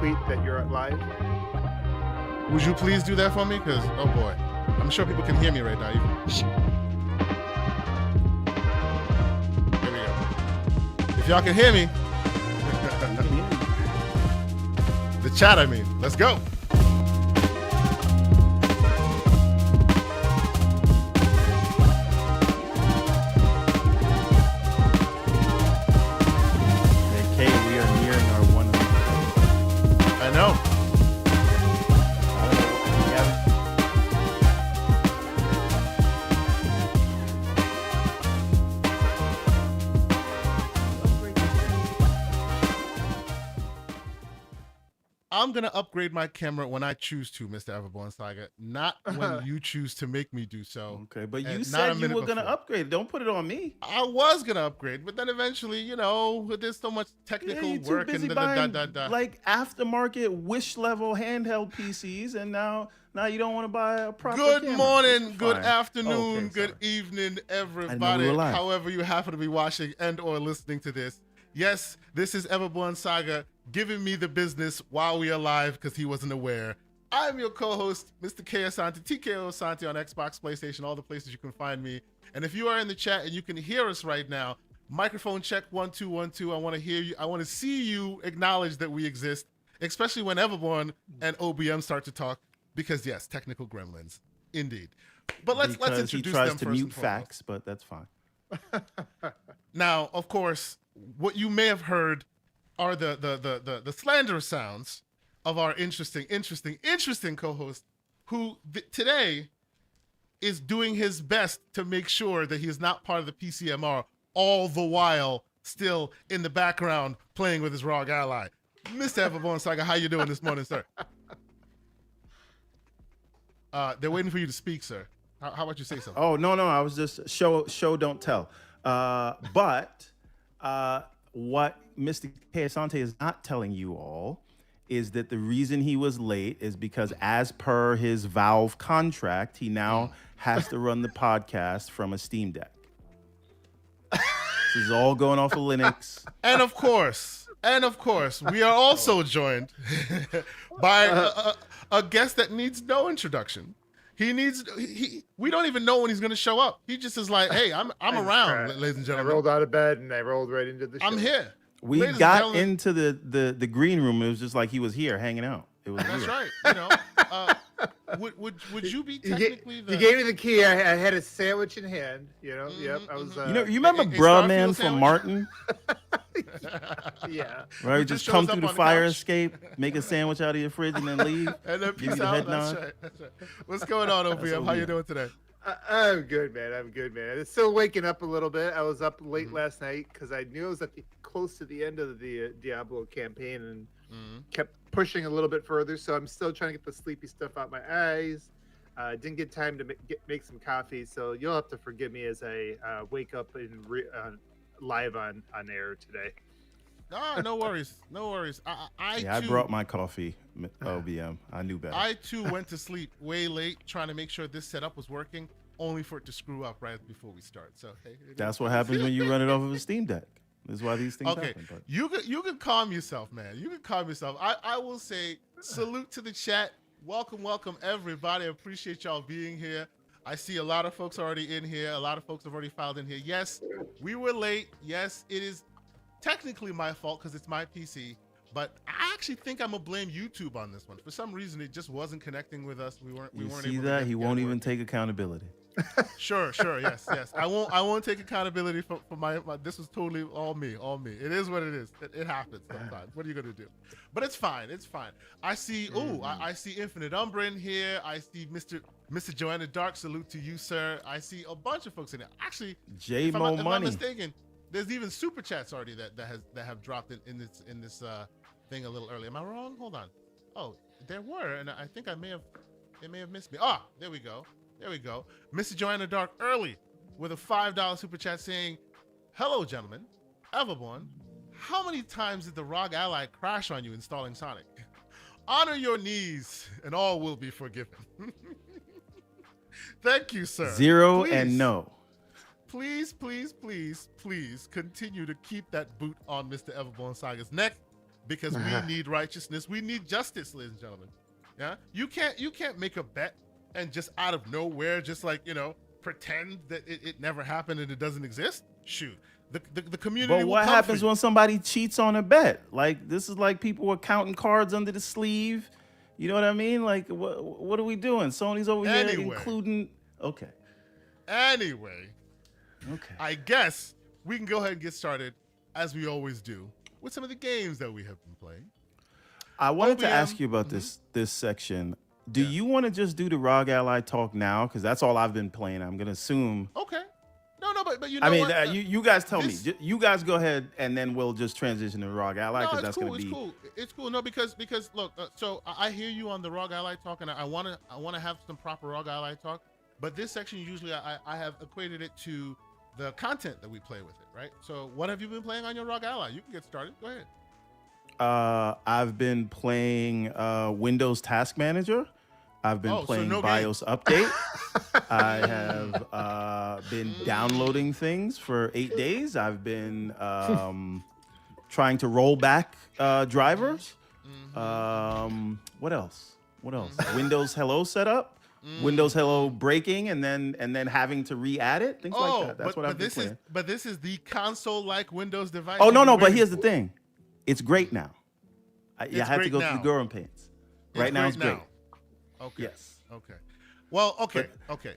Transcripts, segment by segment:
tweet that you're live? Would you please do that for me? Because, oh boy, I'm sure people can hear me right now. Here we go. If y'all can hear me, the chat, I mean, let's go. I'm going to upgrade my camera when I choose to, Mr. Everborn Saga, not when you choose to make me do so. Okay, but you said you were going to upgrade. Don't put it on me. I was going to upgrade, but then eventually, you know, there's so much technical work and like aftermarket wish level handheld PCs, and now you don't want to buy a proper camera. Morning, good afternoon, good evening, everybody. However you happen to be watching and or listening to this. Yes, this is Everborn Saga giving me the business while we are live because he wasn't aware. I'm your co-host, Mr. K. Asante, TKO Asante on Xbox, PlayStation, all the places you can find me. And if you are in the chat and you can hear us right now, microphone check 1 2 1 2. I want to hear you. I want to see you acknowledge that we exist, especially when Everborn and OBM start to talk. Because yes, technical gremlins, indeed. But let's introduce them first. He tries to mute facts, but that's fine. Now, of course, what you may have heard are the slanderous sounds of our interesting co-host, who today is doing his best to make sure that he is not part of the PCMR, all the while still in the background playing with his ROG ally. Mr. Everborn Saga, how you doing this morning, sir? They're waiting for you to speak, sir. How about you say something? Oh, no, I was just show, don't tell. But what Mr. K. Asante is not telling you all is that the reason he was late is because, as per his Valve contract, he now has to run the podcast from a Steam Deck. This is all going off of Linux. And of course, we are also joined by a guest that needs no introduction. We don't even know when he's going to show up. He just is like, hey, I'm around, ladies and gentlemen. I rolled out of bed and I rolled right into the show. I'm here. We got into the green room. It was just like he was here hanging out. It was That's weird. right. You know, would you be technically you gave me the key. I had a sandwich in hand. You know, yep. I was. You remember Bruh Man from Martin? Yeah. Right, just come through the fire escape, make a sandwich out of your fridge, and then leave. And then peace out. That's right. What's going on, OBM? How you doing today? I'm good, man. I'm still waking up a little bit. I was up late last night because I knew I was close to the end of the Diablo campaign and kept pushing a little bit further. So I'm still trying to get the sleepy stuff out my eyes. Didn't get time to make some coffee, so you'll have to forgive me as I wake up and live on air today. No worries. I brought my coffee, OBM. I knew better. I too went to sleep way late trying to make sure this setup was working, only for it to screw up right before we start. So hey, that's what happens when you run it off of a Steam Deck. That's why these things happen. But you can calm yourself, man. You can calm yourself. I will say salute to the chat. Welcome everybody. I appreciate y'all being here. I see a lot of folks already in here. A lot of folks have already filed in here. Yes, we were late. Yes, it is technically my fault because it's my PC, but I actually think I'm gonna blame YouTube on this one. For some reason, it just wasn't connecting with us. We weren't able to that? He won't even take accountability. Sure. Yes. I won't take accountability for my. This was totally all me. It is what it is. It happens sometimes. What are you gonna do? But it's fine. I see. I see Infinite Umbra in here. I see Mr. Joanna Dark. Salute to you, sir. I see a bunch of folks in there. Actually, if I'm not mistaken, there's even super chats already that have dropped in this thing a little early. Am I wrong? Hold on. Oh, there were, and I think they may have missed me. There we go. Mr. Joanna Dark early with a $5 super chat saying, "Hello, gentlemen. Everborn, how many times did the ROG Ally crash on you installing Sonic? Honor your knees, and all will be forgiven." Thank you, sir. 0 and no. Please continue to keep that boot on Mr. Everborn Saga's neck. because we need righteousness. We need justice, ladies and gentlemen. Yeah, you can't make a bet and just out of nowhere, just like, pretend that it never happened and it doesn't exist. Shoot, the community. But what happens when somebody cheats on a bet? Like, this is like people are counting cards under the sleeve. You know what I mean? Like, what are we doing? Sony's over here including. Okay. Anyway. Okay. I guess we can go ahead and get started, as we always do, with some of the games that we have been playing. I wanted to ask you about this section. Do you want to just do the ROG Ally talk now? Because that's all I've been playing. I'm gonna assume. Okay. No, but you know I mean, what? you guys tell me. You guys go ahead, and then we'll just transition to ROG Ally because that's gonna be. It's cool. No, because look. So I hear you on the ROG Ally talk, and I wanna have some proper ROG Ally talk. But this section usually I have equated it to the content that we play with it, right? So what have you been playing on your ROG Ally? You can get started. Go ahead. I've been playing Windows Task Manager. I've been playing BIOS Update. I have been downloading things for 8 days. I've been trying to roll back drivers. What else? Windows Hello setup. Windows Hello breaking and then having to re-add it. Things like that. That's what I've been playing. But this is the console-like Windows device. Oh, no. But here's the thing. It's great now. I have to go through the growing pains. Right now it's great. Okay. Yes. Okay. Well, okay.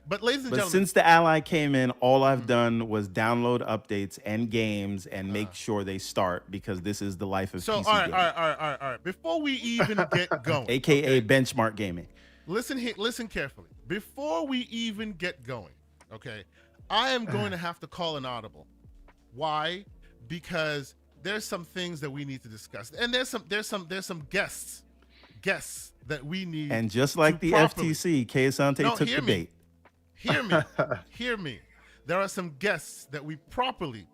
But ladies and gentlemen. Since the Ally came in, all I've done was download updates and games and make sure they start because this is the life of PC gaming. All right. Before we even get going. AKA benchmark gaming. Listen carefully. Before we even get going, okay, I am going to have to call an audible. Why? Because there's some things that we need to discuss, and there's some guests that we need. And just like the FTC, Kay Asante took the bait. Hear me. There are some guests that we properly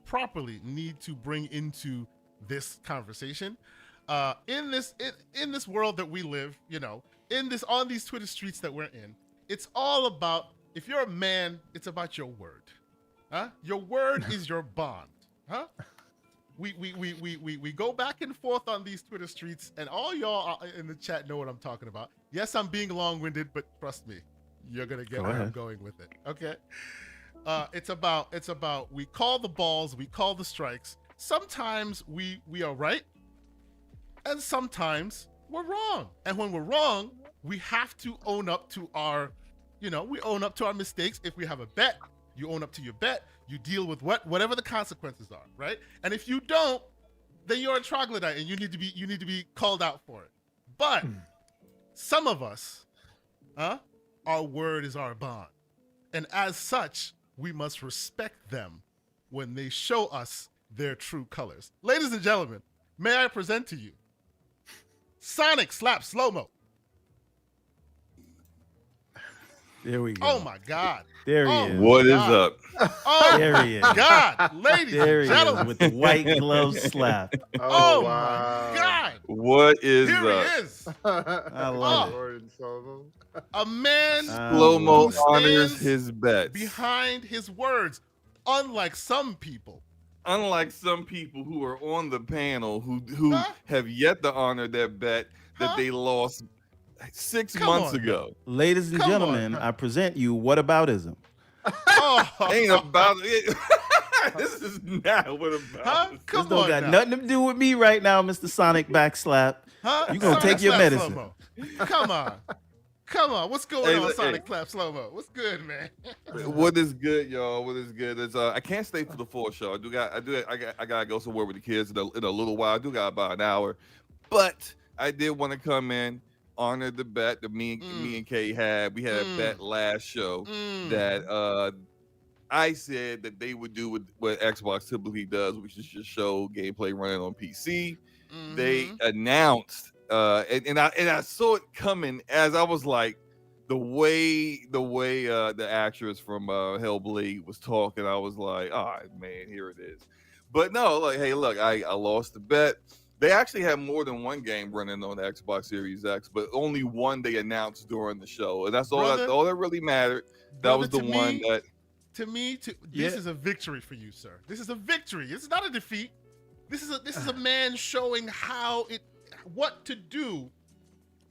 need to bring into this conversation. In this world that we live, on these Twitter streets that we're in, it's all about, if you're a man, it's about your word. Huh? Your word is your bond. Huh? We go back and forth on these Twitter streets, and all y'all in the chat know what I'm talking about. Yes, I'm being long-winded, but trust me, you're gonna get where I'm going with it. Okay? It's about we call the balls, we call the strikes. Sometimes we are right, and sometimes we're wrong. And when we're wrong, we have to own up to our, we own up to our mistakes. If we have a bet, you own up to your bet. You deal with whatever the consequences are, right? And if you don't, then you're a troglodyte and you need to be called out for it. But some of us, our word is our bond. And as such, we must respect them when they show us their true colors. Ladies and gentlemen, may I present to you Sonic Slap Slow-Mo. There we go. Oh my God. There he is. What is up? Oh, there he is. God, ladies and gentlemen. With the white glove slap. Oh my God. What is Here up? he is. I love it. A man Slow-Mo who honors stands his bets. behind his words, unlike some people. Unlike some people who are on the panel who have yet to honor their bet that they lost 6 months ago. Ladies and gentlemen, I present you whataboutism. Ain't about it. This is not what about. This don't got nothing to do with me right now, Mr. Sonic Backslap. You gonna take your medicine. Slow-mo. Come on. What's going on, Sonic Clap Slow-Mo? What's good, man? What is good, y'all? What is good? It's I can't stay for the full show. I gotta go somewhere with the kids in a little while. I do got about an hour, but I did want to come in, honor the bet that me and Kay had. We had a bet last show that I said that they would do what Xbox typically does, which is just show gameplay running on PC. They announced, and I saw it coming as I was like, the way the actress from Hellblade was talking, I was like, oh man, here it is. But no, like, hey, look, I lost the bet. They actually had more than one game running on the Xbox Series X, but only one they announced during the show, and that's all. All that really mattered. That was the one that. To me, this is a victory for you, sir. This is a victory. It's not a defeat. This is a man showing what to do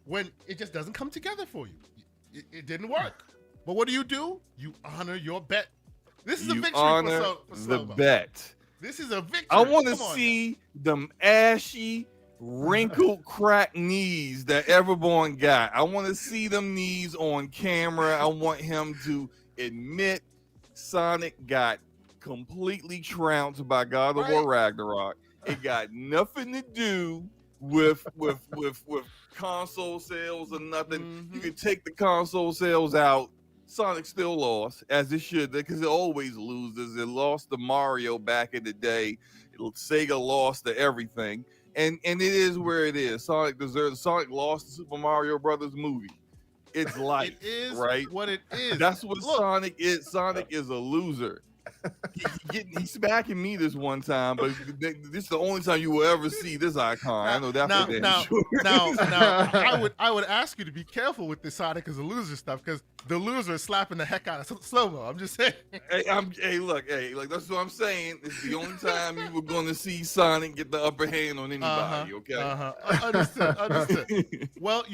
when it just doesn't come together for you. It didn't work. But what do? You honor your bet. This is a victory for the Slow-Mo. bet. This is a victory. I want to Come on see them ashy, wrinkled, cracked knees that Everborn got. I want to see them knees on camera. I want him to admit Sonic got completely trounced by God of War Ragnarok. It got nothing to do with console sales or nothing. Mhm. You can take the console sales out. Sonic still lost, as it should, because it always loses. It lost to Mario back in the day. Sega lost to everything, and it is where it is. Sonic lost the Super Mario Brothers movie. It's life, It is right? what it is. That's what Sonic is. Sonic is a loser. He's smacking me this one time, but this is the only time you will ever see this icon. I know that for damn sure. Now, I would ask you to be careful with the Sonic as a loser stuff, because the loser is slapping the heck out of Slow-Mo. I'm just saying. Look, that's what I'm saying. It's the only time you were going to see Sonic get the upper hand on anybody. Okay. Understood. Well,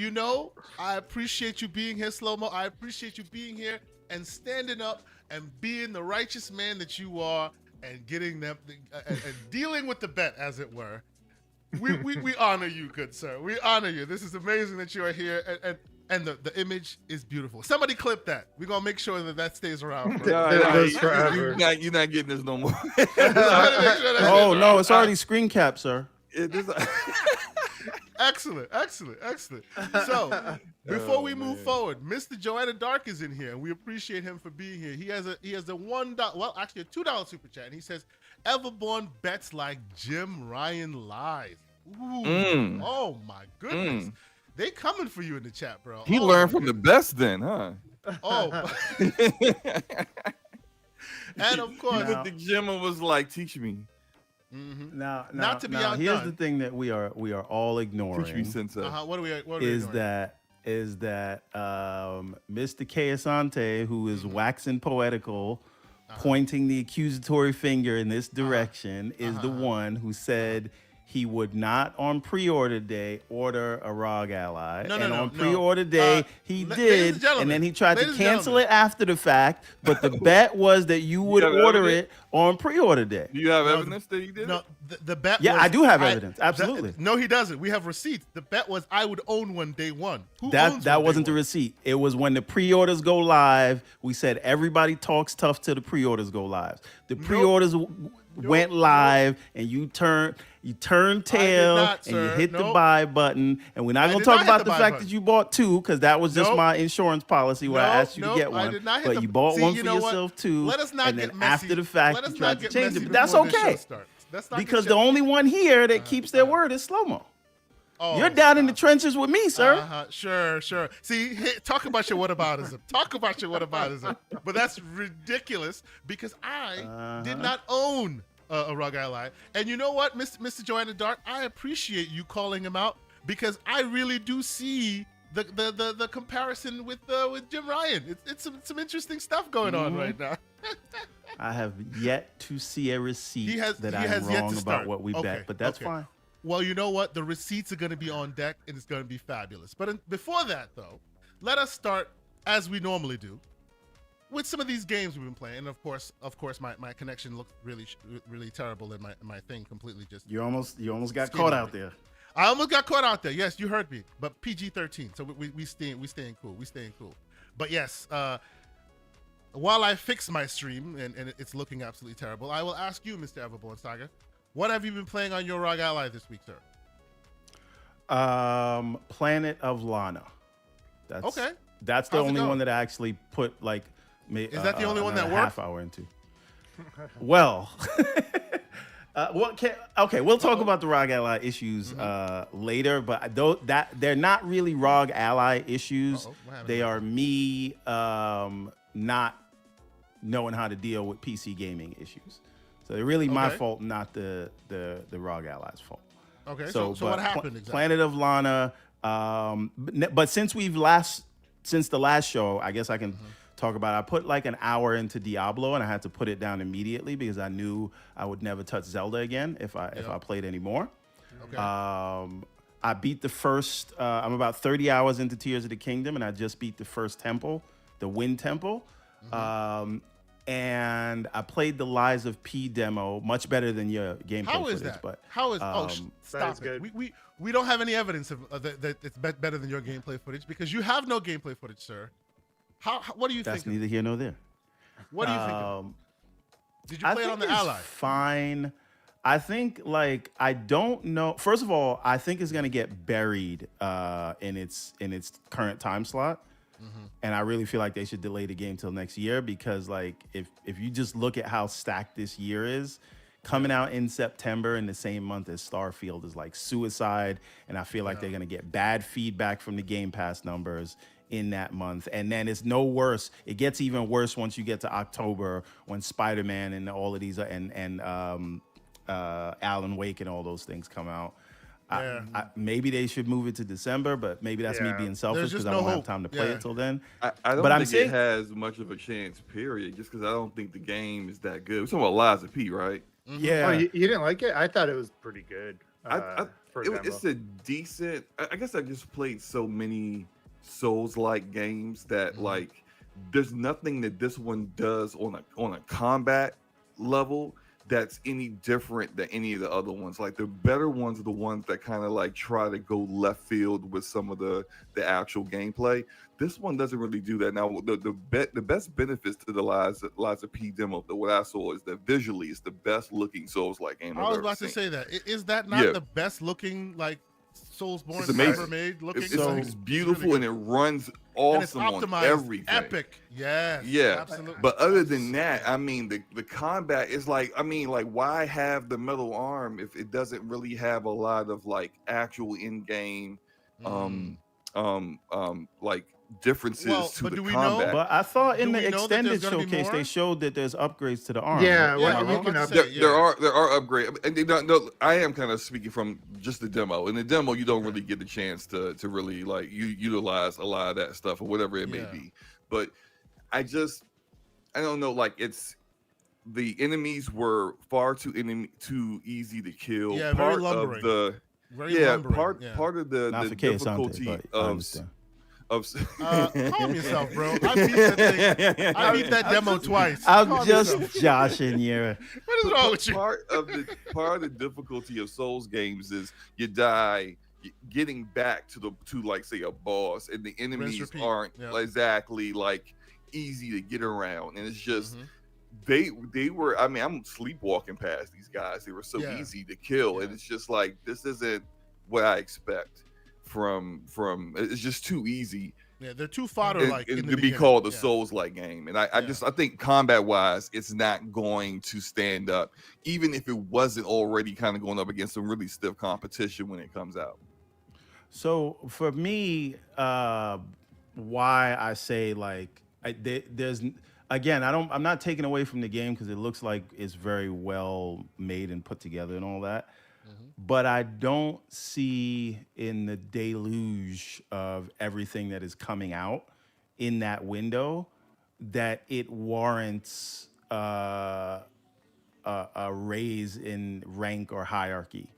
I appreciate you being here, Slow-Mo. I appreciate you being here and standing up and being the righteous man that you are, and getting them and dealing with the bet, as it were. We honor you, good sir. We honor you. This is amazing that you are here, and the image is beautiful. Somebody clip that. We're gonna make sure that stays around. That goes forever. You're not getting this no more. Oh no, it's already screen capped, sir. Excellent. So, before we move forward, Mr. Joanna Dark is in here, and we appreciate him for being here. He has a $1, well, actually a $2 super chat, and he says, "Everborn bets like Jim Ryan lies." Ooh. Oh my goodness. They coming for you in the chat, bro. He learned from the best then, huh? Oh. And of course, He went to Jim and was like, "Teach me." Now, Not to be now, here's outdone. the thing that we are all Teach me, ignoring Sensei. what are we is ignoring? that Mr. K. Asante, who is waxing poetical, pointing the accusatory finger in this direction, is the one who said he would not on pre-order day order a ROG Ally. On pre-order day, he ladies did, and gentlemen, and then he tried to ladies and cancel gentlemen. it after the fact, but the bet was that you would have order evidence? it on pre-order day. Do you have evidence that he did No, it? the bet Yeah, was, I do have evidence. Absolutely. No, he doesn't. We have receipts. The bet was I would own one day one. Who owns That one wasn't day the one? receipt. It was when the pre-orders go live. We said everybody talks tough till the pre-orders go live. The pre-orders went live, and you turned tail not, and you sir. hit the Nope. buy button. And we're not I gonna did talk not hit about the the buy fact button. that you bought two, because that was just Nope. my insurance policy where I asked you to get one. I did not hit But the, you bought see, one you for know what? yourself too. Let us not and then get messy. after the fact, Let us you not tried to get change messy it. But that's before this show okay, starts. Let's not because get the only one here that keeps their word is Slow-Mo. Oh, You're down in the stop. trenches with me, sir. Sure. See, talk about your whataboutism. But that's ridiculous, because I did not own a ROG Ally. And you know what, Mr. Joanna Dark, I appreciate you calling him out, because I really do see the comparison with Jim Ryan. It's some interesting stuff going on right now. I have yet to see a receipt He has that yet I'm to wrong start. about what we Okay, bet, but that's okay. fine. Well, you know what? The receipts are going to be on deck, and it's going to be fabulous. But before that, though, let us start, as we normally do, with some of these games we've been playing. And of course, my connection looked really terrible, and my thing completely just. You almost got Excuse caught me. out there. I almost got caught out there. Yes, you heard me. But PG-13, so we staying cool. We staying cool. But yes, while I fix my stream and it's looking absolutely terrible, I will ask you, Mr. Everborn Saga, what have you been playing on your ROG Ally this week, sir? Planet of Lana. That's Okay. That's the How's it only going? one that I actually put like. Is that the only one that a worked? half hour into? Well, okay, we'll talk about the ROG Ally issues later, but they're not really ROG Ally issues. Uh-oh, what happened They there? are me not knowing how to deal with PC gaming issues. So they're really my Okay. fault, not the ROG Ally's fault. Okay, so what happened exactly? Planet of Lana. But since the last show, I guess I can talk about it. I put like an hour into Diablo, and I had to put it down immediately because I knew I would never touch Zelda again if I played anymore. Okay. I beat the first. I'm about 30 hours into Tears of the Kingdom, and I just beat the first temple, the Wind Temple. And I played the Lies of P demo, much better than your gameplay How is footage. that? But How is? That is Stop it. good. We don't have any evidence that it's better than your gameplay footage because you have no gameplay footage, sir. What do you that's think? neither here nor there. What do you think? Did you I play it think on the it's Ally? fine. I think like I don't know. First of all, I think it's gonna get buried in its current time slot, and I really feel like they should delay the game till next year because like if you just look at how stacked this year is, coming out in September in the same month as Starfield is like suicide, and I feel like they're gonna get bad feedback from the Game Pass numbers in that month, and then it's no worse. It gets even worse once you get to October when Spider-Man and all of these and Alan Wake and all those things come out. Maybe they should move it to December, but maybe that's me being selfish because just I no don't have hope. time to play it till then. I don't But I'm think saying- it has much of a chance, period, just because I don't think the game is that good. We're talking about Lies of P, right? Yeah, Oh, you didn't like it? I thought it was pretty good. For a demo. It's a decent. I guess I just played so many Souls-like games that like there's nothing that this one does on a combat level that's any different than any of the other ones. Like the better ones are the ones that kind of like try to go left field with some of the actual gameplay. This one doesn't really do that. Now the best benefits to the Lies of P demo, what I saw is that visually it's the best looking Souls-like game. I was about to say that. Is that not the best looking like Soulsborne It's amazing. ever made? Looking, It's beautiful really and it runs and it's awesome on optimized, everything. epic. Yes, Yeah, absolutely. but other than that, I mean, the combat is like, I mean, like, why have the metal arm if it doesn't really have a lot of like actual in-game, like differences to but the do we know- combat? but I thought in Do the we know that there's extended gonna be showcase more? they showed that there's upgrades to the arm. Yeah, right? well, I was you can about to update. say, there are upgrades, and they don't. No, I am kind of speaking from just the demo. In the demo, you don't really get the chance to really like utilize a lot of that stuff or whatever it may Yeah. be. But I don't know. Like the enemies were far too easy to kill. Yeah, very part lumbering. of the Very lumbering. part of the Not the for Kay Asante, difficulty but I of understand. Calm yourself, bro. I beat that thing. I beat that demo twice. I'm Calm just yourself. joshing you. What is wrong with you? part of the difficulty of Souls games is you die getting back to like say a boss, and the enemies repeat. aren't Yeah. exactly like easy to get around, and it's just Mhm. they were. I mean, I'm sleepwalking past these guys. They were so Yeah. easy to kill, and Yeah. it's just like this isn't what I expect from. It's just too easy. Yeah, they're too fodder-like And in the to be beginning. called a Yeah. Souls-like game, and I Yeah. think combat-wise, it's not going to stand up, even if it wasn't already kind of going up against some really stiff competition when it comes out. So for me, why I say like there's again, I'm not taking away from the game because it looks like it's very well made and put together and all that. But I don't see in the deluge of everything that is coming out in that window that it warrants a raise in rank or hierarchy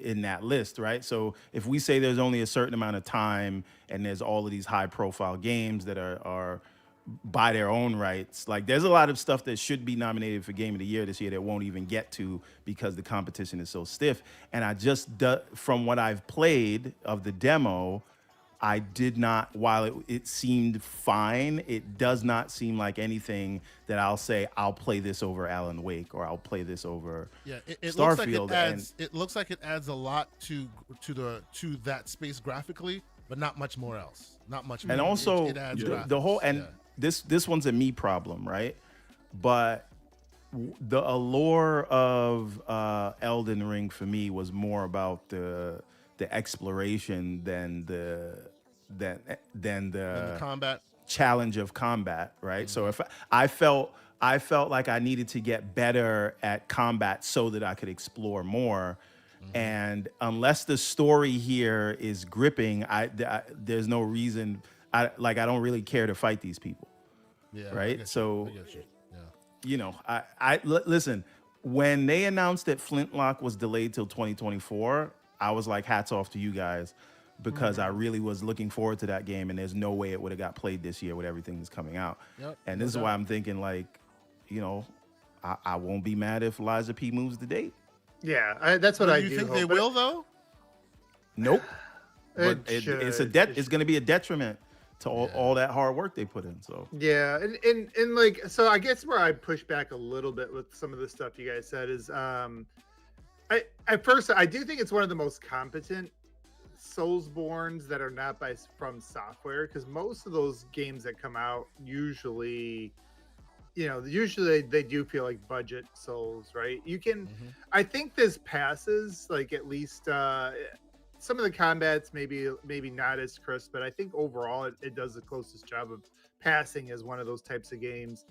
in that list, right? So if we say there's only a certain amount of time and there's all of these high profile games that are by their own rights, like there's a lot of stuff that should be nominated for Game of the Year this year that won't even get to because the competition is so stiff. And I just, from what I've played of the demo, I did not, while it seemed fine, it does not seem like anything that I'll say, I'll play this over Alan Wake or I'll play this over Yeah, it looks like Starfield. it adds. It looks like it adds a lot to that space graphically, but not much more else. Not much. More. And also it adds the graphics. whole, and Yeah. this one's a me problem, right? But the allure of Elden Ring for me was more about the exploration than the combat. challenge of combat, right? So if I felt like I needed to get better at combat so that I could explore more. And unless the story here is gripping, there's no reason. I don't really care to fight these people. Yeah. Right? I get So- you. I get you. Yeah. You know, listen, when they announced that Flintlock was delayed till 2024, I was like, hats off to you guys, because I really was looking forward to that game, and there's no way it would have got played this year with everything that's coming out. Yep, And no this is doubt. why I'm thinking, like, you know, I won't be mad if Liza P moves the date. Yeah, that's what Do I you do. think hope, they but will though? Nope. It But it's a should. it's going to be a detriment to all that hard work they put in. So Yeah, and like, so I guess where I push back a little bit with some of the stuff you guys said is, I at first I do think it's one of the most competent Soulsborns that are not from software, because most of those games that come out usually, usually they do feel like budget Souls, right? You can, I think this passes, like, at least some of the combats maybe not as crisp, but I think overall it does the closest job of passing as one of those types of games.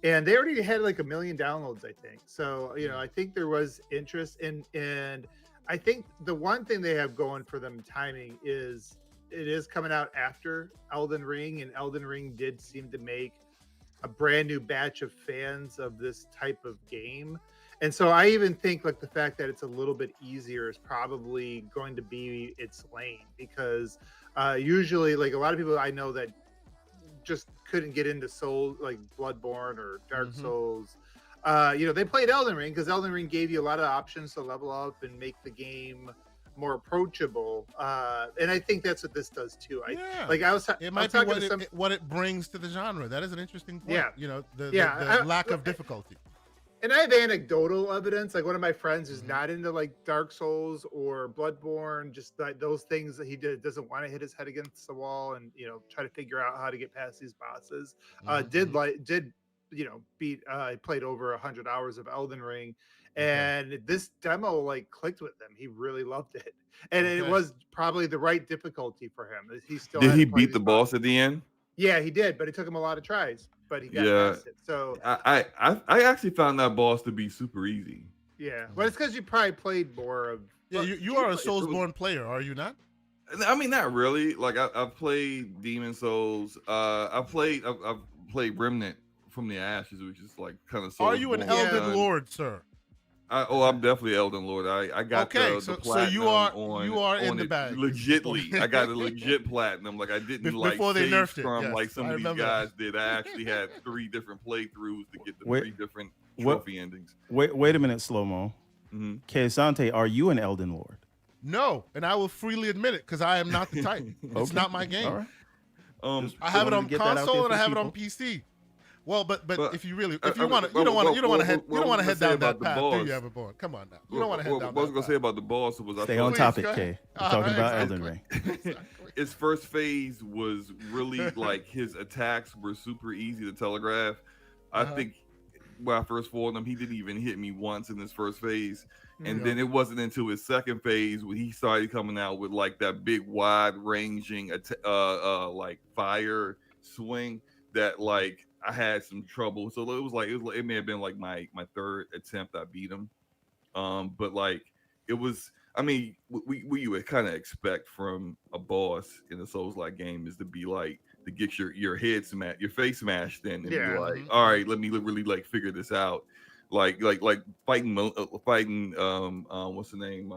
And they already had like 1 million downloads, I think. So, I think there was interest and I think the one thing they have going for them timing is it is coming out after Elden Ring, and Elden Ring did seem to make a brand new batch of fans of this type of game. And so I even think like the fact that it's a little bit easier is probably going to be its lane, because usually, like, a lot of people I know that just couldn't get into Soul, like Bloodborne or Dark Souls, they played Elden Ring because Elden Ring gave you a lot of options to level up and make the game more approachable. And I think that's what this does too. It might be what it brings to the genre. That is an interesting point. Yeah. The lack of difficulty. And I have anecdotal evidence. Like, one of my friends who's not into like Dark Souls or Bloodborne, just like those things that he doesn't want to hit his head against the wall and try to figure out how to get past these bosses. Beat played over 100 hours of Elden Ring, and this demo like clicked with him. He really loved it, and it was probably the right difficulty for him. He still Did had he to play beat these the boss at the end? Yeah, he did, but it took him a lot of tries, but he got past it. So I actually found that boss to be super easy. yeah, but it's because you probably played more of. Yeah, you are a Soulsborne player, are you not? I mean, not really. Like, I've played Demon Souls. I've played Remnant from the Ashes, which is like kind of. Are you an Elden Lord, sir? I'm definitely Elden Lord. I got the platinum. So you are in the bag. Legitly. I got a legit platinum. Like, I didn't like before they nerfed it. from Yes, like some of these guys did. I actually had 3 different playthroughs to get the 3 different trophy endings. Wait a minute, Slow Mo. Keisante, are you an Elden Lord? No, and I will freely admit it because I am not the type. It's not my game. All right. I have it on console and I have it on PC. Well, but if you don't want to head down that path, do you, Everborn? Come on now. You don't want to head down that path. What I was gonna say about the boss was Stay on topic, Kay. We're talking about Elden Ring. His first phase was really like his attacks were super easy to telegraph. I think when I first fought him, he didn't even hit me once in his first phase. And then it wasn't until his second phase when he started coming out with like that big wide ranging like fire swing that like I had some trouble. So it may have been like my 3rd attempt I beat him. But like it was, I mean, what you would kind of expect from a boss in a Souls-like game is to be like to get your head smashed, your face smashed in, and be like, all right, let me really like figure this out. Like fighting what's the name?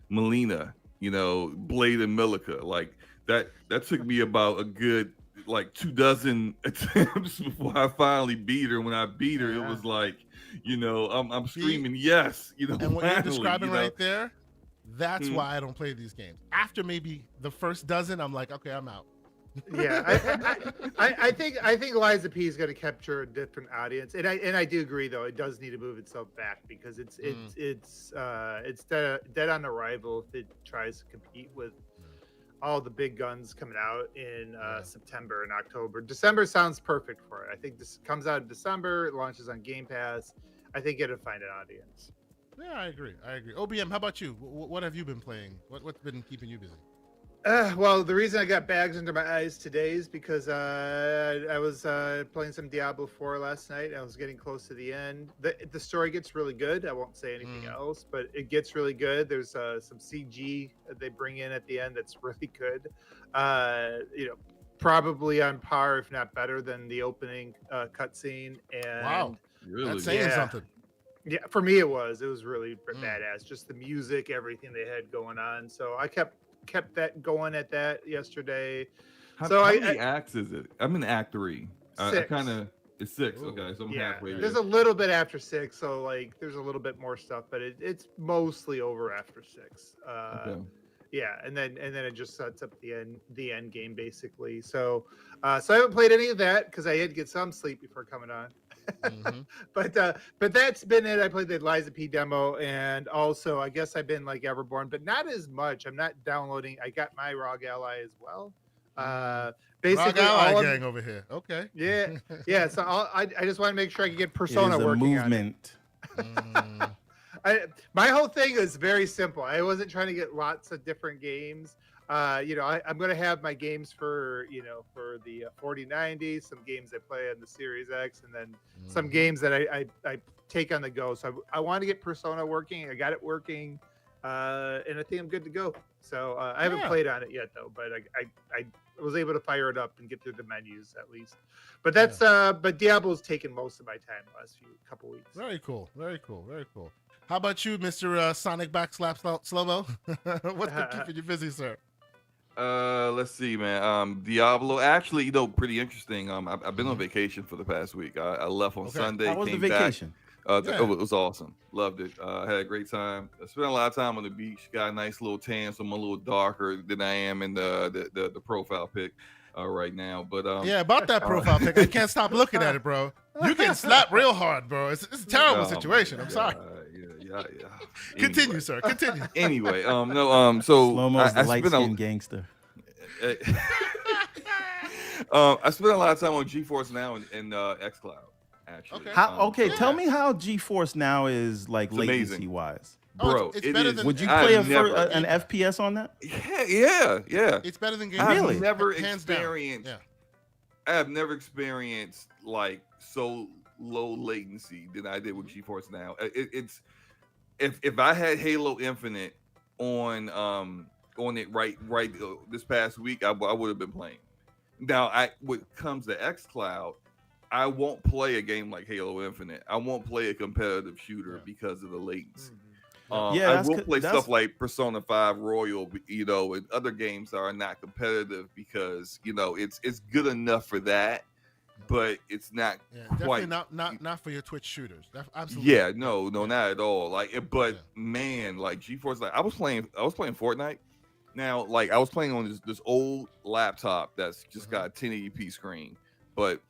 Melina, Blade and Milica. Like that took me about a good like 24 attempts before I finally beat her. When I beat her, it was like, I'm screaming yes, And what finally, you're describing right there, that's why I don't play these games. After maybe the first dozen, I'm like, okay, I'm out. Yeah, I think Liza P is going to capture a different audience, and I do agree though it does need to move itself back because it's dead on arrival if it tries to compete with all the big guns coming out in September and October. December sounds perfect for it. I think this comes out in December. It launches on Game Pass. I think it'll find an audience. Yeah, I agree. OBM, how about you? What have you been playing? What's been keeping you busy? Well, the reason I got bags under my eyes today is because I was playing some Diablo 4 last night. I was getting close to the end. The story gets really good. I won't say anything else, but it gets really good. There's some CG that they bring in at the end that's really good. probably on par, if not better, than the opening cutscene. And Wow. Really? That's saying Yeah. something. yeah, for me it was really Mm. badass. Just the music, everything they had going on. So I kept that going at that yesterday. How, So how I- many acts is it? I'm in Act 3. I 6. kind of it's 6. Ooh. Okay, so I'm Yeah, halfway there's there. a little bit after 6, so like there's a little bit more stuff, but it's mostly over after 6. Okay. Yeah, and then it just sets up the end game basically. So so I haven't played any of that because I had to get some sleep before coming on. Mhm. But that's been it. I played the Liza P demo, and also I guess I've been like Everborn, but not as much. I'm not downloading. I got my ROG Ally as well. Rock Basically, Ally all of, gang over here. Okay. yeah, yeah. So I just want to make sure I can get It Persona is a working movement. Mm. on it. My whole thing is very simple. I wasn't trying to get lots of different games. I'm going to have my games for for the 4090, some games I play on the Series X, and then some Mhm. games that I take on the go. So I want to get Persona working. I got it working, and I think I'm good to go. So I haven't Yeah. played on it yet though, but I was able to fire it up and get through the menus at least. But that's but Diablo's taken most of my time the last couple weeks. Very cool. Very cool. Very cool. How about you, Mr. Sonic Backslap Slow-mo? What's been keeping you busy, sir? Let's see, man. Diablo, actually, pretty interesting. I've been on vacation for the past week. I left on Okay. Sunday. How was the came back. vacation? Yeah. It was awesome. Loved it. Had a great time. I spent a lot of time on the beach. Got a nice little tan, so I'm a little darker than I am in the profile pic right now. But Yeah, about that profile pic. I can't stop looking at it, bro. You can slap real hard, bro. It's a terrible oh my situation. I'm sorry. God, Yeah. Continue, Anyway. sir. Continue. Anyway, no, so Slow-mo's the I spent light-skinned gangster. I spent a lot of time on GeForce Now and XCloud. Actually, Okay. Okay, Yeah. tell me how GeForce Now is like It's amazing. latency-wise. Oh, bro. it's it better is- than- Would you I've play never- an FPS on that? Yeah. It's better than Game I've Really? never Hands down. experienced. Yeah. I have never experienced like so low latency than I did with GeForce Now. It's if I had Halo Infinite on it right this past week, I would have been playing. Now, when it comes to XCloud, I won't play a game like Halo Infinite. I won't play a competitive shooter Yeah. because of the latency. Yeah, I that's will co- play that's- stuff like Persona 5 Royal, and other games that are not competitive because it's good enough for that, but it's not Yeah, quite. definitely not for your Twitch shooters. Absolutely. Yeah, no, not at all. But man, like GeForce, I was playing Fortnite. Now, like I was playing on this old laptop that's just got a 1080p screen, but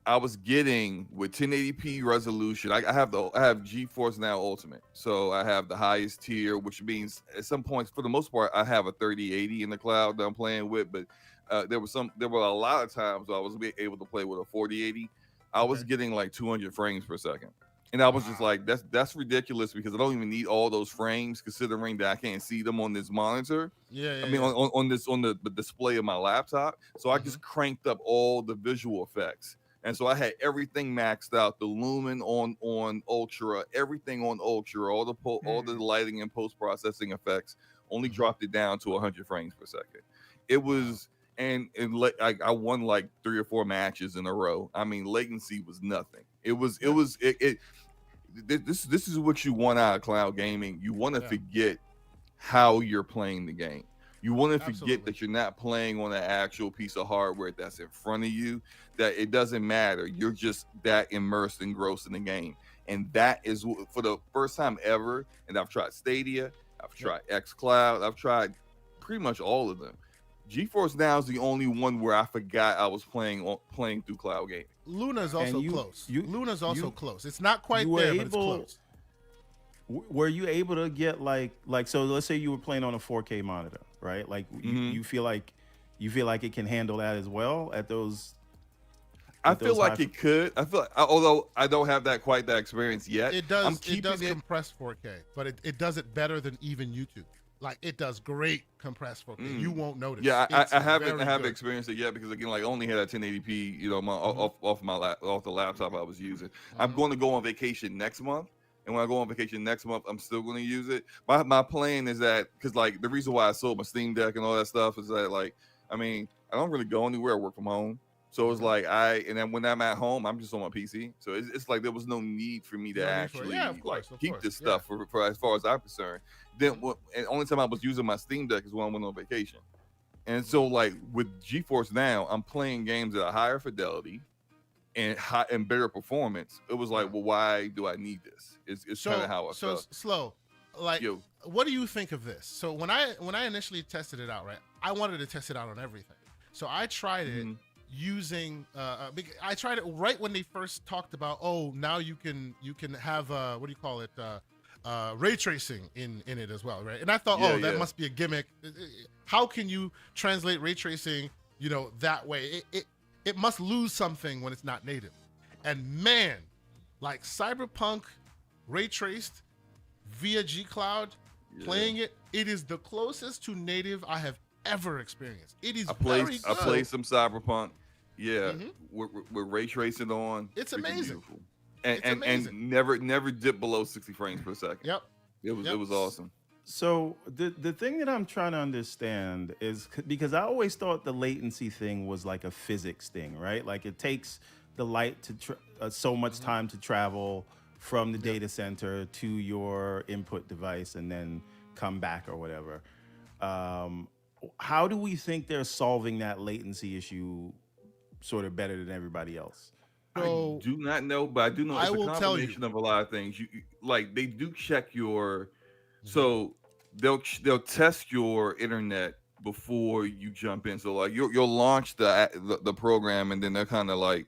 I was getting with 1080p resolution. I have GeForce Now Ultimate, so I have the highest tier, which means at some points, for the most part, I have a 3080 in the cloud that I'm playing with. But there were a lot of times where I was able to play with a 4080. I was getting like 200 frames per second, and I was just like, that's ridiculous because I don't even need all those frames considering that I can't see them on this monitor. Yeah. I mean, on the display of my laptop. So I just cranked up all the visual effects. And so I had everything maxed out, the lumen on ultra, everything on ultra, all the lighting and post-processing effects, only dropped it down to 100 frames per second. It was, and I won like 3 or 4 matches in a row. I mean, latency was nothing. This is what you want out of cloud gaming. You want to forget how you're playing the game. You want to forget Absolutely. that you're not playing on an actual piece of hardware that's in front of you, that it doesn't matter. You're just that immersed and engrossed in the game. And that is for the first time ever. And I've tried Stadia, I've tried XCloud, I've tried pretty much all of them. GeForce Now is the only one where I forgot I was playing through cloud gaming. Luna's also close. Luna's also close. It's not quite there, but it's close. Were you able to get like so let's say you were playing on a 4K monitor, right? Like you feel like it can handle that as well at those. I feel like it could. Although I don't have that experience yet. It does. It does compress 4K, but it does it better than even YouTube. Like it does great compressed 4K. You won't notice. Yeah, I haven't good. experienced it yet because again, like I only had a 1080p, off the laptop I was using. I'm going to go on vacation next month. And when I go on vacation next month, I'm still going to use it. My plan is that because like the reason why I sold my Steam Deck and all that stuff is that like I mean, I don't really go anywhere. I work from home. So it's like and then when I'm at home, I'm just on my PC. So it's like there was no need for me to No need for it. actually Yeah, of course, like of keep course, this yeah. stuff for as far as I'm concerned. Then and only time I was using my Steam Deck is when I went on vacation. And so like with GeForce Now, I'm playing games at a higher fidelity and high and better performance. It was like, well, why do I need this? It's kind of how I felt. Slow. Like, Yo. what do you think of this? So when I initially tested it out, right, I wanted to test it out on everything. So I tried it using. I tried it right when they first talked about. Oh, now you can have what do you call it? Ray tracing in it as well, right? And I thought, Yeah, that yeah. must be a gimmick. How can you translate ray tracing, that way? It must lose something when it's not native. And man, like Cyberpunk ray traced via G Cloud, playing it is the closest to native I have ever experienced. It is very good. I played some Cyberpunk. Yeah, with ray tracing on. It's Freaking amazing. Beautiful. And, It's and amazing. never dipped below 60 frames per second. Yep. It was awesome. So the thing that I'm trying to understand is because I always thought the latency thing was like a physics thing, right? Like it takes the light to so much time to travel from the data center to your input device and then come back or whatever. How do we think they're solving that latency issue sort of better than everybody else? So I do not know, but I do know it's I will a tell you. combination of a lot of things. You like they do check your, so they'll test your internet before you jump in. So like you'll launch the program and then they'll kind of like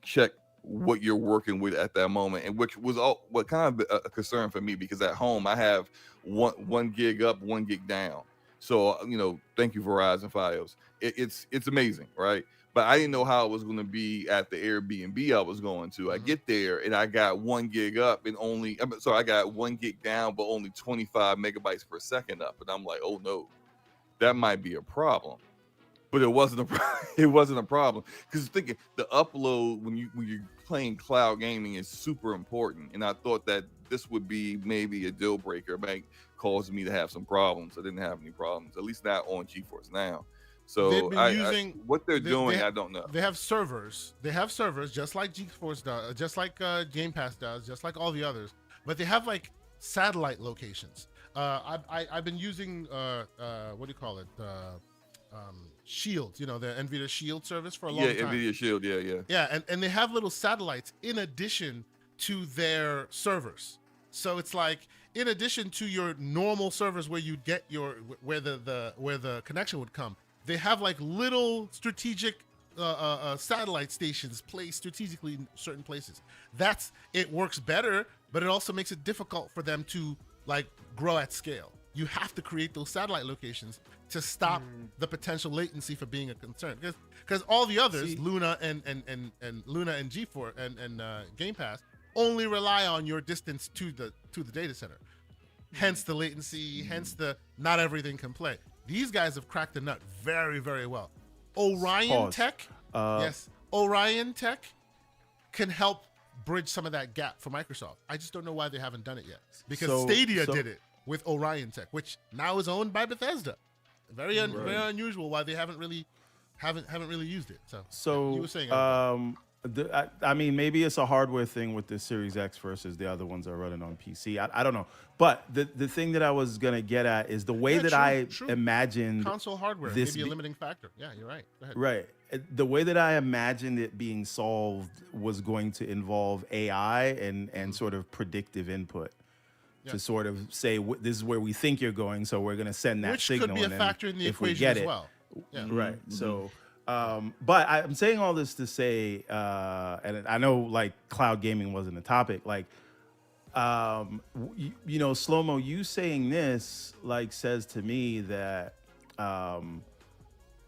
check what you're working with at that moment, and which was what kind of a concern for me because at home I have one gig up, 1 gig down. So thank you Verizon Fios. It's amazing, right? But I didn't know how it was going to be at the Airbnb I was going to. I get there and I got 1 gig up and I got 1 gig down, but only 25 megabytes per second up. And I'm like, oh no, that might be a problem. But it wasn't a problem because thinking the upload when you're playing cloud gaming is super important. And I thought that this would be maybe a deal breaker, might cause me to have some problems. I didn't have any problems, at least not on GeForce Now. So They've been using what they're doing, I don't know. They have servers. They have servers just like GeForce does, just like Game Pass does, just like all the others. But they have like satellite locations. I've been using what do you call it? Shield. The NVIDIA Shield service for a long time. Yeah, NVIDIA Shield. Yeah. Yeah, and they have little satellites in addition to their servers. So it's like in addition to your normal servers where you get where the connection would come. They have like little strategic satellite stations placed strategically in certain places. It works better, but it also makes it difficult for them to like grow at scale. You have to create those satellite locations to stop the potential latency for being a concern. Because all the others, Luna and Luna and G4 and Game Pass, only rely on your distance to the data center. Hence the latency. Hence the not everything can play. These guys have cracked the nut very, very well. Orion Tech, Orion Tech can help bridge some of that gap for Microsoft. I just don't know why they haven't done it yet. Because Stadia did it with Orion Tech, which now is owned by Bethesda. Very unusual why they haven't really used it. So you were saying. I mean, maybe it's a hardware thing with the Series X versus the other ones that are running on PC. I don't know. But the thing that I was going to get at is the way that I imagined console hardware may be a limiting factor. Yeah, you're right. Go ahead. Right. The way that I imagined it being solved was going to involve AI and sort of predictive input to sort of say, this is where we think you're going, so we're going to send that signal. Which could be a factor in the equation as well. Yeah. Right. So... but I'm saying all this to say, and I know like cloud gaming wasn't a topic, like, Slow-Mo, you saying this like says to me that,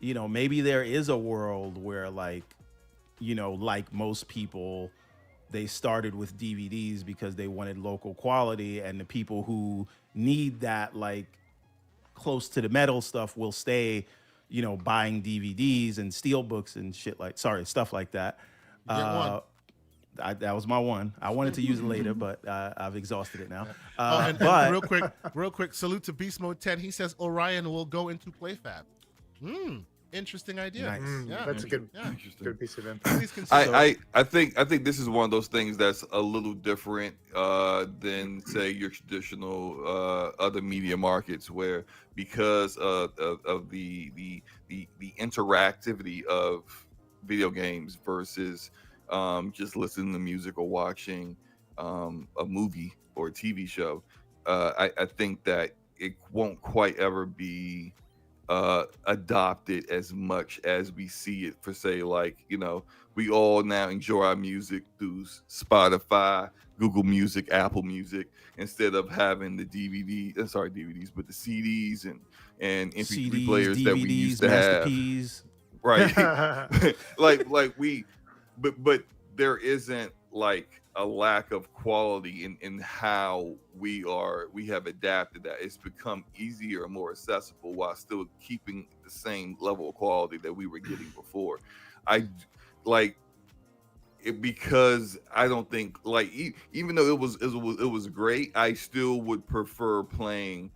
maybe there is a world where like most people, they started with DVDs because they wanted local quality, and the people who need that like close to the metal stuff will stay buying DVDs and steelbooks and stuff like that. That was my one. I wanted to use it later, but I've exhausted it now. And but real quick, salute to Beast Mode 10. He says Orion will go into PlayFab. Interesting idea. Nice. Yeah. That's a good, Yeah. Interesting. good piece of info. Please consider. I think this is one of those things that's a little different than say your traditional other media markets, where because of the interactivity of video games versus just listening to music or watching a movie or a TV show, I think that it won't quite ever be adopted as much as we see it for, say, like, we all now enjoy our music through Spotify, Google Music, Apple Music, instead of having the DVDs, but the CDs and MP3 CDs, players DVDs, that we used to Master have. Ps. Right. like we, but there isn't like a lack of quality in how we have adapted that. It's become easier and more accessible while still keeping the same level of quality that we were getting before. I like it because I don't think, like, even though it was great, I still would prefer playing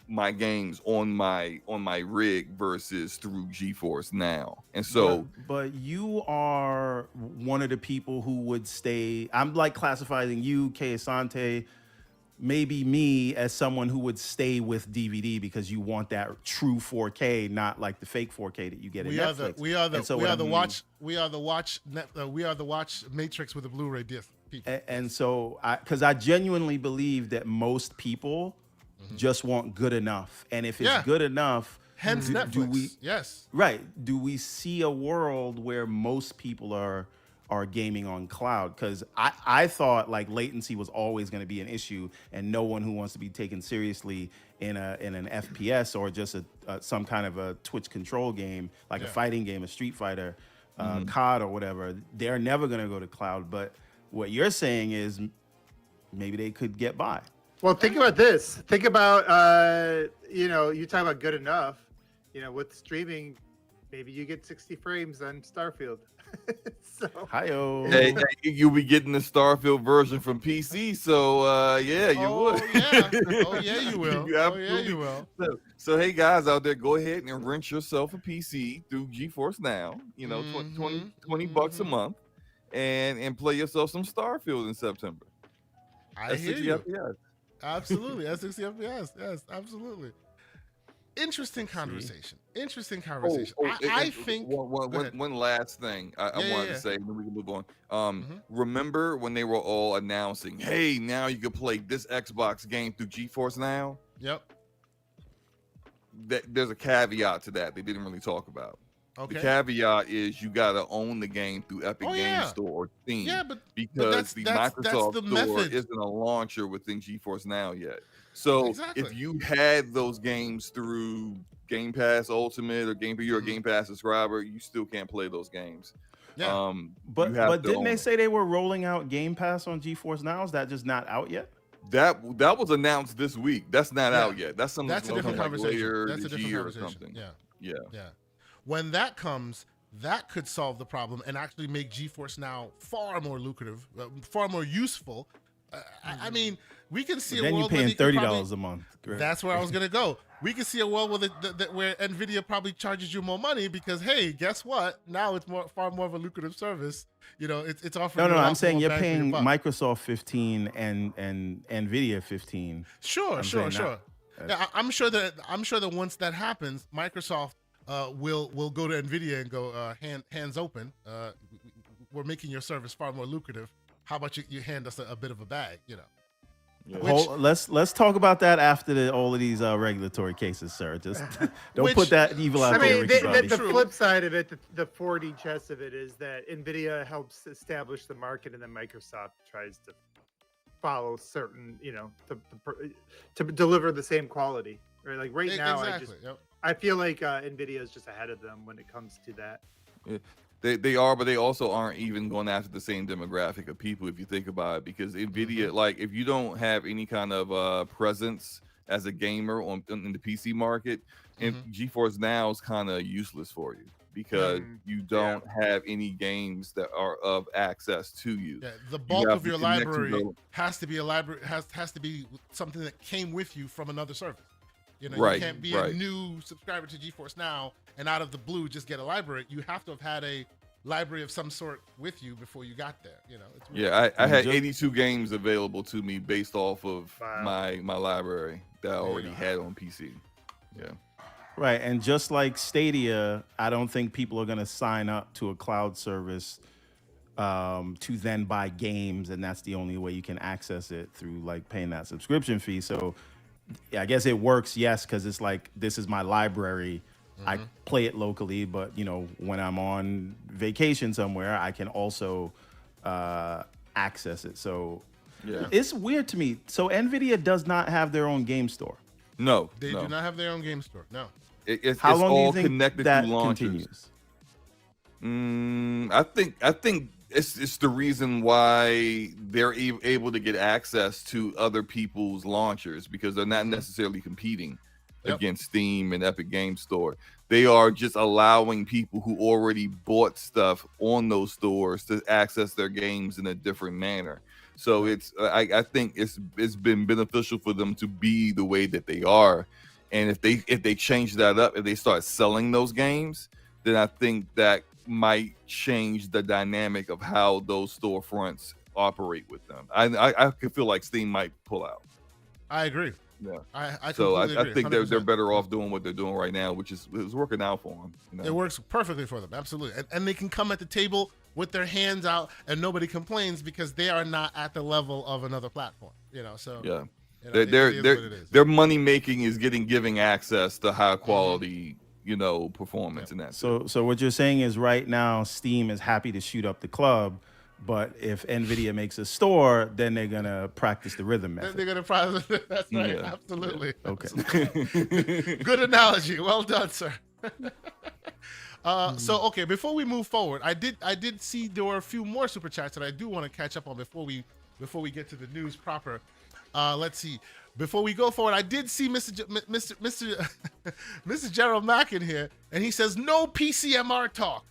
my games on my rig versus through GeForce Now. And so but you are one of the people who would stay. I'm like classifying you, Kay Asante, maybe me, as someone who would stay with DVD because you want that true 4K, not like the fake 4K that you get at Netflix. We are the watch Matrix with a Blu-ray disc. People. And so because I genuinely believe that most people just want good enough, and if it's good enough, hence Netflix. Yes, right? Do we see a world where most people are gaming on cloud? Because I thought like latency was always going to be an issue, and no one who wants to be taken seriously in an FPS or just some kind of a Twitch control game, like a fighting game, a Street Fighter, COD or whatever, they're never going to go to cloud. But what you're saying is maybe they could get by. Well, think about this. Think about, you talk about good enough. With streaming, maybe you get 60 frames on Starfield. So, Hi-yo. hey, you'll be getting the Starfield version from PC, so yeah, you would. Yeah. Oh yeah, you will. You Oh yeah, absolutely- you will. So hey guys out there, go ahead and rent yourself a PC through GeForce Now. 20 bucks a month, and play yourself some Starfield in September. I That's hear 60 you. FPS. Absolutely, at 60 FPS. Yes, absolutely. Interesting conversation. I think. Go ahead. One last thing I wanted to say, and then we can move on. Remember when they were all announcing, hey, now you can play this Xbox game through GeForce Now? Yep. There's a caveat to that they didn't really talk about. Okay. The caveat is you got to own the game through Epic Games Store or Steam. Yeah, but because the Microsoft the Store method. isn't a launcher within GeForce Now yet. So Exactly. if you had those games through Game Pass Ultimate or you're a Game Pass subscriber, you still can't play those games. Yeah. But you have to didn't own they it. say they were rolling out Game Pass on GeForce Now? Is that just not out yet? That was announced this week. That's not out yet. That's something That's a that's different like conversation. later That's a this different year or conversation. something. Yeah. Yeah. When that comes, that could solve the problem and actually make GeForce Now far more lucrative, far more useful. I mean, we can see Then a you're world where paying they could $30 probably- a month. Great. That's where I was gonna go. We can see a world where Nvidia probably charges you more money because, hey, guess what? Now it's far more of a lucrative service. It's offering. No, you a lot I'm saying more you're bang for your paying buck. Microsoft 15 and Nvidia 15. Sure. saying Yeah, I'm sure that once that happens, Microsoft will go to Nvidia and go hands open. We're making your service far more lucrative. How about you hand us a bit of a bag? Let's talk about that after all of these regulatory cases, sir. Just don't Which- put that evil out I there, mean, Ricky Bobby. the True. flip side of it, the 4D chess of it is that NVIDIA helps establish the market, and then Microsoft tries to follow certain, to deliver the same quality. Right? Like right now, Exactly. Yep. I feel like NVIDIA is just ahead of them when it comes to that. They are, but they also aren't even going after the same demographic of people if you think about it. Because Nvidia, like, if you don't have any kind of presence as a gamer in the PC market, and GeForce Now is kind of useless for you because you don't have any games that are of access to you. Yeah, the bulk have of to your connect to library the- has to be a library has to be something that came with you from another service. You know, Right, you can't be right. a new subscriber to GeForce Now and out of the blue just get a library. You have to have had a library of some sort with you before you got there. You know, it's weird. Yeah, I had just- 82 games available to me based off of Wow. my library that I you already go. had on PC. Yeah. Right, and just like Stadia, I don't think people are going to sign up to a cloud service to then buy games, and that's the only way you can access it through like paying that subscription fee. So I guess it works, yes, because it's like this is my library. I play it locally, but you know when I'm on vacation somewhere, I can also access it. So Yeah. it's weird to me. So Nvidia does not have their own game store. No, They no. do not have their own game store. No. It's How long do all you think connected that through launchers. continues? I think it's the reason why they're able to get access to other people's launchers because they're not necessarily competing Yep. against Steam and Epic Game Store. They are just allowing people who already bought stuff on those stores to access their games in a different manner. So it's I think it's been beneficial for them to be the way that they are. And if they change that up, if they start selling those games, then I think that might change the dynamic of how those storefronts operate with them. I could feel like Steam might pull out. I agree. Yeah. I So completely I agree, think they're 100%. better off doing what they're doing right now, which is working out for them. You know? It works perfectly for them, absolutely. And they can come at the table with their hands out and nobody complains because they are not at the level of another platform, you know, so. Yeah. You know, it is what it is. Their money making is giving access to high quality, you know, performance in that. So what you're saying is right now Steam is happy to shoot up the club, but if Nvidia makes a store, then they're gonna practice the rhythm They're method. gonna probably, that's right, Yeah. absolutely. Okay. Good analogy. Well done, sir. So okay, before we move forward, I did see there were a few more super chats that I do want to catch up on before we get to the news proper. Let's see. Before we go forward, I did see Mr. Gerald Mack in here, and he says no PCMR talk.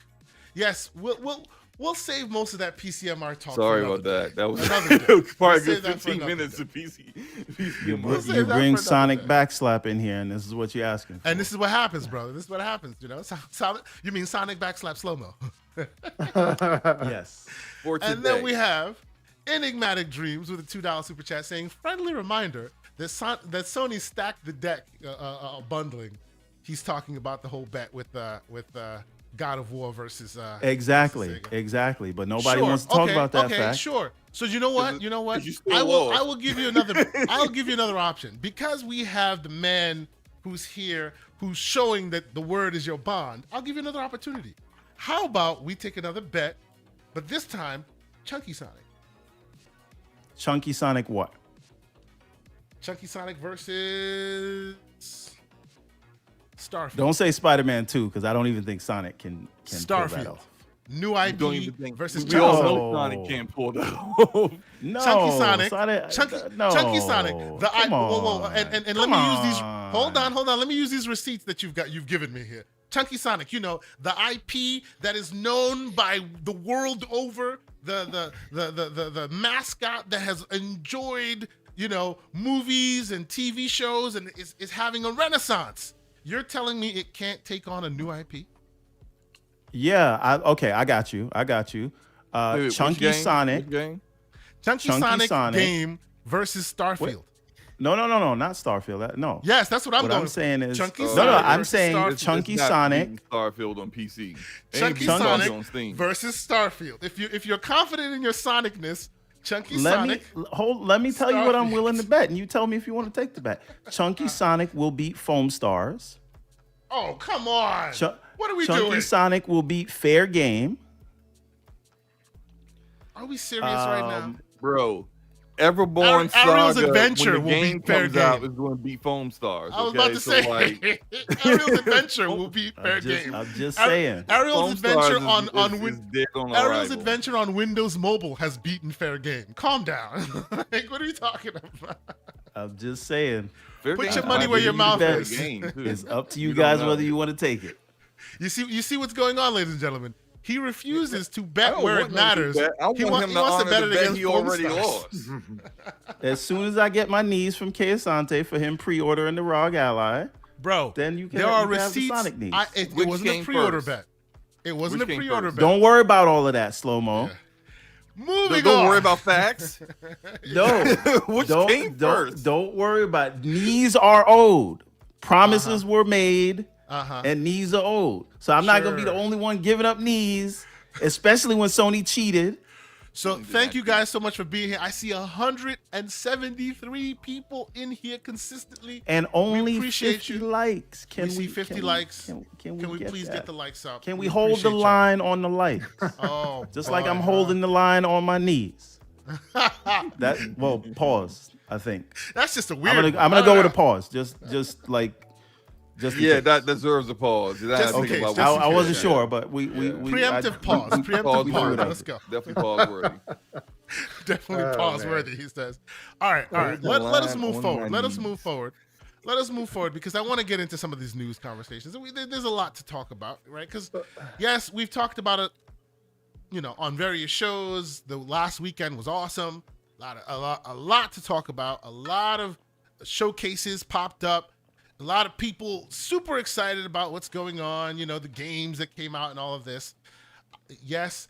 Yes, we'll save most of that PCMR talk. Sorry for about another that. day. That was Another day. probably a We'll good save that for 15 another minutes day. of PC. You We'll save you that for bring another Sonic day. backslap in here, and this is what you're asking for. And this is what happens, brother. This is what happens. You know, you mean Sonic backslap slow mo. Yes. For And then today. we have Enigmatic Dreams with a $2 super chat saying, friendly reminder that Sony stacked the deck bundling. He's talking about the whole bet with God of War versus Exactly. versus Sega. Exactly. But nobody Sure, wants to talk okay, about that okay, fact. sure. So you know what? You know what? you still I will. lost. I will give you another. I'll give you another option because we have the man who's here, who's showing that the word is your bond. I'll give you another opportunity. How about we take another bet, but this time, Chunky Sonic. Chunky Sonic what? Chunky Sonic versus Starfield. Don't say Spider-Man 2, because I don't even think Sonic can pull that Starfield. off. New don't IP even think versus we Chunky all Sonic. know Sonic can't pull that off. No, Chunky Sonic, no, Chunky Sonic. Come Whoa, on. and let Come me use these. on. Hold on. Let me use these receipts that you've given me here. Chunky Sonic, you know, the IP that is known by the world over, the mascot that has enjoyed, you know, movies and TV shows and is having a renaissance. You're telling me it can't take on a new IP? Yeah, okay, I got you. Wait, which Chunky game? Sonic. Which game? Chunky Sonic game versus Starfield. No, not Starfield. No. Yes, that's what I'm What going I'm for. saying is Chunky no, Sonic I'm versus saying Starfield. Chunky It's not Sonic. beating Starfield on PC. Ain't Chunky beating Starfield Sonic on Steam. versus Starfield. If you're confident in your Sonicness, Chunky Let Sonic. me tell you what I'm Starfield. willing to bet, and you tell me if you want to take the bet. Chunky Sonic will beat Foam Stars. Oh, come on. What are we Chunky doing? Sonic will beat Fair Game. Are we serious right now? Bro, Everborn Ariel's Saga, Adventure when will the game beat Fair comes out, Game. is going to beat Foam Stars. I was okay? about to So, say, like, Ariel's Adventure will beat Fair Game. I'm just saying. Ariel's Foam Adventure Stars is dead on Ariel's arrival. Adventure on Windows Mobile has beaten Fair Game. Calm down. Like, what are you talking about? I'm just saying. Fair Put Game your money might where be your the mouth better is. game, too. It's up to You you don't guys know. whether you want to take it. You see what's going on, ladies and gentlemen. He refuses to I bet don't where want it him to matters. bet. I He want him to wants honor bet the it bet against he Golden already Stars. lost. As soon as I get my knees from Kay Asante for him pre-ordering the ROG Ally, Bro, then you can, there are you can have the receipts. Sonic knees. It Which wasn't a came pre-order first? bet. It wasn't Which a came pre-order first? bet. Don't worry about all of that, slow-mo. Yeah. Moving Don't on. worry about facts. No, Which don't, came first? Don't worry about knees are owed. Promises were made, Uh-huh. and knees are owed. So I'm not gonna be the Sure. only one giving up knees, especially when Sony cheated. So thank you guys so much for being here. I see 173 people in here consistently. And only appreciate 50 you. likes. We see 50 likes. Can Can we get please that? get the likes up? Can we hold the appreciate y'all. line on the likes? Oh, Just like boy, I'm holding the line on my knees. Pause. I think That's just a I'm weird. gonna go with a pause. Just in Yeah, case. that deserves a pause. You Just gotta in think case, about just I, in I case. wasn't sure, but we preemptive pause. Preemptive Pause pause. worthy. Let's go. Definitely pause worthy. Definitely Oh, pause man. worthy. He says. All right. Hold the Let us line move on forward. my Let us knees. move forward. Let us move forward because I want to get into some of these news conversations. There's a lot to talk about, right? Because yes, we've talked about it, on various shows. The last weekend was awesome. A lot to talk about. A lot of showcases popped up. A lot of people super excited about what's going on. The games that came out and all of this. Yes,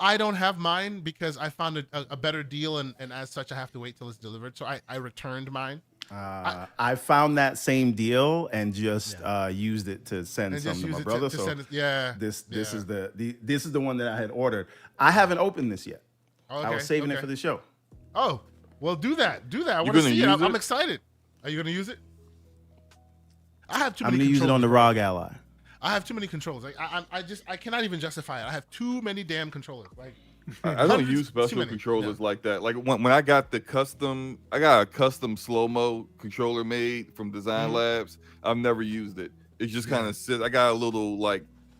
I don't have mine because I found a better deal, and as such, I have to wait till it's delivered. So I returned mine. I found that same deal and just used it to send And some just to use my it brother. to So send it. Yeah. this yeah. is this is the one that I had ordered. I haven't opened this yet. Oh, I was saving it for the show. Oh, well, do that. I want to gonna see it. use I'm it? excited. Are you gonna use it? I have too I'm many. gonna use it on the controllers. ROG Ally. I have too many controls. I cannot even justify it. I have too many damn controllers. I don't Hundreds, use too special many. controllers like that. Like when I got a custom slow-mo controller made from Design Labs. I've never used it. It just kind of sits. I got a little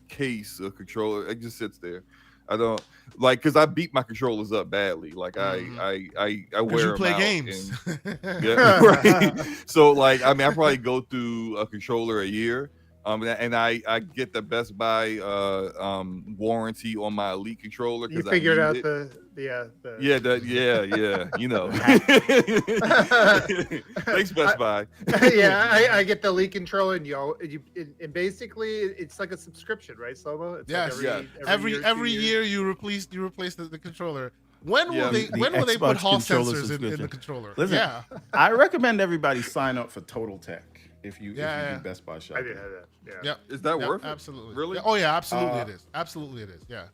case of controller. It just sits there. I don't because I beat my controllers up badly. Like I wear Because you them play out games. and- yeah, right. So I probably go through a controller a year. And I get the Best Buy warranty on my Elite controller You because figured out it. the Thanks, Best Buy. I get the Elite controller, and basically it's like a subscription, right, Slobo? It's Yes. Every year, year you replace the controller. When will Yeah. they The when will they put Xbox Hall controller sensors in the subscription. controller? Listen, Yeah. I recommend everybody sign up for Total Tech if you Yeah. do Best Buy I shopping. did have that. Yeah. Yep. Is that Yep, worth it? absolutely. Really? Yeah. Oh yeah, absolutely it is. Absolutely it is. Yeah.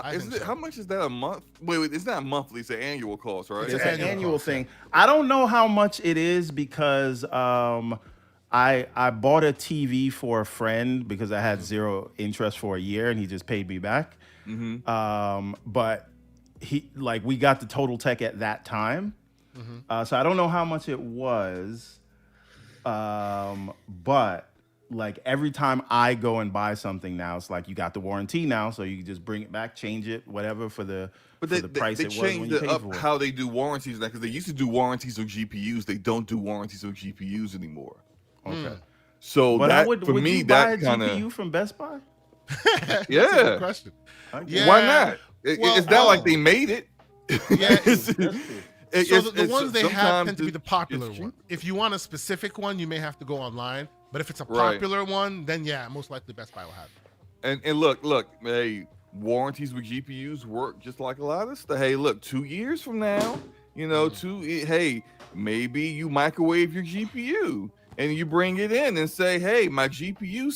I think so. How much is that a month? Wait, it's not monthly. It's an annual cost, right? It's It's an an annual annual cost, thing. I don't know how much it is because I bought a TV for a friend because I had zero interest for a year and he just paid me back. But we got the Total Tech at that time, so I don't know how much it was. But every time I go and buy something now, it's you got the warranty now, so you can just bring it back, change it, whatever for the price they it was when changed you it paid up for it. how they do warranties now because they used to do warranties on GPUs. They don't do warranties on GPUs anymore. Okay. So But that would for me you buy a that kind GPU of from Best Buy? That's a yeah. good question. Yeah. Why not? Well, It's not like they made it. Yeah. It's- So the ones they have sometimes tend to be the popular it's one. cheap. If you want a specific one, you may have to go online. But if it's a Right. popular one, then yeah, most likely Best Buy will have it. And look, hey, warranties with GPUs work just like a lot of stuff. Hey, look, 2 years from now, hey, maybe you microwave your GPU and you bring it in and say, hey, my GPU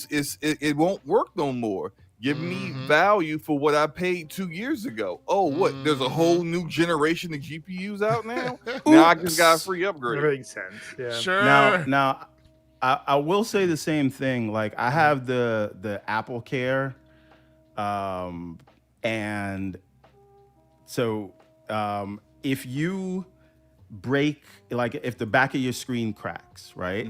it won't work no more. Give me value for what I paid 2 years ago. Oh, what? There's a whole new generation of GPUs out now. Now I just got a free upgrade. That makes sense. Yeah. Sure. Now, I will say the same thing. I have the Apple Care, and so if you break, if the back of your screen cracks, right,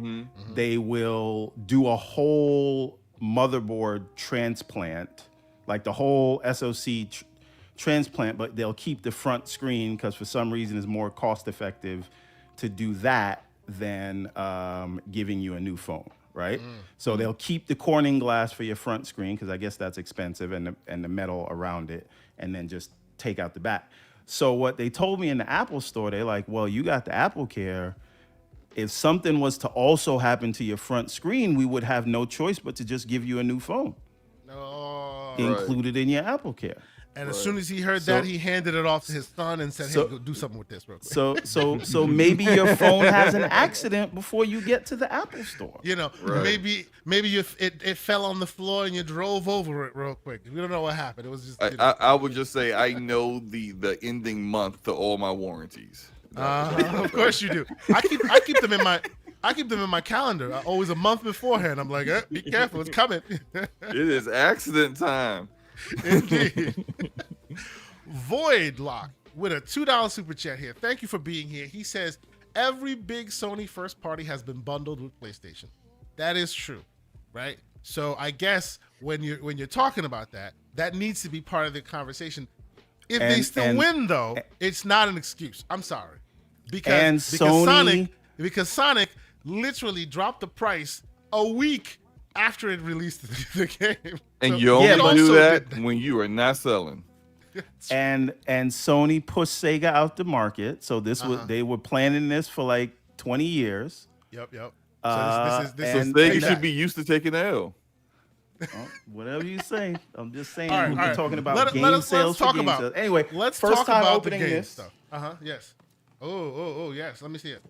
they will do a whole motherboard transplant, the whole SoC transplant, but they'll keep the front screen because for some reason it's more cost effective to do that than giving you a new phone. right? So they'll keep the Corning glass for your front screen because I guess that's expensive, and the metal around it, and then just take out the back. So what they told me in the Apple store, they're like, well, you got the Apple Care. If something was to also happen to your front screen, we would have no choice but to just give you a new phone Oh. included in your Apple Care. And as soon as he heard So- that, he handed it off to his son and said, So- "Hey, go do something with this real quick." So maybe your phone has an accident before you get to the Apple store. You know, maybe it fell on the floor and you drove over it real quick. We don't know what happened. It was just. You know. I would just say I know the ending month to all my warranties. Of course you do. I keep them in my calendar. Always a month beforehand. I'm like, be careful, it's coming. It is accident time. Indeed. Void Lock with a $2 super chat here. Thank you for being here. He says every big Sony first party has been bundled with PlayStation. That is true, right? So I guess when you're talking about that needs to be part of the conversation. If they still win, though, it's not an excuse. I'm sorry, because Sonic literally dropped the price a week after it released the game. And So you he only also do that did when you are not selling. And Sony pushed Sega out the market. So this was they were planning this for like 20 years. Yep. So and- this So is they and should be used to taking the L. Oh, whatever you say. I'm just saying All right, we've all been right. talking about Let's game sales for talk game about- sales. Anyway, Let's first talk time about opening the game this. stuff. Yes. Oh, yes. Let me see it.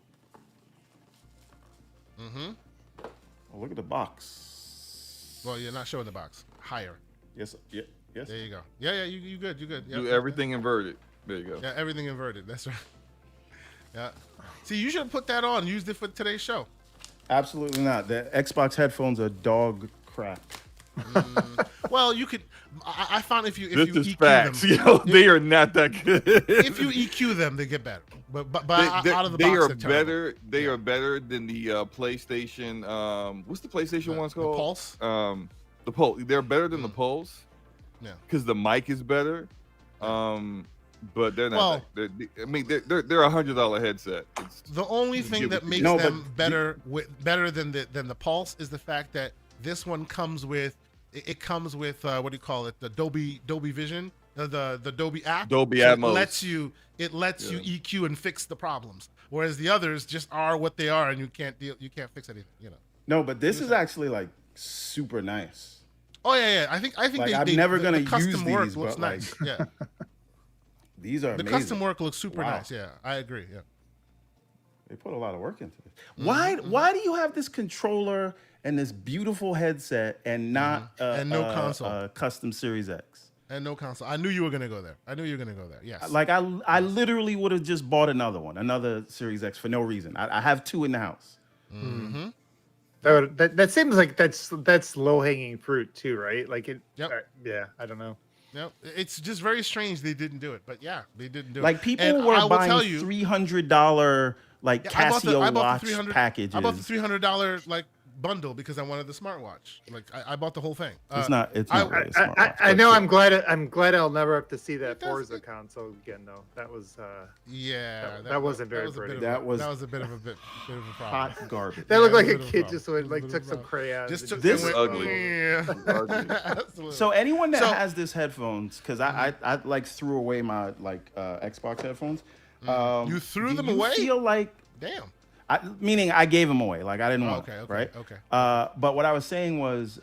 Oh, look at the box. Well, you're not showing the box. Higher. Yes. Yes. There you go. Yeah. You good. You good. Do Yep. everything inverted. There you go. Yeah, everything inverted. That's right. Yeah. See, you should have put that on. Used it for today's show. Absolutely not. The Xbox headphones are dog crap. Well, you could. I found if you This EQ is facts. them, Yo, they are not that good. if you EQ them, they get better. But out of the they box, are they're terrible. better. They are better than the PlayStation. What's the PlayStation one's The called? Pulse? The Pulse. They're better than the Pulse. Yeah. Because the mic is better. But they're not. Well- they're a $100 headset. The only thing give that it- makes No, them but better than the Pulse is the fact that this one comes with what do you call it? The Dolby Vision, the Dolby app. Dolby So Atmos. It lets you EQ and fix the problems, whereas the others just are what they are, and you can't fix anything. You know. No, but this is actually like super nice. Oh yeah. I think Like, they, I'm they, never the gonna custom use work these, looks but, like, nice. Yeah, These are the amazing. custom work looks super Wow. nice. Yeah, I agree. Yeah. They put a lot of work into this. Mm-hmm. Why do you have this controller and this beautiful headset and not And no console. a custom Series X? And no console. I knew you were gonna go there. Yes. Like I literally would have just bought another Series X for no reason. I have two in the house. That seems like that's low hanging fruit too, right? Like it. Yep. Yeah, I don't know. No, it's just very strange they didn't do it, but yeah, they didn't do it. Like people And I were will buying tell you, $300 like yeah, Casio watch packages. I bought the $300 like bundle because I wanted the smartwatch. Like I bought the whole thing. It's not really a I smartwatch, know. but I'm glad I'll never have to see that does- Forza console again, though. That was Yeah, that wasn't very a bit pretty. of That was a bit of a problem. hot garbage. that looked Yeah, like it a was a kid problem. just went It like was took a some problem. crayons. Just and took This- went, ugly. Yeah. Ugly. Absolutely. So anyone that So- has this headphones, because I like threw away my Xbox headphones. You threw do them you away? Feel like Damn. meaning I gave them away. Like I didn't want Okay, them, okay, right? okay. But what I was saying was,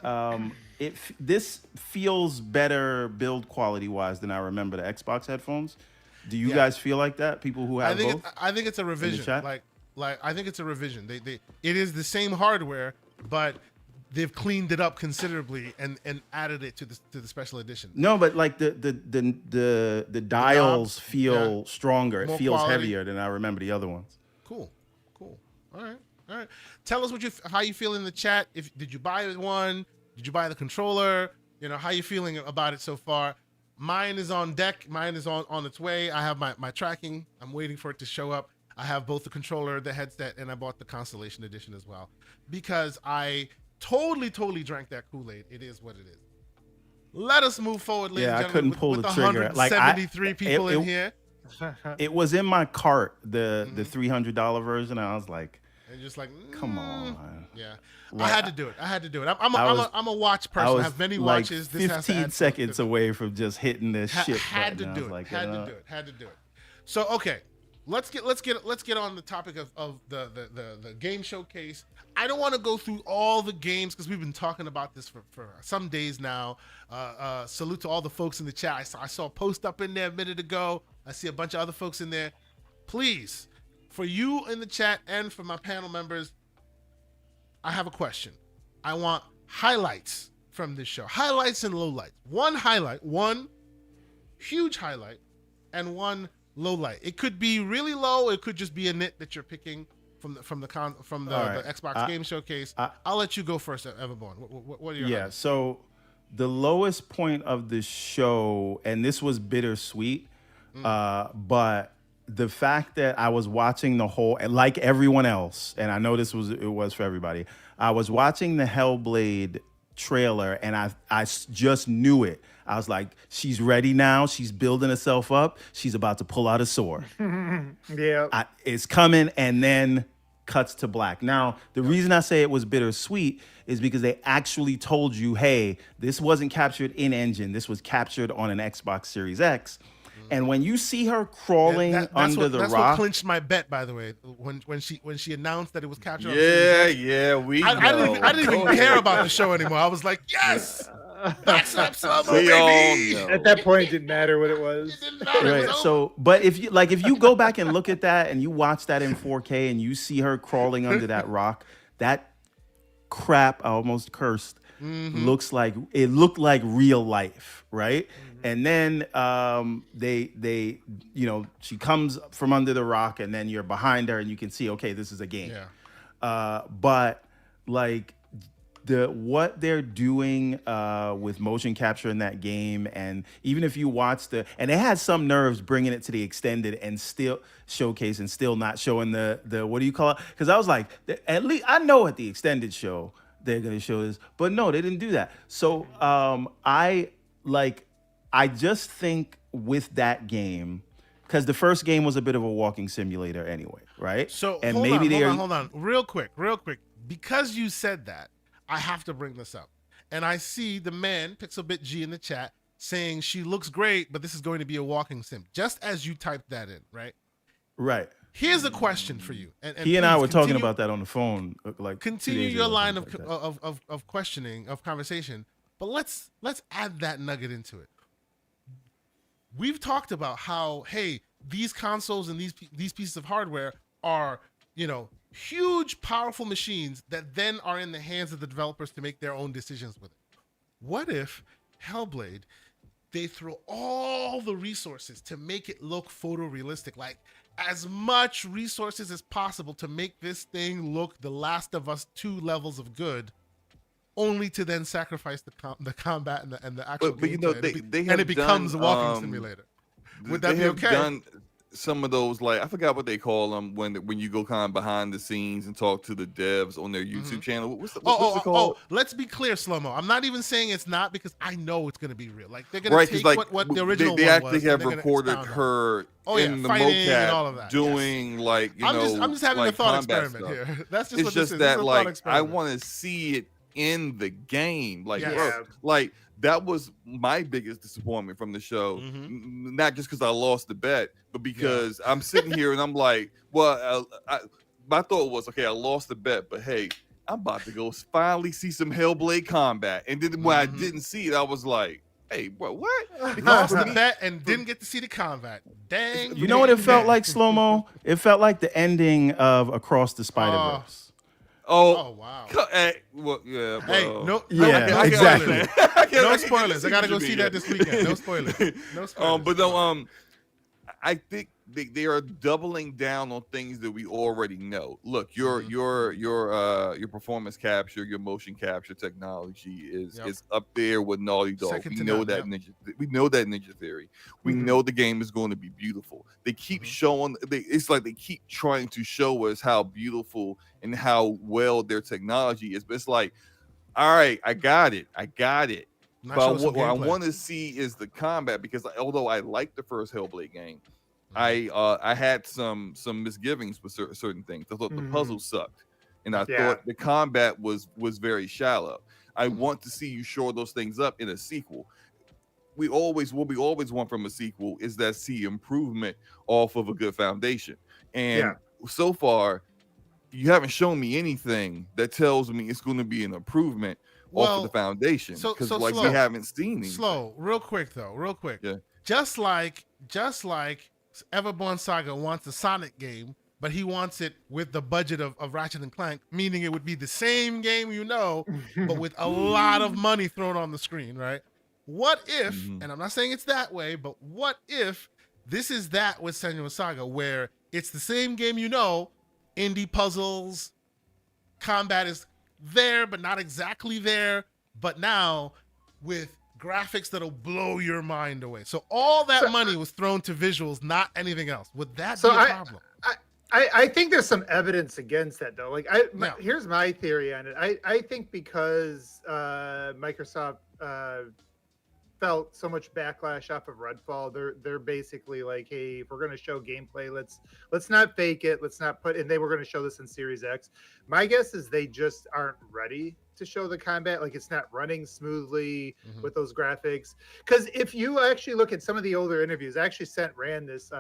this feels better build quality wise than I remember the Xbox headphones. Do you Yeah. guys feel like that? People who have both? I think it's a revision. chat? Like I think it's a revision. It is the same hardware, but they've cleaned it up considerably and added it to the special edition. No, but like the dials feel yeah. stronger. It More feels quality. heavier than I remember the other ones. Cool. All right. Tell us how you feel in the chat. Did you buy one? Did you buy the controller? You know, how you feeling about it so far? Mine is on deck. Mine is on its way. I have my tracking. I'm waiting for it to show up. I have both the controller, the headset, and I bought the Constellation Edition as well because I totally drank that Kool-Aid. It is what it is. Let us move forward, ladies Yeah, and I gentlemen. couldn't pull with the trigger. Like, 173 people in here. It was in my cart, the $300 version. And I was like, you're just like, Come on. Yeah, Like, I had to do it. I'm a watch I person. I was have many like watches. This has to 15 add seconds away from just hitting this shit had to button. I do was it. like, Had to do it. So okay, let's get on the topic of the game showcase. I don't want to go through all the games because we've been talking about this for some days now. Salute to all the folks in the chat. I saw a post up in there a minute ago. I see a bunch of other folks in there. Please, for you in the chat and for my panel members, I have a question. I want highlights from this show. Highlights and lowlights. One highlight, one huge highlight, and one low light. It could be really low. It could just be a nit that you're picking from the right. Xbox Game Showcase. I'll let you go first, Everborn. What are your highlights? So the lowest point of the show, and this was bittersweet, but the fact that I was watching the whole, like everyone else, and I know it was for everybody, I was watching the Hellblade trailer and I just knew it. I was like, she's ready now. She's building herself up. She's about to pull out a sword. Yeah. It's coming, and then cuts to black. Now, the reason I say it was bittersweet is because they actually told you, hey, this wasn't captured in engine. This was captured on an Xbox Series X. And when you see her crawling under the that's rock, what clinched my bet, by the way. When she announced that it was captured. on Yeah, Series X, yeah, we. I didn't even care about the show anymore. I was like, yes, that's Slow-Mo, We all baby. know. At that point, it didn't matter what it was. It didn't matter. It was right? over. So, but if you go back and look at that and you watch that in 4K and you see her crawling under that rock, that crap, I almost cursed, looked like real life, right? And then they she comes from under the rock, and then you're behind her and you can see, okay, this is a game. Yeah. But like what they're doing with motion capture in that game, and even if you watch and they had some nerves bringing it to the extended and still showcase and still not showing the what do you call it? Because I was like, at least I know at the extended show they're gonna show this, but no, they didn't do that. So I just think with that game, because the first game was a bit of a walking simulator anyway, right? So and hold maybe on, real quick, because you said that, I have to bring this up. And I see the man Pixelbit G in the chat saying she looks great, but this is going to be a walking sim, just as you typed that in, right? Right. Here's a question for you. And He and I please were talking continue- about that on the phone, like 2 continue days your ago, line something like that. of questioning, of conversation, but let's add that nugget into it. We've talked about how, hey, these consoles and these pieces of hardware are, huge, powerful machines that then are in the hands of the developers to make their own decisions with it. What if Hellblade, they throw all the resources to make it look photorealistic, like as much resources as possible to make this thing look The Last of Us 2 levels of good, only to then sacrifice the combat and the actual But gameplay, they and have it becomes done, a walking simulator. Would that they be have okay? done some of those, like I forgot what they call them when you go kind of behind the scenes and talk to the devs on their YouTube channel. What's it called? Let's be clear, Slow-Mo. I'm not even saying it's not, because I know it's going to be real. Like they're going Right, to take like what the original they one actually was, have and they're gonna recorded expound on it. her in the fighting and all of mocap that, doing like I'm just having like a thought combat experiment stuff. here. That's just It's what just this is. This that is a thought like I experiment. want to see it in the game, like Yes. bro, Yeah. like that was my biggest disappointment from the show. Not just because I lost the bet, but because I'm sitting here and I'm like, well, my thought was, okay, I lost the bet, but hey, I'm about to go finally see some Hellblade combat. And then when I didn't see it, I was like, hey, bro, what? Lost the bet and didn't get to see the combat. Dang. You know what it felt like, Slow-Mo? It felt like the ending of Across the Spider-Verse. Oh wow. Well, yeah, Hey, well, no, Yeah, no exactly. spoilers. No spoilers. I gotta go see that this weekend. No spoilers. No spoilers. But no, I think they are doubling down on things that we already know. Look, your performance capture, your motion capture technology is up there with Naughty Dog. Second We to know none, that we know that Ninja Theory. We know the game is going to be beautiful. They keep showing. It's like they keep trying to show us how beautiful and how well their technology is. But it's like, all right, I got it. Not But showing some what I gameplay. want to see is the combat, because although I liked the first Hellblade game, I had some misgivings with certain things. I thought the puzzle sucked. and I Yeah. thought the combat was very shallow. I want to see you shore those things up in a sequel. What we always want from a sequel is that see improvement off of a good foundation. And so far, you haven't shown me anything that tells me it's going to be an improvement off of the foundation. Because like we haven't seen anything. Slow, real quick. Yeah. Just like Everborn Saga wants a Sonic game, but he wants it with the budget of Ratchet and Clank, meaning it would be the same game, but with a lot of money thrown on the screen, right? What if, and I'm not saying it's that way, but what if this is that with Senua's Saga, where it's the same game, indie puzzles, combat is there, but not exactly there, but now with graphics that'll blow your mind away. So all that money was thrown to visuals, not anything else. Would that be a problem? I think there's some evidence against that, though. Like, here's my theory on it. I think because Microsoft felt so much backlash off of Redfall, they're basically like, hey, if we're going to show gameplay, let's not fake it. Let's not and they were going to show this in Series X. My guess is they just aren't ready to show the combat. Like, it's not running smoothly with those graphics. Because if you actually look at some of the older interviews, I actually ran this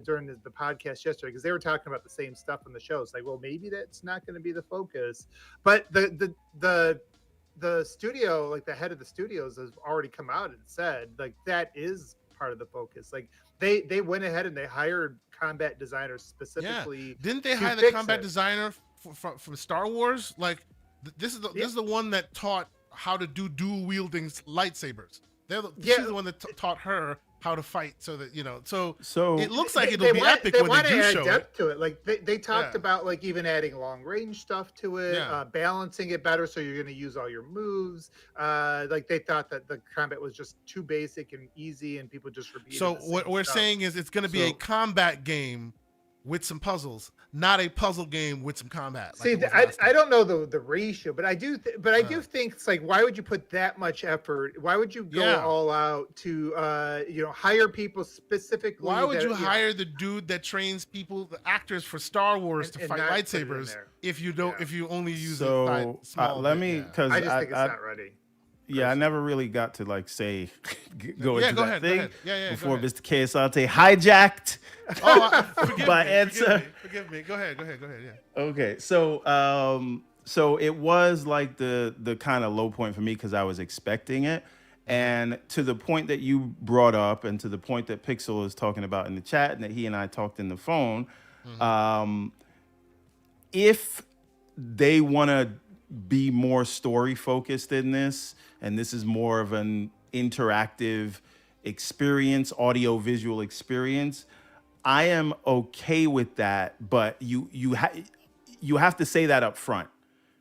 during the podcast yesterday, because they were talking about the same stuff in the show. It's like, well, maybe that's not going to be the focus. But the studio, like the head of the studios, has already come out and said, like, that is part of the focus. Like, they went ahead and they hired combat designers specifically. Yeah. Didn't they hire the combat designer from Star Wars? Like, this is the one that taught how to do dual wielding lightsabers. She's the one that taught her how to fight, so that So it looks like it'll be epic when they do show it. To it. Like they talked about, like, even adding long range stuff to it, balancing it better, so you're going to use all your moves. Like, they thought that the combat was just too basic and easy, and people just repeated. So what we're saying is it's going to be a combat game with some puzzles, not a puzzle game with some combat. See, I don't know the ratio, but I do think it's like, why would you put that much effort? Why would you go all out to hire people specifically? Why would you hire the dude that trains people, the actors for Star Wars, to fight lightsabers if you don't if you only use it small? Let me, because I just think it's not ready. Yeah, I never really got to, like, say go into go that ahead, thing go ahead. Yeah, before go ahead. Mr. KSante hijacked my answer. Forgive me. Go ahead. Yeah. Okay, so it was like the kind of low point for me, because I was expecting it, and to the point that you brought up, and to the point that Pixel is talking about in the chat, and that he and I talked in the phone, if they want to be more story focused in this, and this is more of an interactive experience, audio visual experience, I am okay with that. But you have to say that up front,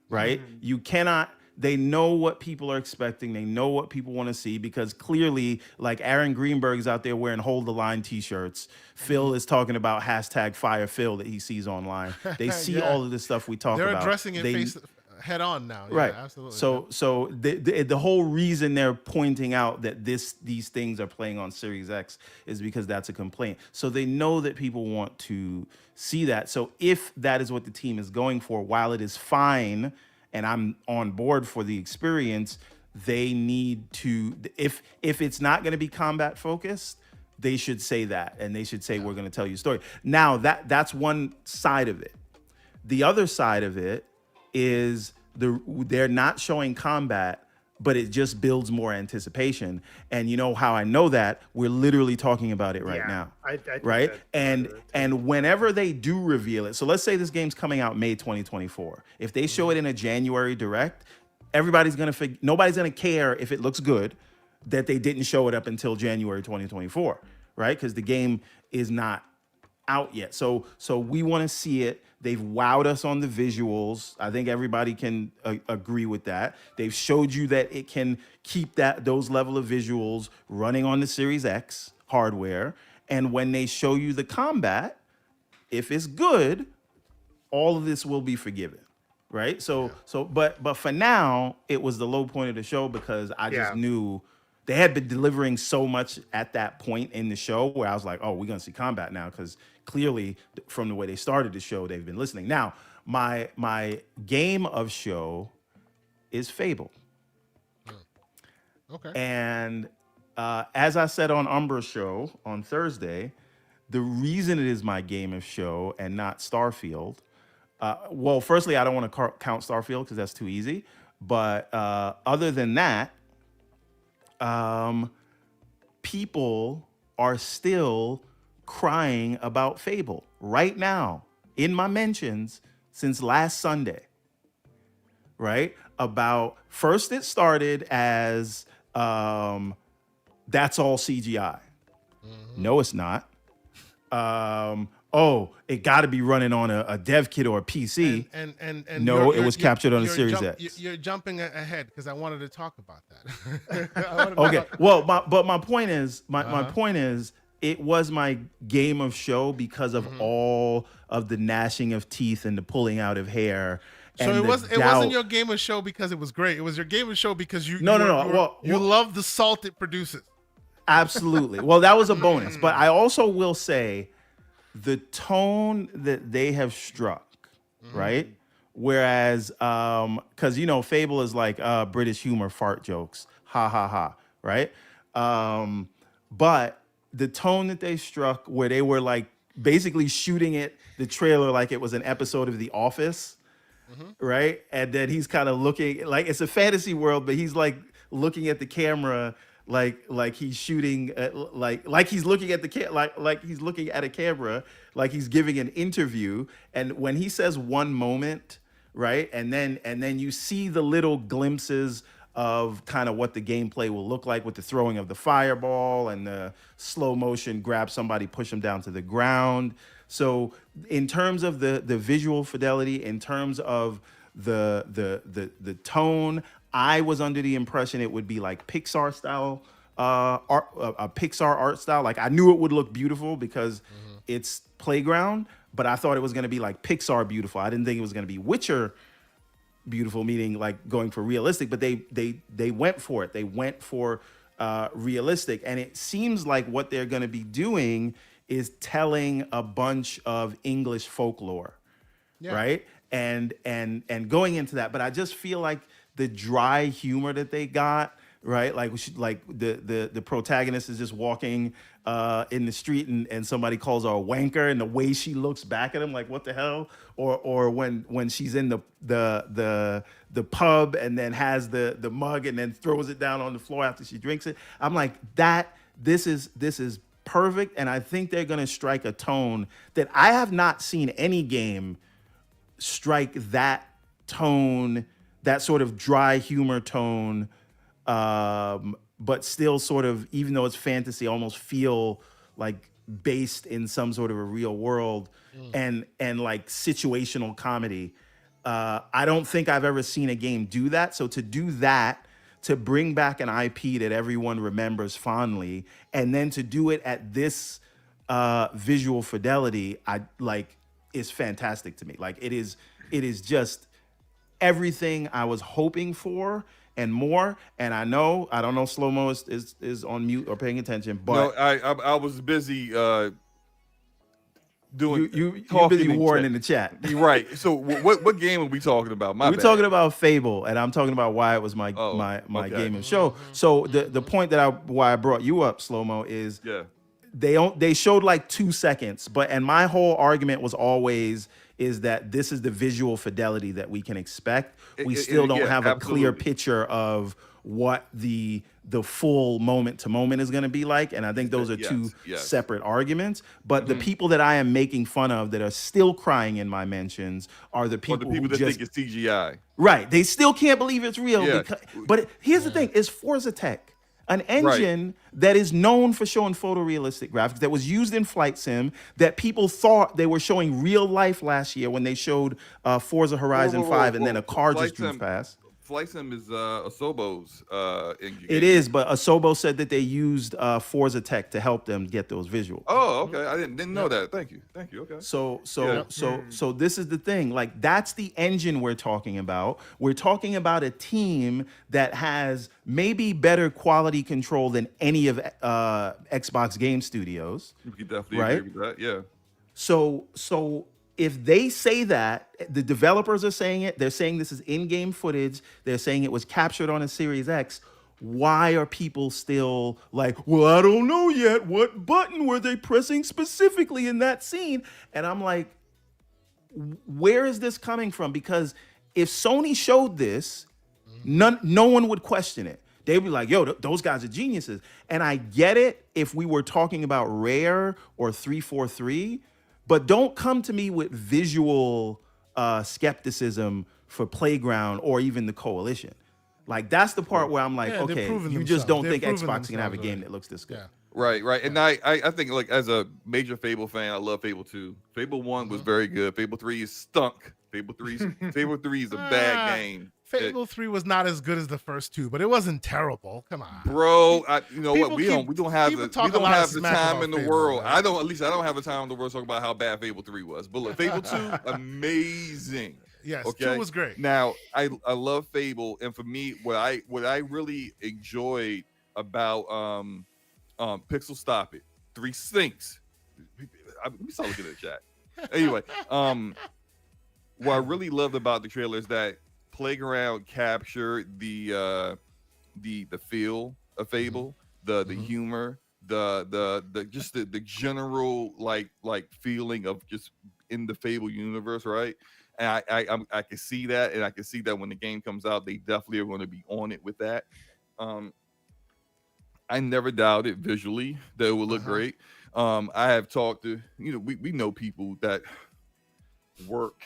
right? You cannot. They know what people are expecting. They know what people want to see, because clearly, like, Aaron Greenberg's out there wearing Hold the Line t-shirts. Phil is talking about #FirePhil that he sees online. They see all of this stuff we talk about. They're addressing it head on now. Right. Yeah, absolutely. So the whole reason they're pointing out that these things are playing on Series X is because that's a complaint. So they know that people want to see that. So if that is what the team is going for, while it is fine, and I'm on board for the experience, they need to, if it's not going to be combat focused, they should say that, and they should say, we're going to tell you a story. Now, that's one side of it. The other side of it is they're not showing combat, but it just builds more anticipation. And you know how I know that? We're literally talking about it right now. I think right? And whenever they do reveal it, so let's say this game's coming out May 2024. If they show it in a January direct, nobody's gonna care if it looks good that they didn't show it up until January 2024, right? Because the game is not out yet. So we want to see it. They've wowed us on the visuals. I think everybody can agree with that. They've showed you that it can keep those level of visuals running on the Series X hardware. And when they show you the combat, if it's good, all of this will be forgiven, right? But for now, it was the low point of the show, because I just knew they had been delivering so much at that point in the show where I was like, oh, we're going to see combat now, because clearly from the way they started the show, they've been listening. Now, my game of show is Fable. Okay. And as I said on Umbra's show on Thursday, the reason it is my game of show and not Starfield, well, firstly, I don't want to count Starfield because that's too easy. But other than that, people are still crying about Fable right now in my mentions since last Sunday. Right? About first it started as that's all CGI. No, it's not. It got to be running on a dev kit or a PC. And no, it was captured on a Series X. You're jumping ahead because I wanted to talk about that. Okay. Well, my point is, my point is, it was my game of show because of all of the gnashing of teeth and the pulling out of hair. So it wasn't your game of show because it was great. It was your game of show because you love the salt it produces. Absolutely. Well, that was a bonus, but I also will say the tone that they have struck, right? Whereas, because Fable is like British humor, fart jokes, ha ha ha, right? But the tone that they struck, where they were like basically shooting the trailer like it was an episode of The Office. Right, and then he's kind of looking like it's a fantasy world, but he's like looking at the camera, like he's shooting, like he's looking at like he's looking at a camera, like he's giving an interview. And when he says one moment, right, and then you see the little glimpses of kind of what the gameplay will look like with the throwing of the fireball and the slow motion grab somebody, push them down to the ground. So in terms of the visual fidelity, in terms of the tone, I was under the impression it would be like Pixar style art, a Pixar art style. Like I knew it would look beautiful because it's Playground, but I thought it was going to be like Pixar beautiful. I didn't think it was going to be Witcher beautiful, meaning like going for realistic. But they went for it. They went for realistic, and it seems like what they're going to be doing is telling a bunch of English folklore, right? And going into that, but I just feel like the dry humor that they got, right? Like the protagonist is just walking in the street and somebody calls her a wanker, and the way she looks back at him, like what the hell? Or when she's in the pub and then has the mug and then throws it down on the floor after she drinks it. I'm like, this is perfect, and I think they're going to strike a tone that I have not seen any game strike that tone, that sort of dry humor tone, but still sort of, even though it's fantasy, almost feel like based in some sort of a real world and like situational comedy. I don't think I've ever seen a game do that. So to do that, to bring back an IP that everyone remembers fondly, and then to do it at this visual fidelity, is fantastic to me. Like it is just everything I was hoping for and more. And I don't know Slow-Mo is on mute or paying attention, but no, I was busy doing you busy warring in the chat. You're right. So what game are we talking about? We're talking about Fable, and I'm talking about why it was my game and show. So the point why I brought you up, Slow-Mo, is they showed like 2 seconds, and my whole argument was always is that this is the visual fidelity that we can expect. We still don't have a clear picture of what the full moment to moment is going to be like, and I think those are two separate arguments. But the people that I am making fun of that are still crying in my mentions are the people who that just think it's CGI. Right, they still can't believe it's real. But here's the thing: it's Forza Tech, an engine that is known for showing photorealistic graphics, that was used in Flight Sim, that people thought they were showing real life last year when they showed Forza Horizon 5, and then a car just drove past. Flight Sim is Asobo's engine. It is, but Asobo said that they used Forza Tech to help them get those visuals. Oh, okay. I didn't know that. Thank you. Okay. So this is the thing. Like, that's the engine we're talking about. We're talking about a team that has maybe better quality control than any of Xbox Game Studios. You could definitely agree with that. Yeah. So if they say that, the developers are saying it, they're saying this is in-game footage, they're saying it was captured on a Series X, why are people still like, well, I don't know yet. What button were they pressing specifically in that scene? And I'm like, where is this coming from? Because if Sony showed this, no one would question it. They'd be like, yo, those guys are geniuses. And I get it if we were talking about Rare or 343, but don't come to me with visual skepticism for Playground or even the Coalition. Like, that's the part where I'm like, Yeah, they're okay, proving you just don't themselves. think They're proving Xbox can have a themselves game already. that looks this good. Yeah. Right. And I think, like, as a major Fable fan, I love Fable 2. Fable 1 was very good. Fable 3 is stunk. Fable 3 is a bad game. Fable 3 was not as good as the first two, but it wasn't terrible. Come on. Bro, you know People what? We don't have people the talk a lot of the smack time about in the Fable, world. man. I don't have the time in the world to talk about how bad Fable 3 was. But look, Fable 2, amazing. Yes, Okay. 2 was great. Now, I love Fable, and for me, what I really enjoyed about Pixel Stop It, 3 Stinks. Let me start looking at the chat. Anyway, what I really loved about the trailer is that Playground captured the feel of Fable, the humor, the just the general like feeling of just in the Fable universe, right? And I can see that, and I can see that when the game comes out, they definitely are going to be on it with that. I never doubted visually that it would look great. I have talked to, we know people that work,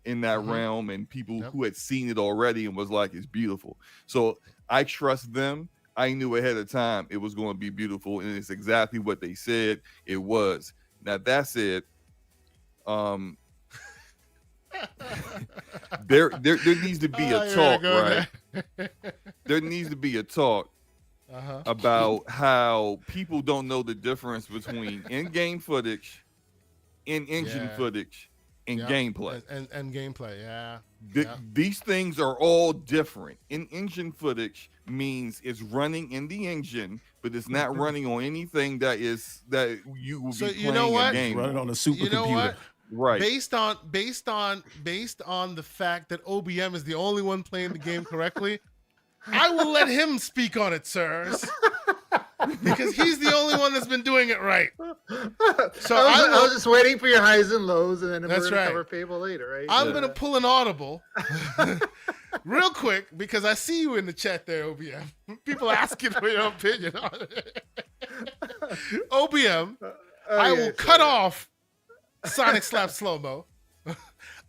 in that realm, and people who had seen it already and was like, it's beautiful. So I trust them. I knew ahead of time it was going to be beautiful, and it's exactly what they said it was. Now that said, there needs to be a talk, right? There needs to be a talk about how people don't know the difference between in-game footage, in-engine footage, and gameplay. And gameplay, yeah. These things are all different. In-engine footage means it's running in the engine, but it's not running on anything that you will be playing a game. Running on a supercomputer. You know what? Right. Based on the fact that OBM is the only one playing the game correctly, I will let him speak on it, sirs. Because he's the only one that's been doing it right. So I was just waiting for your highs and lows, and then we're That's going right. to cover Fable later, right? I'm going to pull an audible real quick, because I see you in the chat there, OBM. People asking for your opinion on it. OBM, I will cut off Sonic Slap Slow-Mo.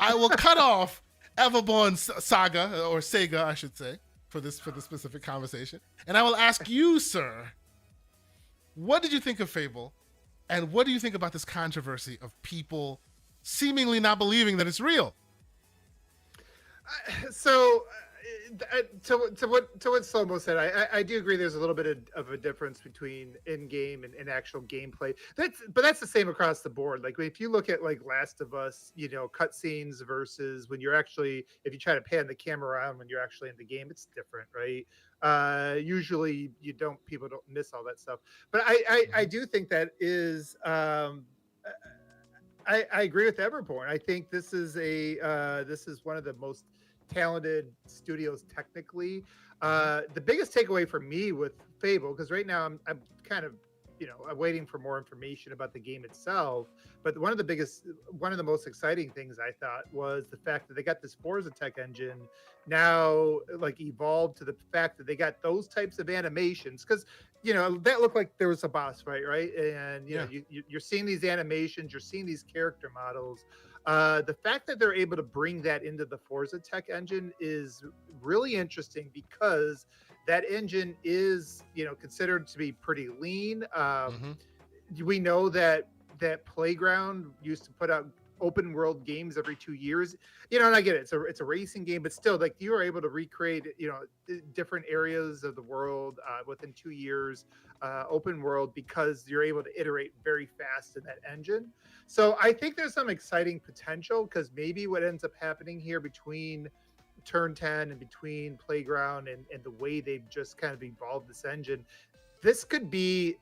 I will cut off Everborn Saga, or Sega, I should say, for the specific conversation. And I will ask you, sir, what did you think of Fable? And what do you think about this controversy of people seemingly not believing that it's real? So, to what Slomo said, I do agree. There's a little bit of a difference between in-game and actual gameplay. But that's the same across the board. Like if you look at like Last of Us, cutscenes versus when you're actually, if you try to pan the camera around when you're actually in the game, it's different, right? Usually people don't miss all that stuff. But I do think that is. I agree with Everborn. I think this is one of the most talented studios technically. The biggest takeaway for me with Fable, because right now I'm kind of I'm waiting for more information about the game itself. But one of the most exciting things I thought was the fact that they got this Forza Tech engine now like evolved to the fact that they got those types of animations, because that looked like there was a boss fight, right? And you're seeing these animations, you're seeing these character models. The fact that they're able to bring that into the Forza Tech engine is really interesting, because that engine is considered to be pretty lean. We know that Playground used to put out open world games every 2 years, and I get it, it's a racing game, but still, like, you are able to recreate different areas of the world within 2 years, open world, because you're able to iterate very fast in that engine. So I think there's some exciting potential, because maybe what ends up happening here between Turn 10 and between Playground and the way they've just kind of evolved this engine, this could be.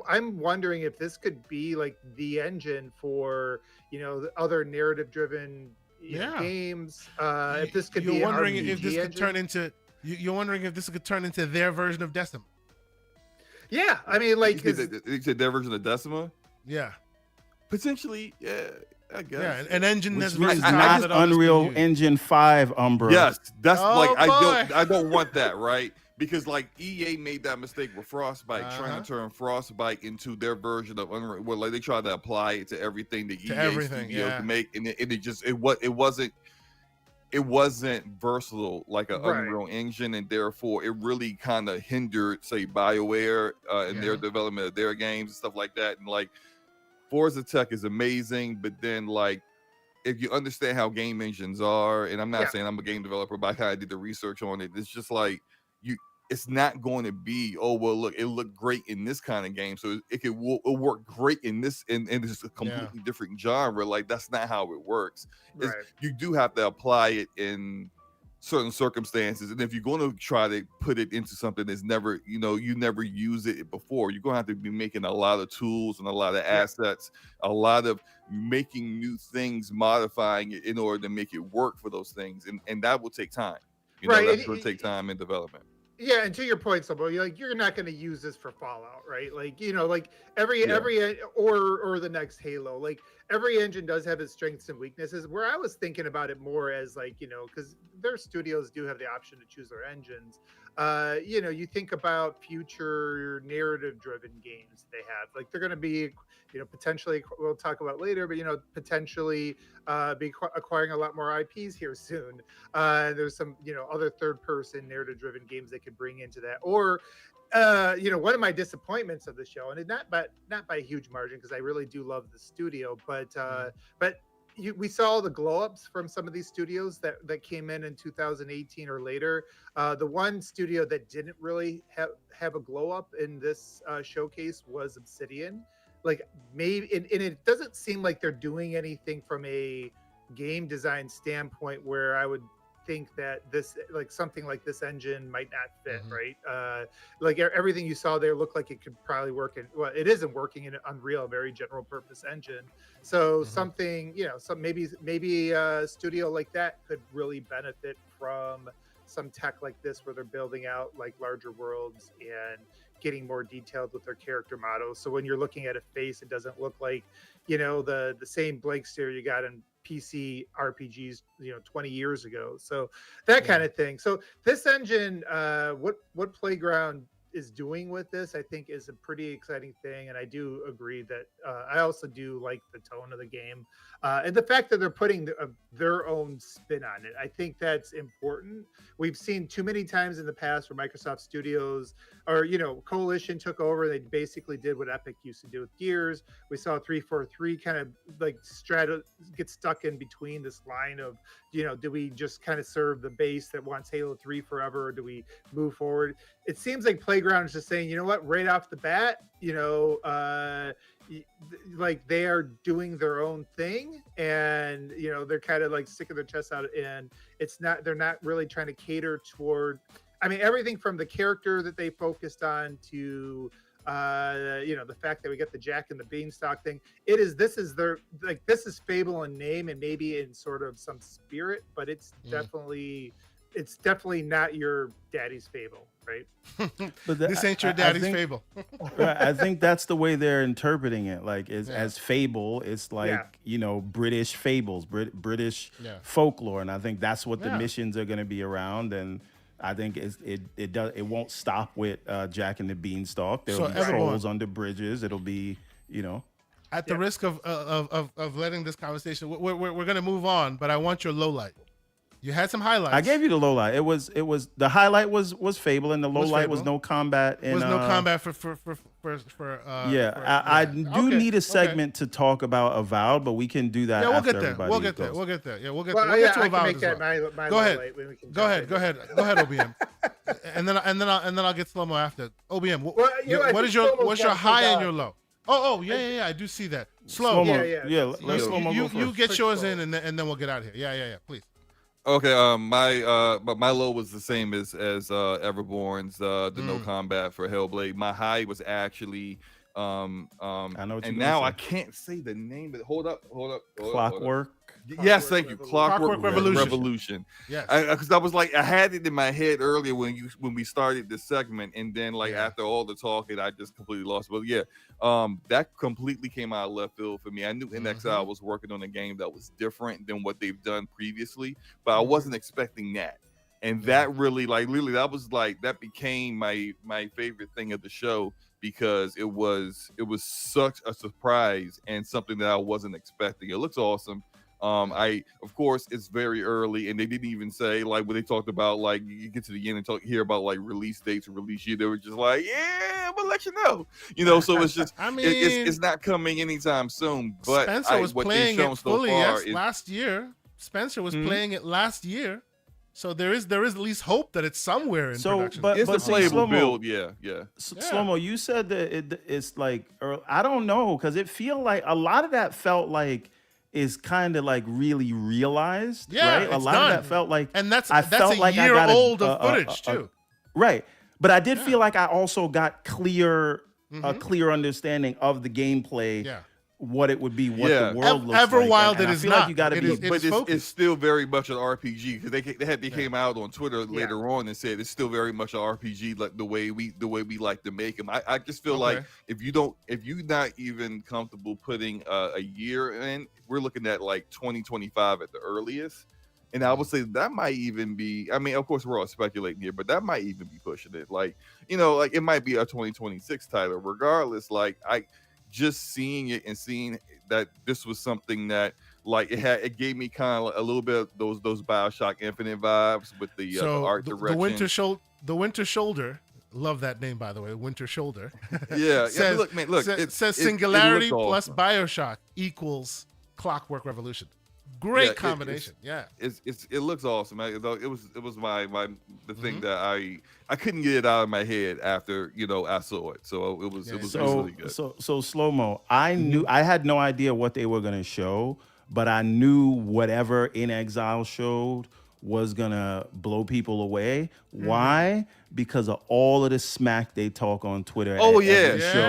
I'm wondering if this could be like the engine for the other narrative-driven games. If this could be. You're wondering an if RPG this could engine. turn into. You're wondering if this could turn into their version of Decima. Yeah, I mean, like, You said their version of Decima? Yeah. Potentially, yeah, I guess. Yeah, an engine Which that's means versatile not that others can Unreal use. Engine 5, Umbra. Yes, that's Oh, like boy. I don't want that, right? Because like EA made that mistake with Frostbite, trying Uh-huh. to turn Frostbite into their version of Unreal. Well, like they tried to apply it to everything that EA everything, Studios yeah. can make, and it wasn't versatile like an Right. Unreal Engine, and therefore it really kind of hindered, say, BioWare in their Yeah. development of their games and stuff like that. And like Forza Tech is amazing, but then like if you understand how game engines are, and I'm not Yeah. saying I'm a game developer, but I kind of did the research on it. It's just like it's not going to be, oh well, look, it looked great in this kind of game, so it'll work great in this in this completely different genre. Like that's not how it works. Right. You do have to apply it in certain circumstances, and if you're going to try to put it into something that's never, you never used it before, you're going to have to be making a lot of tools and a lot of assets, a lot of making new things, modifying it in order to make it work for those things, and that will take time. Right, That's and going to take time in development. Yeah, and to your point, Sabo, you're not going to use this for Fallout, right? Like, like every or the next Halo, like every engine does have its strengths and weaknesses. Where I was thinking about it more as like, because their studios do have the option to choose their engines. You think about future narrative-driven games they have, like they're going to be, potentially, we'll talk about later, but potentially be acquiring a lot more IPs here soon. There's some, other third-person narrative-driven games they could bring into that, or one of my disappointments of the show, and not by a huge margin, because I really do love the studio, but we saw the glow ups from some of these studios that came in 2018 or later. The one studio that didn't really have a glow up in this showcase was Obsidian. Like maybe, and it doesn't seem like they're doing anything from a game design standpoint where I would think that this, like something like this engine might not fit, right? Like everything you saw there looked like it could probably work in, well, it isn't working in Unreal, a very general purpose engine. So something, maybe a studio like that could really benefit from some tech like this, where they're building out like larger worlds and getting more detailed with their character models. So when you're looking at a face, it doesn't look like, the same blank stare you got in PC RPGs, 20 years ago. So that kind of thing. So this engine, what Playground is doing with this, I think, is a pretty exciting thing. And I do agree that I also do like the tone of the game, and the fact that they're putting their own spin on it. I think that's important. We've seen too many times in the past where Microsoft Studios or Coalition took over. They basically did what Epic used to do with Gears. We saw 343 kind of like get stuck in between this line of, do we just kind of serve the base that wants Halo 3 forever, or do we move forward? It seems like Playground is just saying, what, right off the bat, like they are doing their own thing, and they're kind of like sticking their chests out, and they're not really trying to cater toward, I mean, everything from the character that they focused on to the fact that we get the Jack and the Beanstalk thing. This is Fable in name and maybe in sort of some spirit, but it's definitely not your daddy's Fable, right? But This ain't your daddy's Fable. Right, I think that's the way they're interpreting it. Like as Fable, it's like British fables, British folklore, and I think that's what the missions are going to be around. And I think it won't stop with Jack and the Beanstalk. There'll be trolls under bridges. It'll be At the risk of letting this conversation, we're going to move on, but I want your low light. You had some highlights. I gave you the low light. It was the highlight was Fable, and the low light was no combat. Was no combat for I do need a segment to talk about Avowed, but we can do that. Yeah, after we'll get there. everybody We'll get goes. there. We'll get there. Yeah, we'll get Well, we'll get to I Avowed can make as that well. my Go ahead. light when we can Go ahead, OBM. and then I'll get slow-mo after. OBM, what's your high and your low? Yeah. I do see that. Slow-mo. Let's slow-mo go You first. get yours in, and then we'll get out of here. Yeah, please. Okay, my low was the same as Everborn's the no combat for Hellblade. My high was actually I know what you're and gonna now say. I can't say the name, but hold up. Clockwork. Yes, thank you. Clockwork Revolution. Revolution. Yes. Because I was like, I had it in my head earlier when we started this segment, and then like Yeah. after all the talking, I just completely lost. But yeah, that completely came out of left field for me. I knew NXL was working on a game that was different than what they've done previously, but I wasn't expecting that. And that really, like, literally, that became my favorite thing of the show, because it was such a surprise and something that I wasn't expecting. It looks awesome. Of course, it's very early, and they didn't even say, like, when they talked about, like, you get to the end and hear about like release dates and release year, they were just like, yeah, we'll let you know, so it's just, I mean, it's not coming anytime soon. But Spencer was what playing they've shown it so fully far is, last year. Spencer was playing it last year, so there is at least hope that it's somewhere in production. it's a see, playable Slow-Mo, build, yeah. Slow-Mo, you said that it's like, I don't know, because it feel like a lot of that felt like is kind of like really realized, Yeah, right? A it's lot done. of that felt like, And that's I a felt like I year got old of footage too. Right, but I did feel like I also got a clear understanding of the gameplay. Yeah. What it would be, what Yeah. the world looks like. Everwild, And it I is feel not. like you got to It be, is- But focused. it's still very much an RPG, because they came out on Twitter later on and said it's still very much an RPG, like the way we like to make them. I just feel like if you're not even comfortable putting a year in, we're looking at like 2025 at the earliest. And I would say that might even be, I mean, of course we're all speculating here, but that might even be pushing it. Like, like it might be a 2026 title. Regardless, like, just seeing it and seeing that this was something that, like, it gave me kind of a little bit of those BioShock Infinite vibes with the art direction. The Winter Shoulder. Love that name, by the way. Winter Shoulder. Yeah. Says, Look, man, look. It says it Singularity looks plus awesome. BioShock equals Clockwork Revolution. Great Yeah, combination. It looks awesome. It was the thing that I couldn't get it out of my head after I saw it. So it was really good. So Slow-Mo, I had no idea what they were gonna show, but I knew whatever In Exile showed was gonna blow people away. Why? Because of all of the smack they talk on Twitter. Oh, at yeah. every show.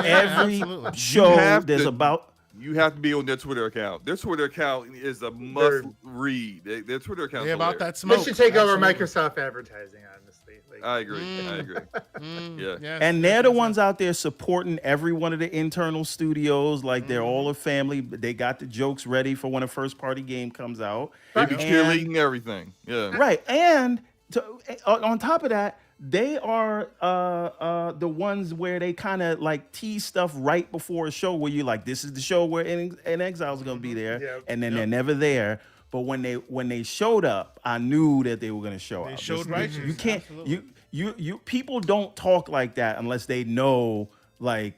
Every absolutely. show there's about. You have to be on their Twitter account. Their Twitter account is a must read. Their Twitter account. They about that They smoke. should take over Absolutely. Microsoft advertising, honestly. Like, I agree. Yeah. Yes, And they're the yes, ones out there supporting every one of the internal studios, like they're all a family. They got the jokes ready for when a first party game comes out. They be And- cheerleading everything. Yeah. Right, and on top of that, they are the ones where they kind of like tease stuff right before a show, where you're like, this is the show where In Exile is gonna be there, Yep. and then they're never there. But when they showed up, I knew that they were gonna show up. showed This- righteous, You can't absolutely. you people don't talk like that unless they know, like,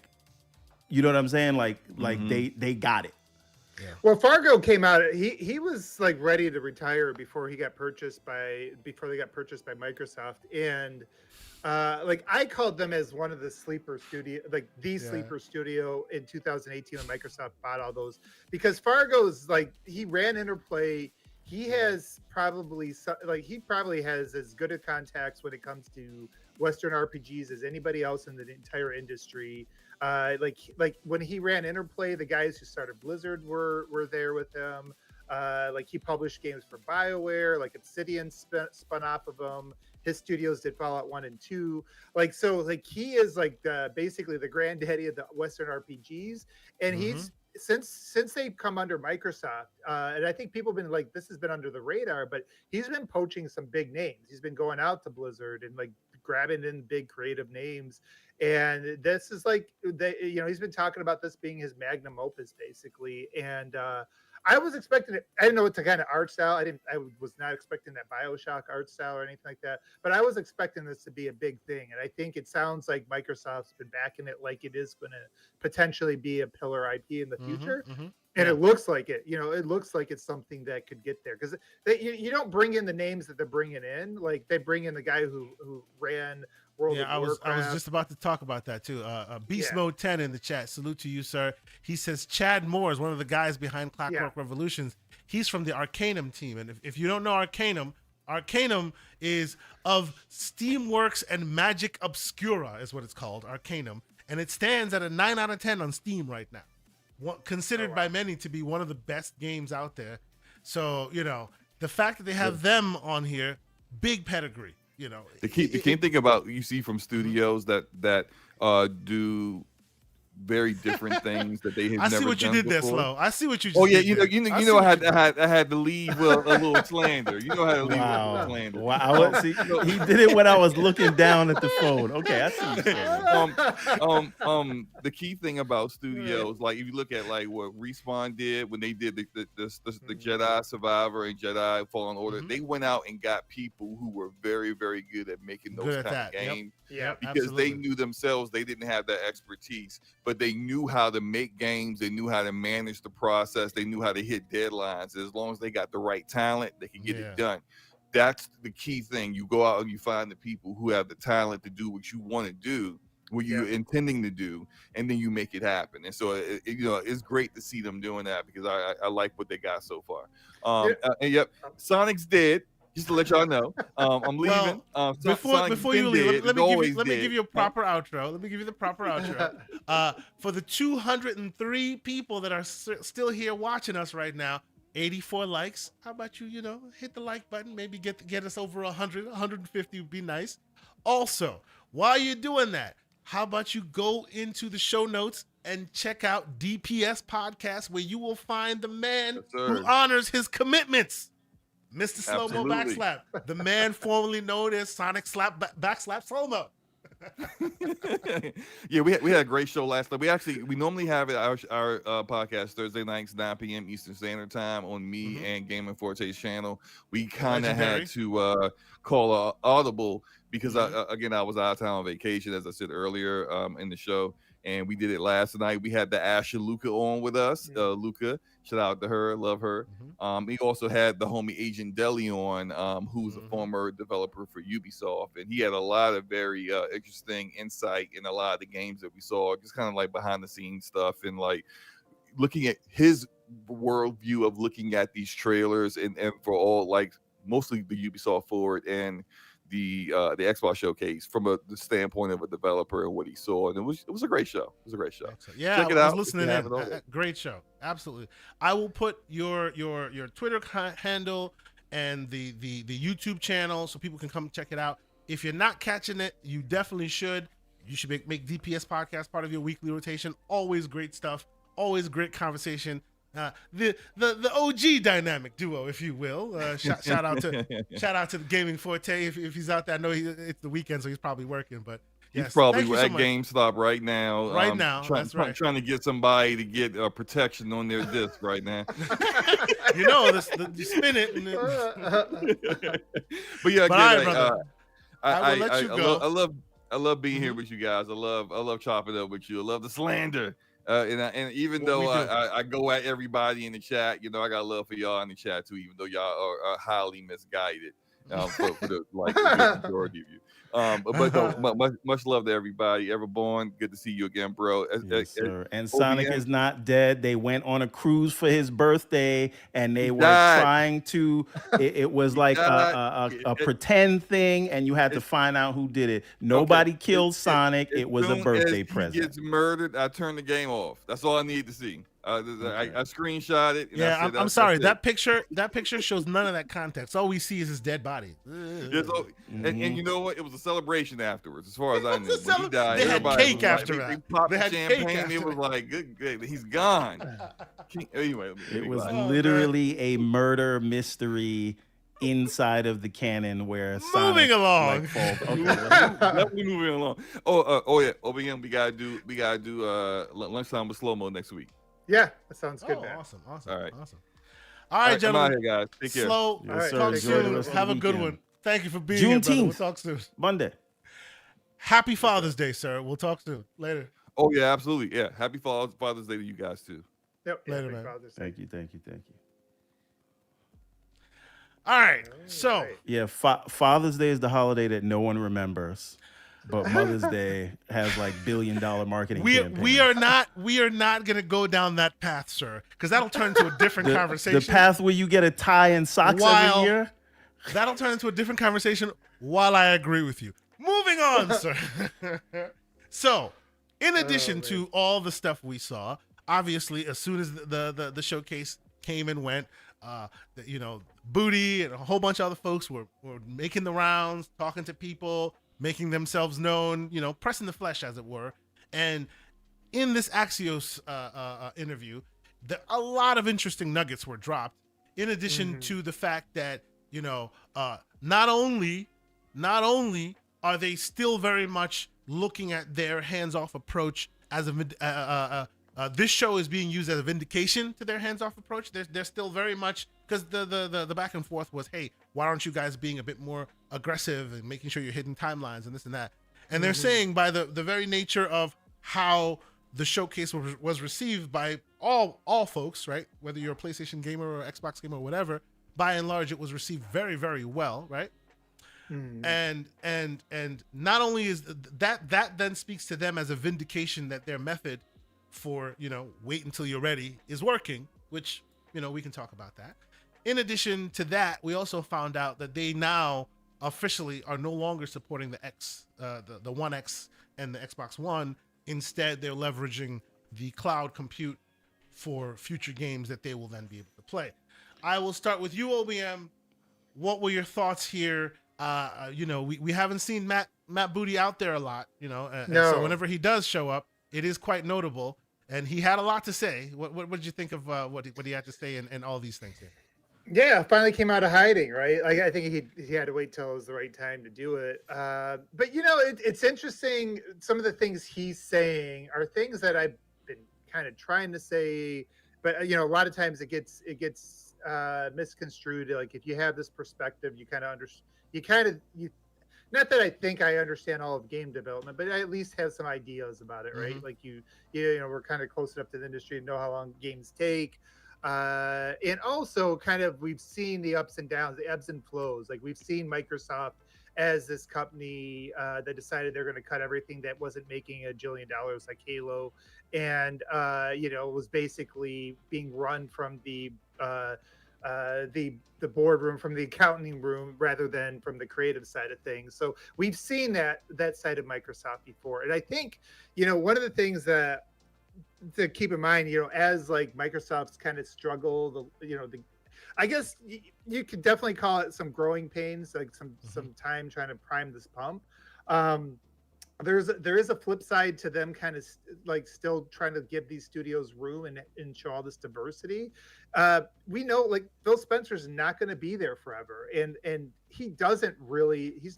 you know what I'm saying, like they got it. Well, Fargo came out. He was like ready to retire before they got purchased by Microsoft, and like I called them as one of the sleeper studio, like the sleeper studio in 2018 when Microsoft bought all those, because Fargo's like, he ran Interplay. He probably has as good a contacts when it comes to Western RPGs as anybody else in the entire industry. Like when he ran Interplay, the guys who started Blizzard were there with him. Like he published games for BioWare, like Obsidian spun off of him. His studios did Fallout 1 and 2. Like, so like he is like basically the granddaddy of the Western RPGs. And he's since they've come under Microsoft, and I think people have been like, this has been under the radar, but he's been poaching some big names. He's been going out to Blizzard and like grabbing in big creative names. And this is like, he's been talking about this being his magnum opus basically. And I was expecting it. I didn't know what the kind of art style. I was not expecting that BioShock art style or anything like that. But I was expecting this to be a big thing. And I think it sounds like Microsoft's been backing it, like it is going to potentially be a pillar IP in the future. And it looks like it. It looks like it's something that could get there, because you don't bring in the names that they're bringing in. Like they bring in the guy who ran World of Warcraft. I was just about to talk about that too. Beast Mode 10 in the chat. Salute to you, sir. He says Chad Moore is one of the guys behind Clockwork Revolutions. He's from the Arcanum team, and if you don't know Arcanum, Arcanum is of Steamworks and Magic Obscura is what it's called, Arcanum, and it stands at a 9 out of 10 on Steam right now. Considered by many to be one of the best games out there. So, you know, the fact that they have them on here, big pedigree, you know. The key thing about you see from studios that do very different things that they have I never see what you done did there, before. Slow. I see what you just Oh yeah, did there. I had to leave with a little slander. You know how to leave with a Wow. little slander. Wow. See, he did it when I was looking down at the phone. Okay, I see what you're saying. The key thing about studios, like if you look at like what Respawn did when they did the Jedi Survivor and Jedi Fallen Order, they went out and got people who were very, very good at making those Good at kind that, of yep. games. Yeah. Because Absolutely. they knew themselves they didn't have that expertise, but they knew how to make games, they knew how to manage the process, they knew how to hit deadlines. As long as they got the right talent, they can get it done. That's the key thing. You go out and you find the people who have the talent to do what you want to do, what you're intending to do, and then you make it happen. And so you know, it's great to see them doing that because I like what they got so far. And Sonic's dead. Just to let y'all know, I'm leaving. Before you leave, let me give you a proper outro. Let me give you the proper outro. For the 203 people that are still here watching us right now, 84 likes. How about you know, hit the like button? Maybe get us over 100, 150 would be nice. Also, while you're doing that, how about you go into the show notes and check out DPS Podcast, where you will find the man who honors his commitments. Mr. Slow-Mo Backslap, the man formerly known as Sonic Slap Backslap Slow-Mo. Yeah, we had a great show last night. We normally have it our podcast Thursday nights 9 p.m. Eastern Standard Time on me and Gaming Forte's channel. We kind of had to call audible because I was out of town on vacation, as I said earlier in the show, and we did it last night. We had the Asher Luca on with us. Luca, shout out to her, love her. We also had the homie Agent Deli on, who's a former developer for Ubisoft, and he had a lot of very interesting insight in a lot of the games that we saw, just kind of like behind the scenes stuff and like looking at his worldview of looking at these trailers and for all, like mostly the Ubisoft Forward and the Xbox showcase from the standpoint of a developer and what he saw, and it was a great show. It was a great show. Excellent. Yeah, check it I out. was listening in. Great show, absolutely. I will put your Twitter handle and the YouTube channel so people can come check it out. If you're not catching it, you definitely should. You should make DPS Podcast part of your weekly rotation. Always great stuff. Always great conversation. The OG dynamic duo, if you will. Shout out to the Gaming Forte if he's out there. I know it's the weekend, so he's probably working, but yes, he's probably so at much. GameStop right now. Trying to get somebody to get protection on their disc right now. You know, you spin it. And but yeah, I will let you go. I love being here with you guys. I love chopping up with you. I love the slander. And even though I go at everybody in the chat, you know, I got love for y'all in the chat too, even though y'all are highly misguided for the majority of you. But no, much love to everybody. Everborn, good to see you again, bro. Yes, sir. And Sonic is not dead. They went on a cruise for his birthday, and they were trying to. It was like a pretend thing, and you had to find out who did it. Nobody killed Sonic. It was a birthday present. He gets murdered. I turn the game off. That's all I need to see. I screenshot it. And I'm sorry. That picture shows none of that context. All we see is his dead body. And you know what? It was a celebration afterwards, as far as I knew. When he died, they had cake after that. They popped champagne. It was like, good, he's gone. Anyway, it was literally a murder mystery inside of the canon where moving along. Definitely moving along. Oh yeah. OBM, we gotta do lunchtime with Slow-Mo next week. Yeah, that sounds good, man. Awesome. All right. All right, gentlemen. I'm out here, guys. Take care. Slow. Yes, Talk soon. Have a good one. Thank you for being here, brother. We'll talk soon. Monday. Happy Father's Day, sir. We'll talk soon. Later. Oh yeah, absolutely. Yeah. Happy Father's Day to you guys too. Yep. Later, man. Thank you. All right. So yeah, Father's Day is the holiday that no one remembers. but Mother's Day has like $1 billion marketing We campaigns. are not gonna go down that path, sir, because that'll turn into a different conversation. The path where you get a tie and socks While- every year. That'll turn into a different conversation. While I agree with you, moving on, sir. So, in addition to all the stuff we saw, obviously, as soon as the showcase came and went, Booty and a whole bunch of other folks were making the rounds, talking to people, making themselves known, pressing the flesh, as it were. And in this Axios interview, a lot of interesting nuggets were dropped. In addition to the fact that not only are they still very much looking at their hands-off approach as this show is being used as a vindication to their hands-off approach. They're still very much, because the back and forth was, hey, why aren't you guys being a bit more aggressive and making sure you're hitting timelines and this and that? And they're saying by the very nature of how the showcase was received by all folks, right? Whether you're a PlayStation gamer or Xbox gamer or whatever, by and large, it was received very, very well, right? And not only is that then speaks to them as a vindication that their method for wait until you're ready is working, which we can talk about that. In addition to that, we also found out that they now officially are no longer supporting the One X and the Xbox One. Instead, they're leveraging the cloud compute for future games that they will then be able to play. I will start with you, OBM. What were your thoughts here? We haven't seen Matt Booty out there a lot, and so whenever he does show up, it is quite notable, and he had a lot to say. What did you think of what he had to say and all these things here? Yeah, finally came out of hiding, right? Like, I think he had to wait till it was the right time to do it. But it's interesting. Some of the things he's saying are things that I've been kind of trying to say, but a lot of times it gets misconstrued. Like, if you have this perspective, you kind of understand. Not that I think I understand all of game development, but I at least have some ideas about it, right? Like we're kind of close enough to the industry to know how long games take. And also kind of, we've seen the ups and downs, the ebbs and flows. Like, we've seen Microsoft as this company that decided they're going to cut everything that wasn't making $1 jillion, like Halo, and was basically being run from the boardroom, from the accounting room, rather than from the creative side of things. So we've seen that side of Microsoft before. And I think, one of the things that to keep in mind, as like Microsoft's kind of struggle, I guess you could definitely call it some growing pains, like some time trying to prime this pump. There is a flip side to them kind of like still trying to give these studios room and show all this diversity. We know, like, Phil Spencer's not going to be there forever, and he's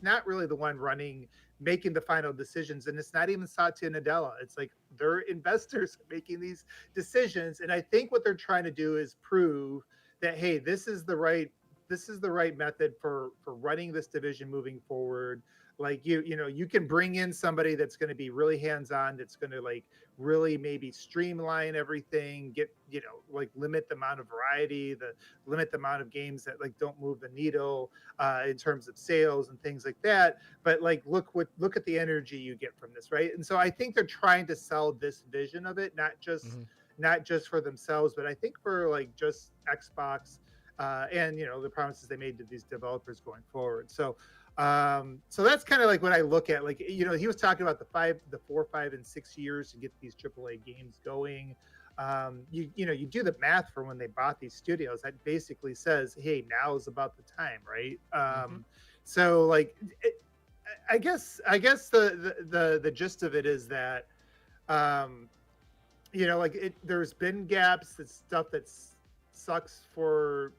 not really the one making the final decisions, and it's not even Satya Nadella. It's like their investors making these decisions, and I think what they're trying to do is prove that, hey, this is the right method for running this division moving forward. Like, you can bring in somebody that's going to be really hands-on, that's going to like really maybe streamline everything, get limit the amount of variety, limit the amount of games that like don't move the needle in terms of sales and things like that. But like, look at the energy you get from this, right? And so I think they're trying to sell this vision of it, not just for themselves, but I think for like just Xbox and the promises they made to these developers going forward. So that's kind of like what I look at. Like, he was talking about the 4, 5, and 6 years to get these AAA games going. You do the math for when they bought these studios, that basically says, hey, now is about the time, right? So like, I guess the gist of it is that, there's been gaps, it's stuff that sucks for,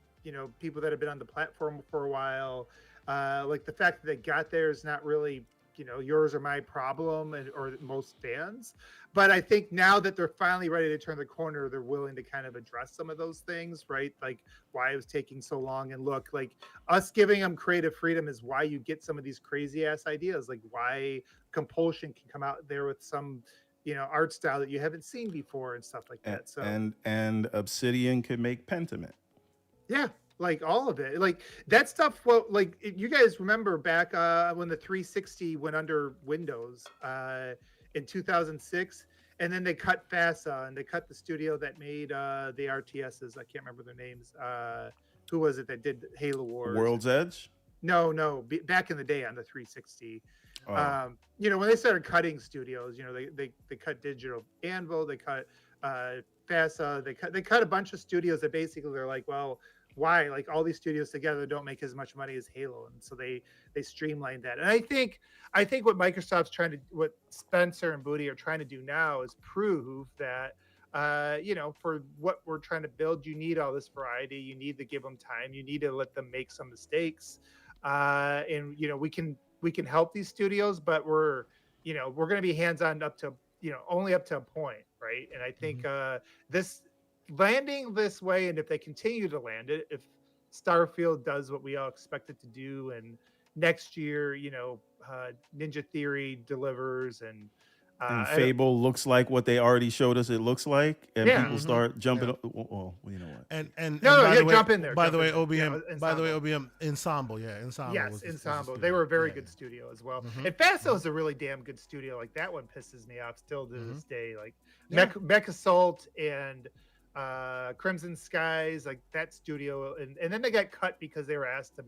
people that have been on the platform for a while. Like, the fact that they got there is not really, yours or my problem, or most fans. But I think now that they're finally ready to turn the corner, they're willing to kind of address some of those things, right? Like, why it was taking so long. And look, like, us giving them creative freedom is why you get some of these crazy ass ideas. Like, why Compulsion can come out there with some, art style that you haven't seen before and stuff like that. So and Obsidian could make Pentiment. Yeah, like all of it, like that stuff. Well, like you guys remember back when the 360 went under Windows in 2006, and then they cut FASA and they cut the studio that made the RTSs. I can't remember their names. Who was it that did Halo Wars? World's Edge. No, back in the day on the 360. Oh. You know, when they started cutting studios, you know, they cut Digital Anvil, they cut FASA, they cut a bunch of studios that basically they're like, well, why? Like all these studios together don't make as much money as Halo, and so they streamlined that. And I think what Microsoft's what Spencer and Booty are trying to do now is prove that you know, for what we're trying to build, you need all this variety. You need to give them time. You need to let them make some mistakes. And you know, we can help these studios, but we're going to be hands-on up to, you know, only up to a point, right? And I think this landing this way, and if they continue to land it, if Starfield does what we all expect it to do, and next year, you know, Ninja Theory delivers, and Fable looks like what they already showed us it looks like, and Yeah. people start jumping. Well, you know what? And No, by yeah, the way, jump in there, By jump the way, in there. OBM. Yeah, By the way, Ensemble. OBM Ensemble. Yeah, Ensemble. yes, was the Ensemble. studio. They were a very Yeah, good studio as well. Mhm. And Faso is a really damn good studio. Like that one pisses me off still to Mhm. this day. Like Yeah. Mech Assault and Crimson Skies, like that studio, and then they got cut because they were asked to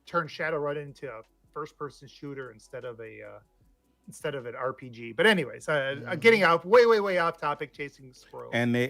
turn Shadowrun into a first-person shooter instead of an RPG. But anyways, getting off way off topic, chasing squirrels. And they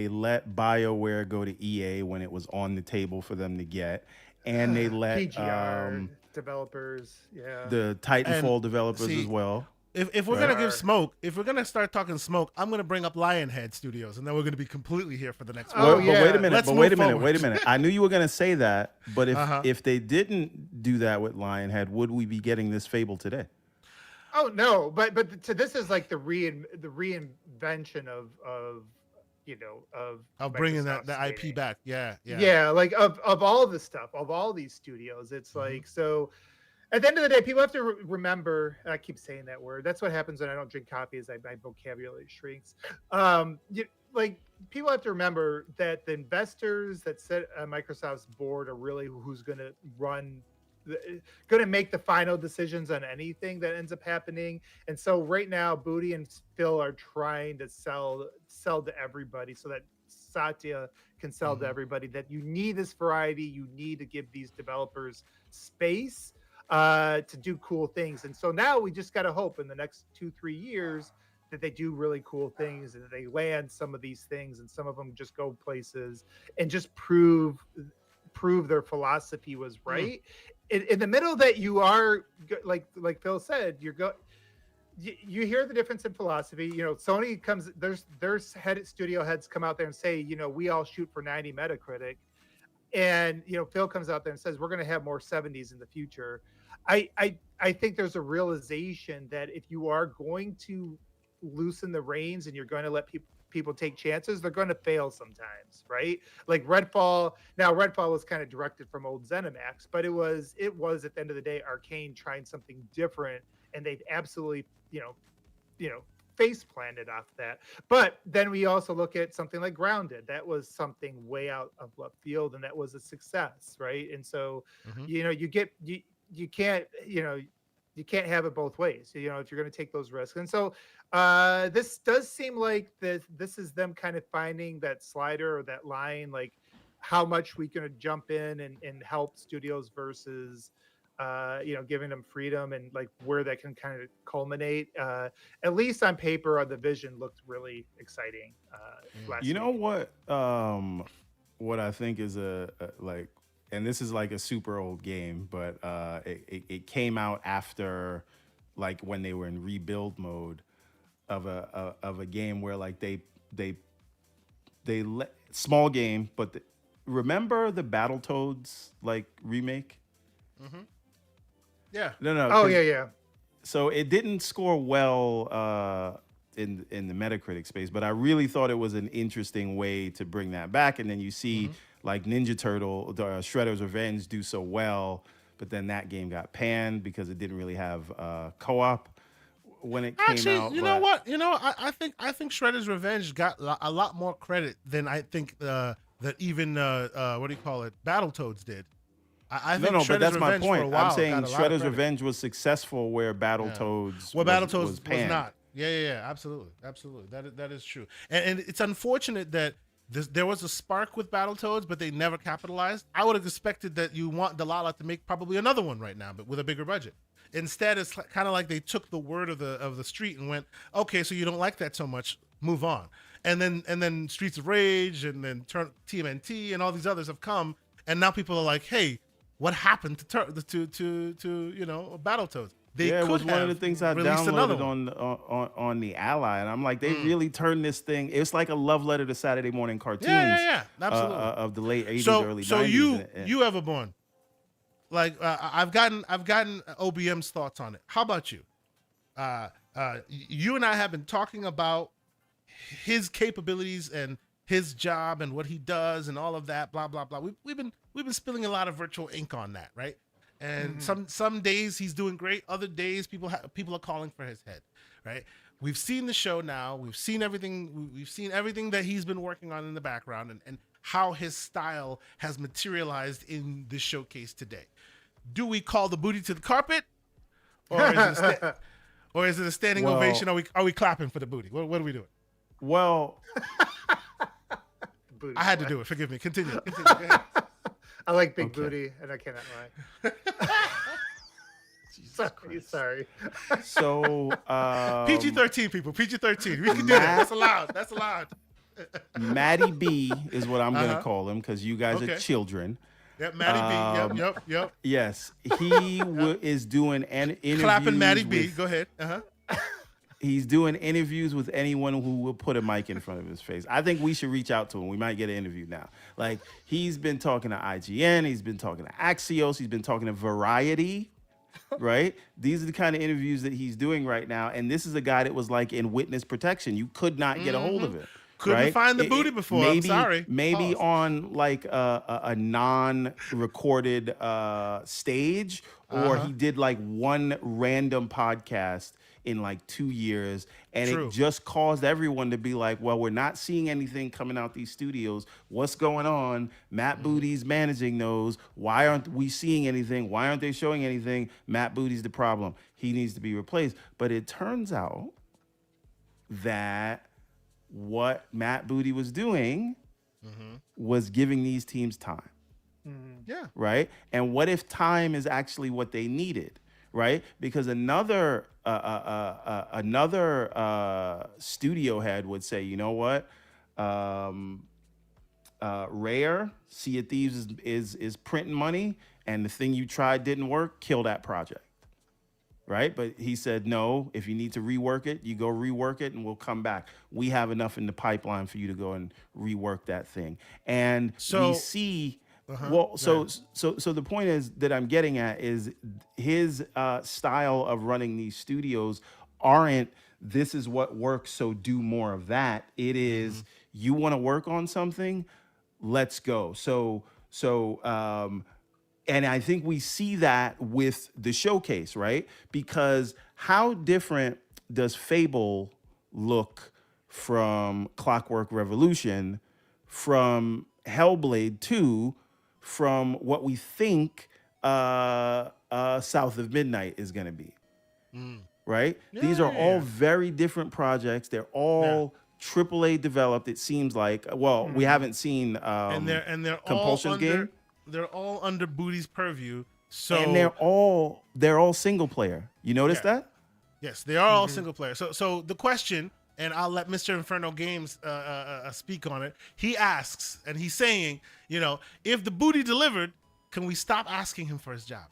let BioWare go to EA when it was on the table for them to get, and they let PGR developers, yeah. the Titanfall developers see, as well. If we're Right. gonna give smoke, if we're gonna start talking smoke, I'm gonna bring up Lionhead Studios, and then we're gonna be completely here for the next Oh, one. But yeah. wait a minute. Let's But move wait a minute. forward. Wait a minute. I knew you were going to say that, but if they didn't do that with Lionhead, would we be getting this Fable today? Oh no, but this is like the reinvention of you know Of bringing that Microsoft's the IP skating. back. Yeah. Yeah, like of all the stuff, of all these studios, it's like, so at the end of the day, people have to remember, and I keep saying that word, that's what happens when I don't drink coffee, is my vocabulary shrinks. Like people have to remember that the investors that sit on Microsoft's board are really who's going to make the final decisions on anything that ends up happening. And so right now, Booty and Phil are trying to sell to everybody so that Satya can sell to everybody that you need this variety. You need to give these developers space to do cool things. And so now we just got to hope in the next 2-3 years that they do really cool things and that they land some of these things, and some of them just go places and just prove their philosophy was right. In the middle that you are, like Phil said, you hear the difference in philosophy. You know, Sony comes, there's studio heads come out there and say, you know, we all shoot for 90 Metacritic, and you know, Phil comes out there and says we're going to have more 70s in the future. I think there's a realization that if you are going to loosen the reins and you're going to let people take chances, they're going to fail sometimes, right? Like Redfall. Now Redfall was kind of directed from old ZeniMax, but it was at the end of the day Arcane trying something different, and they'd absolutely you know face planted off that. But then we also look at something like Grounded. That was something way out of left field, and that was a success, right? And so you know, you can't have it both ways, you know, if you're going to take those risks. And so this does seem like this is them kind of finding that slider or that line, like how much we can jump in and help studios versus you know, giving them freedom, and like where that can kind of culminate. At least on paper, the vision looked really exciting last You know week. what I think is a like, and this is like a super old game, but it came out after, like when they were in rebuild mode of a game where like they let, small game, but remember the Battletoads like remake? Yeah. No. Oh 'cause- yeah. So it didn't score well in the Metacritic space, but I really thought it was an interesting way to bring that back. And then you see like Ninja Turtle, Shredder's Revenge do so well, but then that game got panned because it didn't really have co-op when it came Actually, out. you know what? You know, I think Shredder's Revenge got a lot more credit than I think that even what do you call it, Battletoads did. I No, think no, Shredder's but that's my Revenge for a point. while I'm saying got a lot of Shredder's credit. Revenge was successful where Battletoads Well, Battletoads was panned. not. Yeah, absolutely. That is true. And it's unfortunate that there was a spark with Battletoads, but they never capitalized. I would have expected that you want Delilah to make probably another one right now, but with a bigger budget. Instead, it's kind of like they took the word of the street and went, okay, so you don't like that so much, move on. And then Streets of Rage and then TMNT and all these others have come, and now people are like, hey, what happened to Battletoads? It was one of the things I downloaded on the Ally, and I'm like, they really turned this thing. It's like a love letter to Saturday morning cartoons. Yeah, absolutely. Of the late '80s, early '90s. So you Everborn, like I've gotten OBM's thoughts on it. How about you? You and I have been talking about his capabilities and his job and what he does and all of that, blah blah blah. We've been spilling a lot of virtual ink on that, right? And some days he's doing great, other days people are calling for his head, right? We've seen the show now, we've seen everything that he's been working on in the background, and how his style has materialized in this showcase today. Do we call the booty to the carpet, or is it a standing ovation? Are we clapping for the booty? What are we doing? Well, I had to do it. Forgive me. Continue. Go ahead. I like big booty, and I cannot lie. Sorry. So PG-13 people. PG-13. We can do that. That's allowed. Matty B is what I'm gonna call him because you guys are children. Yep, Matty B. Yep. Yes, he is doing an interview. Clapping Matty B. Go ahead. He's doing interviews with anyone who will put a mic in front of his face. I think we should reach out to him. We might get an interview now. Like, he's been talking to IGN. He's been talking to Axios. He's been talking to Variety, right? These are the kind of interviews that he's doing right now. And this is a guy that was like in witness protection. You could not get a hold of him. Couldn't find the booty before. Maybe, I'm sorry. Maybe on like a non-recorded stage, or he did like one random podcast in like 2 years, and it just caused everyone to be like, well, we're not seeing anything coming out these studios. What's going on? Matt Booty's managing those. Why aren't we seeing anything? Why aren't they showing anything? Matt Booty's the problem. He needs to be replaced. But it turns out that what Matt Booty was doing was giving these teams time. Yeah. Right? And what if time is actually what they needed? Right? Because another studio head would say, you know what? Rare, Sea of Thieves is printing money, and the thing you tried didn't work, kill that project. Right? But he said, no, if you need to rework it, you go rework it and we'll come back. We have enough in the pipeline for you to go and rework that thing. And we see so the point is that I'm getting at is his style of running these studios aren't this is what works, so do more of that. It is you want to work on something, let's go. So and I think we see that with the showcase, right? Because how different does Fable look from Clockwork Revolution, from Hellblade 2, from what we think South of Midnight is going to be, right? These are all very different projects. They're all AAA developed. It seems like. Well, we haven't seen and they're Compulsion all under, game. They're all under Booty's purview. So and they're all single player. You notice that? Yes, they are all single player. So the question, and I'll let Mr. Inferno Games speak on it. He asks, and he's saying, if the Booty delivered, can we stop asking him for his job?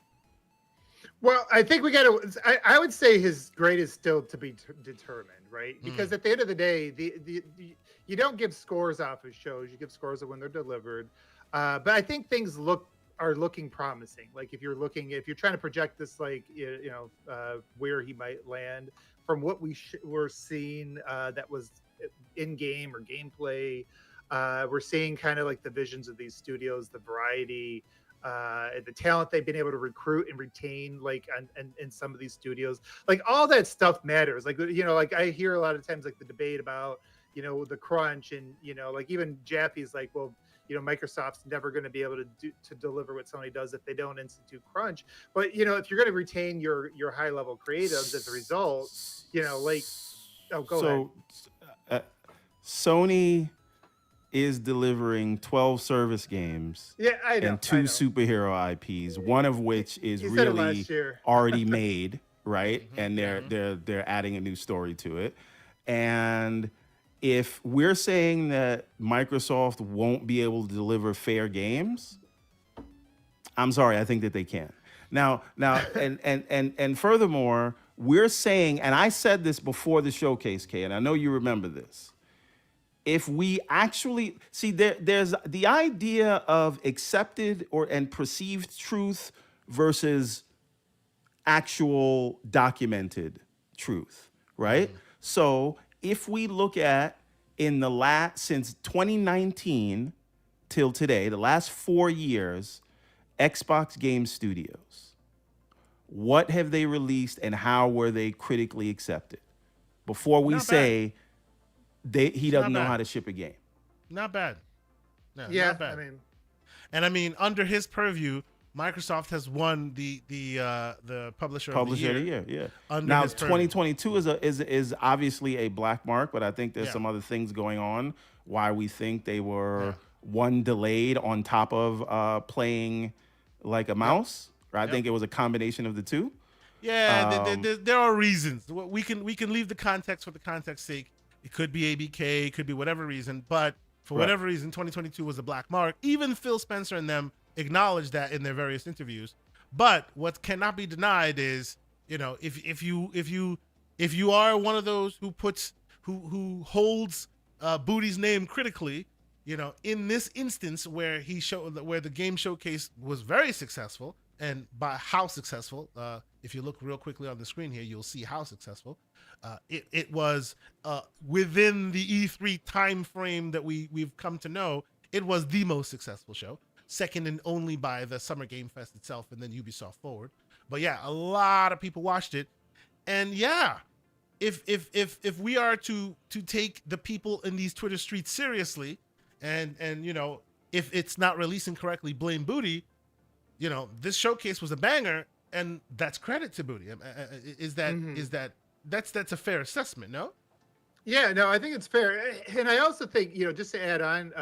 Well, I think we got to. I would say his grade is still to be determined, right? Because at the end of the day, you don't give scores off of shows. You give scores of when they're delivered. But I think things are looking promising. Like if you're trying to project this, like where he might land from what we're seeing that was in game or gameplay. We're seeing kind of like the visions of these studios, the variety, the talent they've been able to recruit and retain, like in some of these studios. Like all that stuff matters. Like like I hear a lot of times like the debate about the crunch and like even Jaffe's like, well, Microsoft's never going to be able to deliver what Sony does if they don't institute crunch. But if you're going to retain your high level creatives as a result, go ahead. Sony is delivering 12 service games I know, and 2 superhero IPs, one of which is really already made, right? And they're adding a new story to it. And if we're saying that Microsoft won't be able to deliver fair games, I'm sorry, I think that they can. Now, and furthermore, we're saying, and I said this before the showcase, Kay, and I know you remember this. If we actually see there's the idea of accepted and perceived truth versus actual documented truth, right? So if we look at since 2019 till today, the last 4 years, Xbox Game Studios, what have they released and how were they critically accepted? Before we say he doesn't know how to ship a game. Not bad. No, yeah, not bad. I mean, under his purview, Microsoft has won the publisher of the year. Yeah. Under now, his purview. 2022 is obviously a black mark, but I think there's some other things going on why we think they were one delayed on top of playing like a mouse. Right? I think it was a combination of the two. Yeah, there are reasons. We can leave the context for the context's sake. It could be ABK, it could be whatever reason, but for whatever reason, 2022 was a black mark. Even Phil Spencer and them acknowledged that in their various interviews. But what cannot be denied is, if you are one of those who holds Booty's name critically, in this instance where the game showcase was very successful, and by how successful, if you look real quickly on the screen here, you'll see how successful. It was within the E3 time frame that we've come to know. It was the most successful show, second and only by the Summer Game Fest itself and then Ubisoft Forward. But yeah, a lot of people watched it, and if we are to take the people in these Twitter streets seriously, and if it's not releasing correctly, blame Booty. This showcase was a banger, and that's credit to Booty. That's a fair assessment, no? Yeah, no, I think it's fair, and I also think just to add on,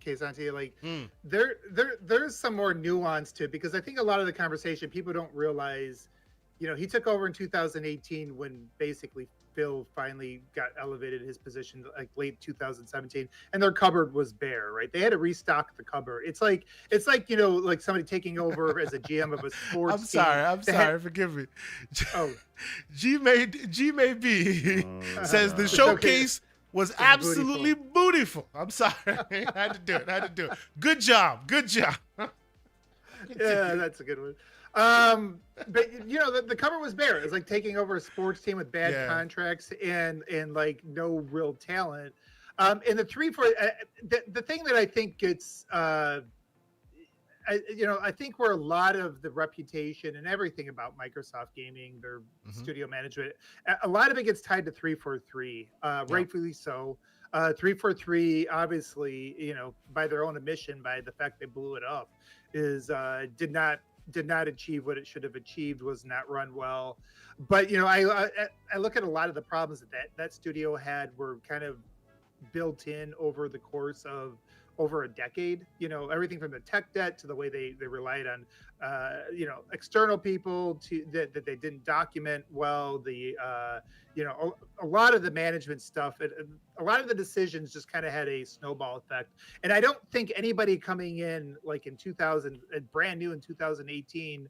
Kay-Sante, there's some more nuance to it, because I think a lot of the conversation people don't realize, he took over in 2018 when basically Phil finally got elevated his position, like late 2017, and their cupboard was bare, right? They had to restock the cupboard. It's like like somebody taking over as a GM of a sports team. I'm sorry, forgive me. Oh, G May B says the showcase was absolutely bootyful. I'm sorry. I had to do it. Good job. Yeah, that's a good one. But the cover was bare. It was like taking over a sports team with bad contracts and like no real talent. And the 3-4, the thing that I think gets, I think where a lot of the reputation and everything about Microsoft Gaming, their studio management, a lot of it gets tied to 343, rightfully so. 343, obviously, by their own admission, by the fact they blew it up, is did not achieve what it should have achieved, was not run well. But I look at a lot of the problems that studio had were kind of built in over the course of over a decade. Everything from the tech debt to the way they relied on external people that they didn't document well, a lot of the management stuff, a lot of the decisions just kind of had a snowball effect. And I don't think anybody coming in like in 2000, brand new in 2018,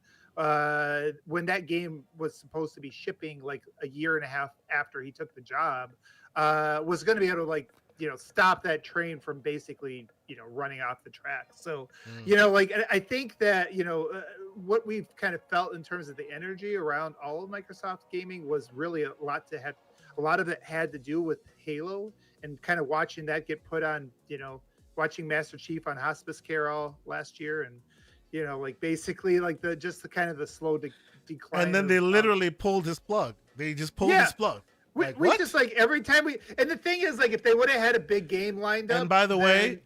when that game was supposed to be shipping like a year and a half after he took the job, was going to be able to stop that train from basically, running off the track. So, I think that, what we've kind of felt in terms of the energy around all of Microsoft gaming was really a lot of it had to do with Halo and kind of watching that get put on, watching Master Chief on hospice care all last year. And, basically the kind of the slow decline. And then they literally pulled his plug. They just pulled his plug. We just every time and the thing is, if they would have had a big game lined up. And by the way,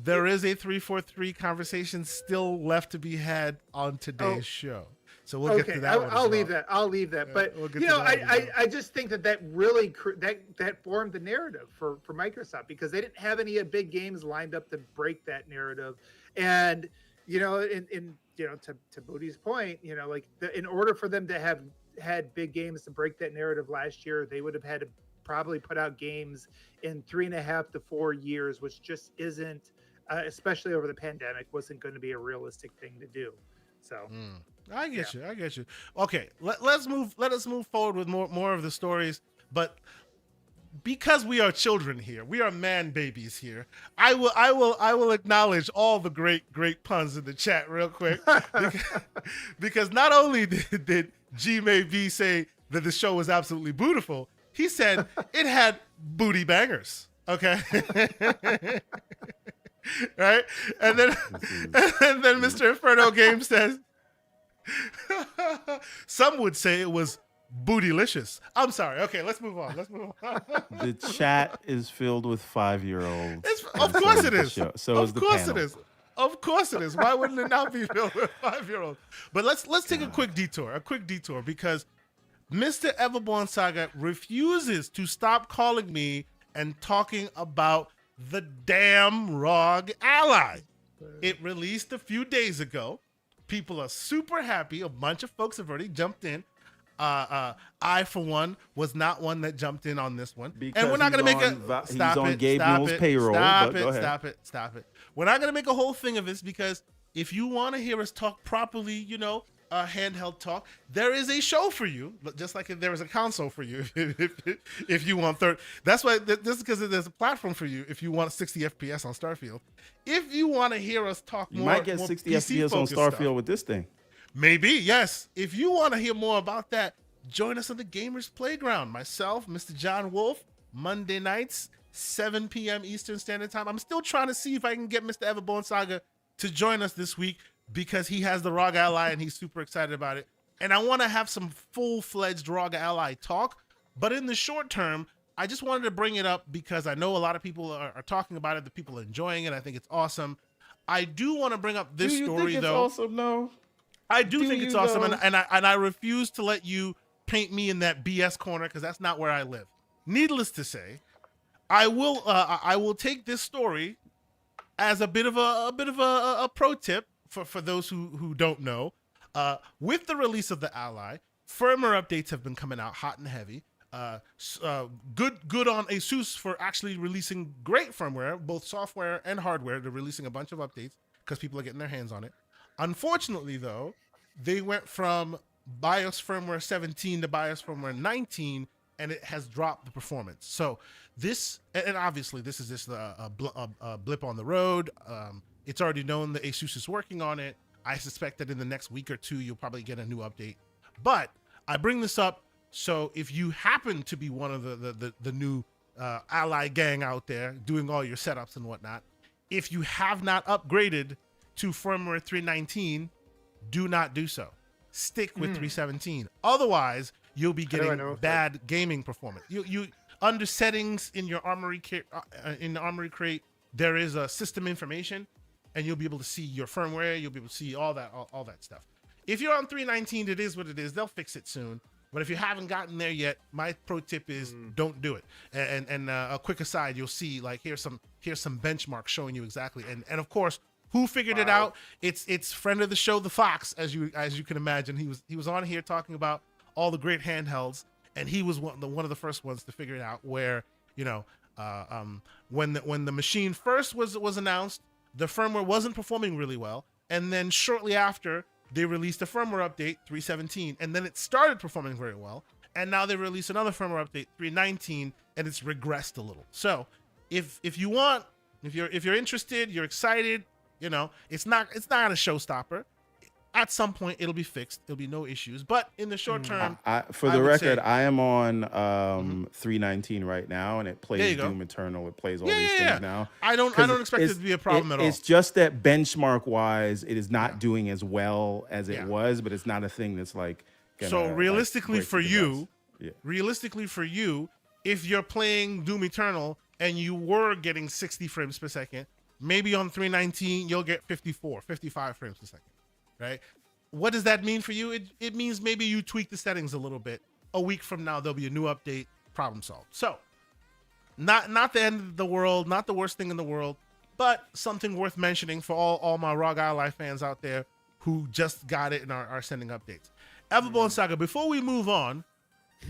there is a 343 conversation still left to be had on today's show. So we'll get to that one. I'll leave that. I'll leave that. Yeah, But we'll get you to know, that one as I just think that really that formed the narrative for Microsoft, because they didn't have any big games lined up to break that narrative. And you know, in you know, to Booty's point, you know, like in order for them to have had big games to break that narrative last year, they would have had to probably put out games in 3.5 to 4 years, which just isn't, especially over the pandemic, wasn't going to be a realistic thing to do. So I get you. Okay, let us move forward with more of the stories, but because we are children here, we are man babies here. I will acknowledge all the great puns in the chat real quick, because not only did G May B say that the show was absolutely beautiful, he said it had booty bangers. Okay. Right? And then Mr. Inferno Game says, some would say it was bootylicious. I'm sorry. Okay, let's move on. The chat is filled with 5-year-olds. Of course it is. So is the panel. Of course it is. Why wouldn't it not be filled with 5-year-olds? But let's take a quick detour, because Mr. Everborn Saga refuses to stop calling me and talking about the damn ROG Ally. It released a few days ago. People are super happy. A bunch of folks have already jumped in. I, for one, was not one that jumped in on this one. Because and we're not going to make he's on Gabe Newell's payroll. Stop it. We're not going to make a whole thing of this, because if you want to hear us talk properly, you know, handheld talk, there is a show for you, just like there is a console for you if you want third. That's why this is because there's a platform for you if you want 60 FPS on Starfield. If you want to hear us talk you more, might get 60 PC FPS on Starfield stuff, with this thing. maybe, yes. If you want to hear more about that, join us on the Gamers Playground. Myself, Mr. John Wolf, Monday nights, 7 p.m. Eastern Standard Time. I'm still trying to see if I can get Mr. Everborn Saga to join us this week, because he has the ROG Ally and he's super excited about it. And I want to have some full-fledged ROG Ally talk. But in the short term, I just wanted to bring it up because I know a lot of people are talking about it. The people are enjoying it. I think it's awesome. I do want to bring up this story, think though. It's awesome, no? I do think it's awesome, though? and I refuse to let you paint me in that BS corner, because that's not where I live. Needless to say, I will take this story as a bit of a pro tip for those who don't know. With the release of the Ally, firmware updates have been coming out hot and heavy. Good on ASUS for actually releasing great firmware, both software and hardware. They're releasing a bunch of updates because people are getting their hands on it. Unfortunately, though, they went from BIOS firmware 17 to BIOS firmware 19, and it has dropped the performance. So this, and obviously this is just a blip on the road. It's already known that ASUS is working on it. I suspect that in the next week or two, you'll probably get a new update. But I bring this up so if you happen to be one of the new Ally gang out there doing all your setups and whatnot, if you have not upgraded to firmware 319, do not do so. Stick with 317. Otherwise, you'll be getting bad gaming performance. You under settings in your Armory Crate, there is a system information, and you'll be able to see your firmware. You'll be able to see all that stuff. If you're on 319, it is what it is. They'll fix it soon. But if you haven't gotten there yet, my pro tip is don't do it. And a quick aside, you'll see like here's some benchmarks showing you exactly. And of course, who figured it out? It's friend of the show, the Fox, as you can imagine. He was on here talking about all the great handhelds, and he was one of the first ones to figure it out. Where when the machine first was announced, the firmware wasn't performing really well, and then shortly after they released a firmware update 317, and then it started performing very well, and now they released another firmware update 319, and it's regressed a little. So if you're interested, you're excited, it's not a showstopper. At some point it'll be fixed. There'll be no issues. But in the short term, for the record, I am on 319 right now, and it plays Doom Eternal. It plays all these things now. I don't expect it to be a problem at all. It's just that benchmark wise, it is not doing as well as it was, but it's not a thing that's like. So realistically for you, if you're playing Doom Eternal and you were getting 60 frames per second, maybe on 319 you'll get 54, 55 frames per second, right? What does that mean for you? It means maybe you tweak the settings a little bit. A week from now, there'll be a new update, problem solved. So, not the end of the world, not the worst thing in the world, but something worth mentioning for all my ROG Ally fans out there who just got it and are sending updates. Everborn Saga, before we move on,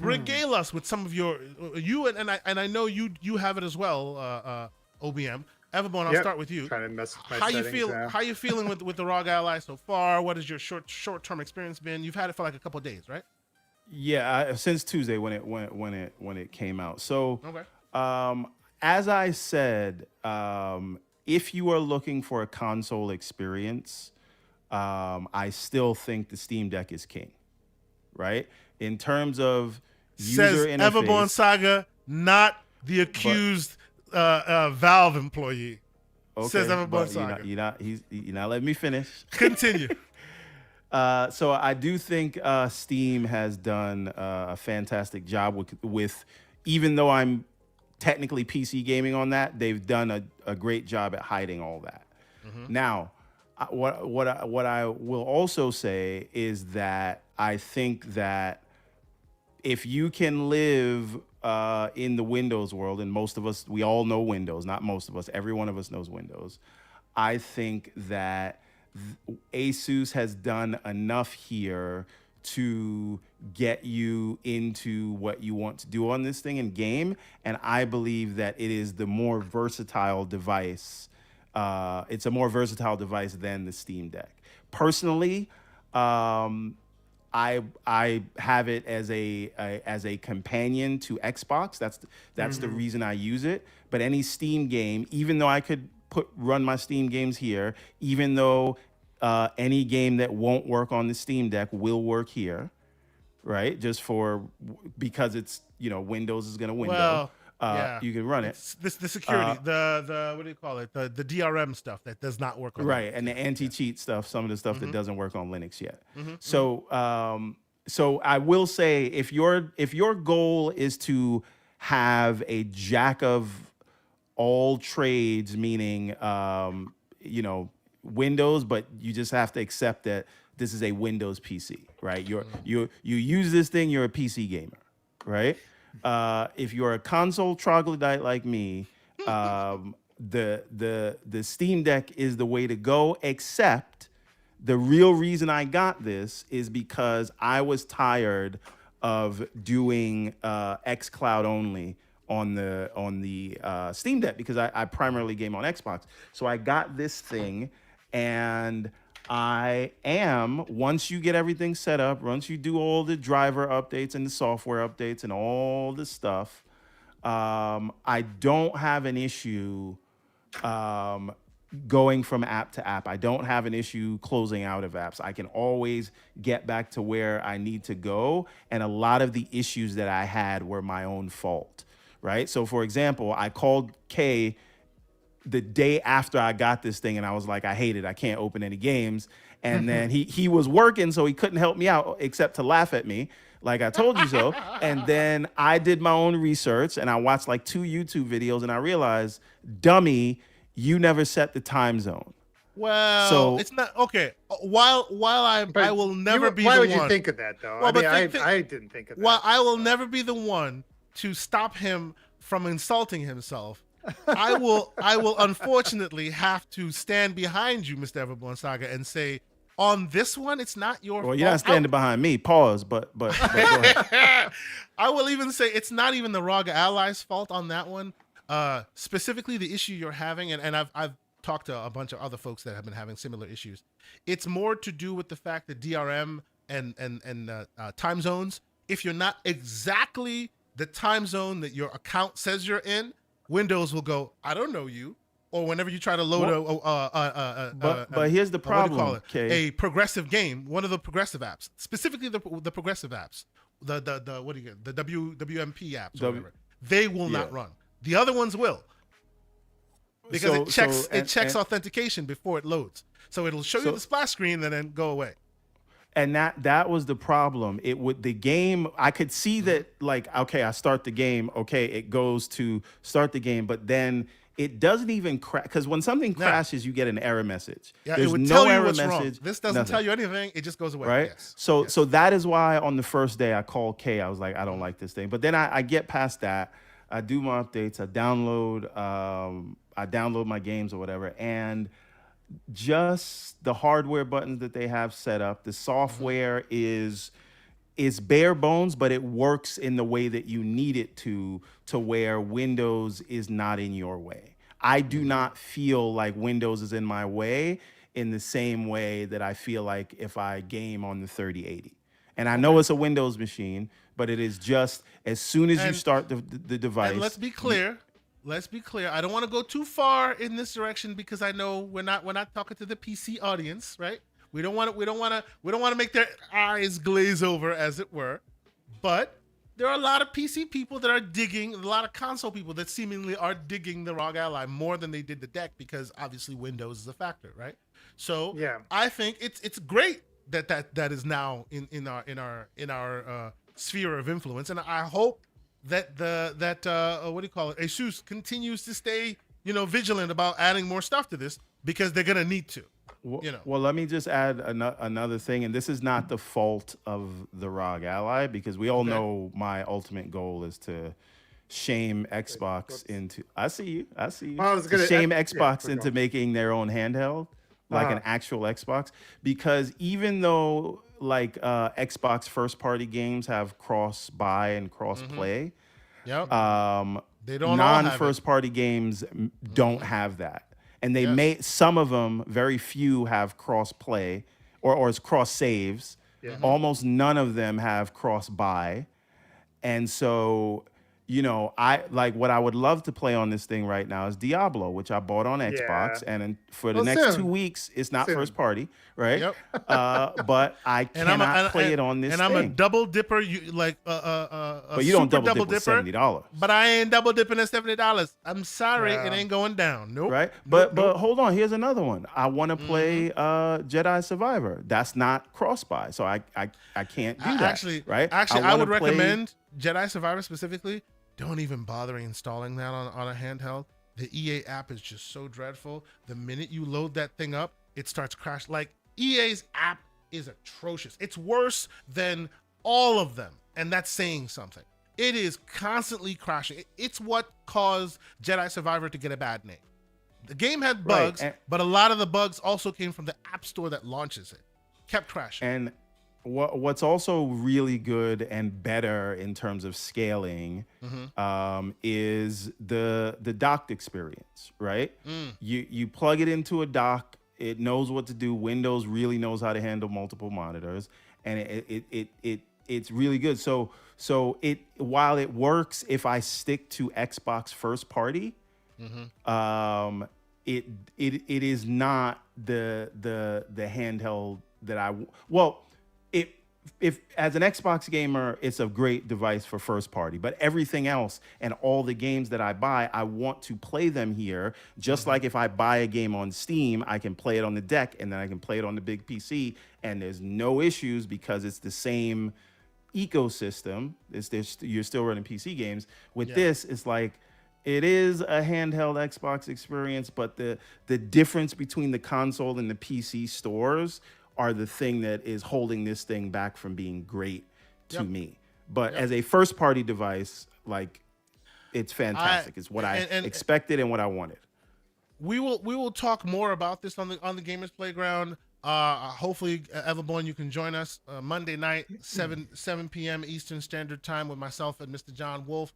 regale us with some of you and I know you have it as well, OBM. Everborn, I'll start with you. Trying to mess with my How you settings feel? now. How you feeling with the ROG Ally so far? What has your short-term experience been? You've had it for like a couple of days, right? Yeah, since Tuesday when it came out. So, Okay. as I said, if you are looking for a console experience, I still think the Steam Deck is king, right? In terms of Says user interface. Everborn Saga, not the accused Valve employee. Okay, Says Everborn but Saga. you're not letting me finish. Continue. So I do think Steam has done a fantastic job with, even though I'm technically PC gaming on that, they've done a great job at hiding all that. Now, what I will also say is that I think that if you can live in the Windows world, and most of us, we all know Windows, not most of us, every one of us knows Windows. I think that Asus has done enough here to get you into what you want to do on this thing and game. And I believe that it is the more versatile device. It's a more versatile device than the Steam Deck. Personally, I have it as a companion to Xbox. That's the reason I use it. But any Steam game, even though I could run my Steam games here, even though any game that won't work on the Steam Deck will work here, right? Because it's, Windows is gonna window. Well, yeah. You can run it. It's the security, the what do you call it? The DRM stuff that does not work on Right, Linux. and the anti-cheat stuff, some of the stuff that doesn't work on Linux yet. So I will say, if your goal is to have a jack of all trades, meaning Windows, but you just have to accept that this is a Windows PC, right? You use this thing, you're a PC gamer, right? If you're a console troglodyte like me, the Steam Deck is the way to go, except the real reason I got this is because I was tired of doing xCloud only on the Steam Deck, because I primarily game on Xbox. So I got this thing, and once you get everything set up, once you do all the driver updates and the software updates and all this stuff, I don't have an issue going from app to app. I don't have an issue closing out of apps. I can always get back to where I need to go. And a lot of the issues that I had were my own fault, right? So for example, I called Kay the day after I got this thing, and I was like, I hate it. I can't open any games. And then he was working, so he couldn't help me out except to laugh at me, like I told you so. And then I did my own research, and I watched like 2 YouTube videos, and I realized, dummy, you never set the time zone. Well, So- it's not okay. While I will never be the Why one. would you think of that, though? Well, I but mean, think- I didn't think of that. While I will never be the one to stop him from insulting himself, I will unfortunately have to stand behind you, Mr. Everborn Saga, and say, on this one, it's not your Well, fault. you're not standing behind me. Pause. But go ahead. I will even say it's not even the ROG Ally's fault on that one. Specifically, the issue you're having, and I've talked to a bunch of other folks that have been having similar issues. It's more to do with the fact that DRM and time zones, if you're not exactly the time zone that your account says you're in, Windows will go, I don't know you. Or whenever you try to load But here's the what do you call problem, it? Kay. A progressive game, one of the progressive apps, specifically the progressive apps, the what do you get? The WMP apps, or whatever. They will not Yeah. run. The other ones will, because So- it checks authentication before it loads. So it'll show you the splash screen and then go away. And that was the problem. The game, I could see that, like, okay, I start the game, okay, it goes to start the game, but then it doesn't even crash, because when something No. crashes, you get an error message. Yeah, There's it would no tell you error what's wrong. message. This doesn't nothing. tell you anything. It just goes away. Right. Yes. So Yes. so that is why on the first day I called Kay. I was like, I don't like this thing. But then I get past that. I do my updates. I download my games or whatever, and just the hardware buttons that they have set up. The software is bare bones, but it works in the way that you need it to where Windows is not in your way. I do not feel like Windows is in my way in the same way that I feel like if I game on the 3080. And I know it's a Windows machine, but it is just as soon as you And- start the device. And let's be clear. Let's be clear. I don't want to go too far in this direction because I know we're not talking to the PC audience, right? We don't want to make their eyes glaze over, as it were. But there are a lot of PC people that are digging, a lot of console people that seemingly are digging the ROG Ally more than they did the deck because obviously Windows is a factor, right? So Yeah. I think it's great that is now in our sphere of influence, and I hope that what do you call it? ASUS continues to stay vigilant about adding more stuff to this because they're gonna need to. Well, let me just add another thing, and this is not the fault of the ROG Ally, because we all know my ultimate goal is to shame Xbox into. I see you. Well, I was To gonna- shame yeah, Xbox we're into going. making their own handheld, like an actual Xbox, because even though like Xbox first party games have cross buy and cross play, Yep. They don't all non have it. first party games don't have that. And they Yes. may, some of them, very few have cross play or it's cross saves. Almost none of them have cross buy. And so, I like what I would love to play on this thing right now is Diablo, which I bought on Xbox. And for the Well, next soon. 2 weeks, it's not Soon. first party, right? Yep. But I And cannot play it on this and thing. I'm a double dipper. But But you don't double dip with $70. But I ain't double dipping at $70. I'm sorry, Yeah. it ain't going down. Nope. Right, Nope, but nope. hold on. Here's another one. I want to play Jedi Survivor. That's not cross buy, so I can't do that. Actually, right? I would wanna play- recommend Jedi Survivor specifically. Don't even bother installing that on a handheld. The EA app is just so dreadful. The minute you load that thing up, it starts crashing. Like EA's app is atrocious. It's worse than all of them, and that's saying something. It is constantly crashing. It's what caused Jedi Survivor to get a bad name. The game had Right, bugs, and- but a lot of the bugs also came from the app store that launches it. Kept crashing. And what's also really good and better in terms of scaling is the docked experience, right? You plug it into a dock, it knows what to do. Windows really knows how to handle multiple monitors, and it's really good. So while it works if I stick to Xbox first party, it is not the handheld that if as an Xbox gamer, it's a great device for first party, but everything else and all the games that I buy, I want to play them here. Just like if I buy a game on Steam, I can play it on the deck and then I can play it on the big PC, and there's no issues because it's the same ecosystem. You're still running PC games. With this, it's like it is a handheld Xbox experience, but the difference between the console and the PC stores are the thing that is holding this thing back from being great to me. But as a first party device, like it's fantastic. It's what I expected and what I wanted. We will talk more about this on the Gamers Playground. Hopefully, Everborn, you can join us Monday night, 7 p.m. Eastern Standard Time with myself and Mr. John Wolf.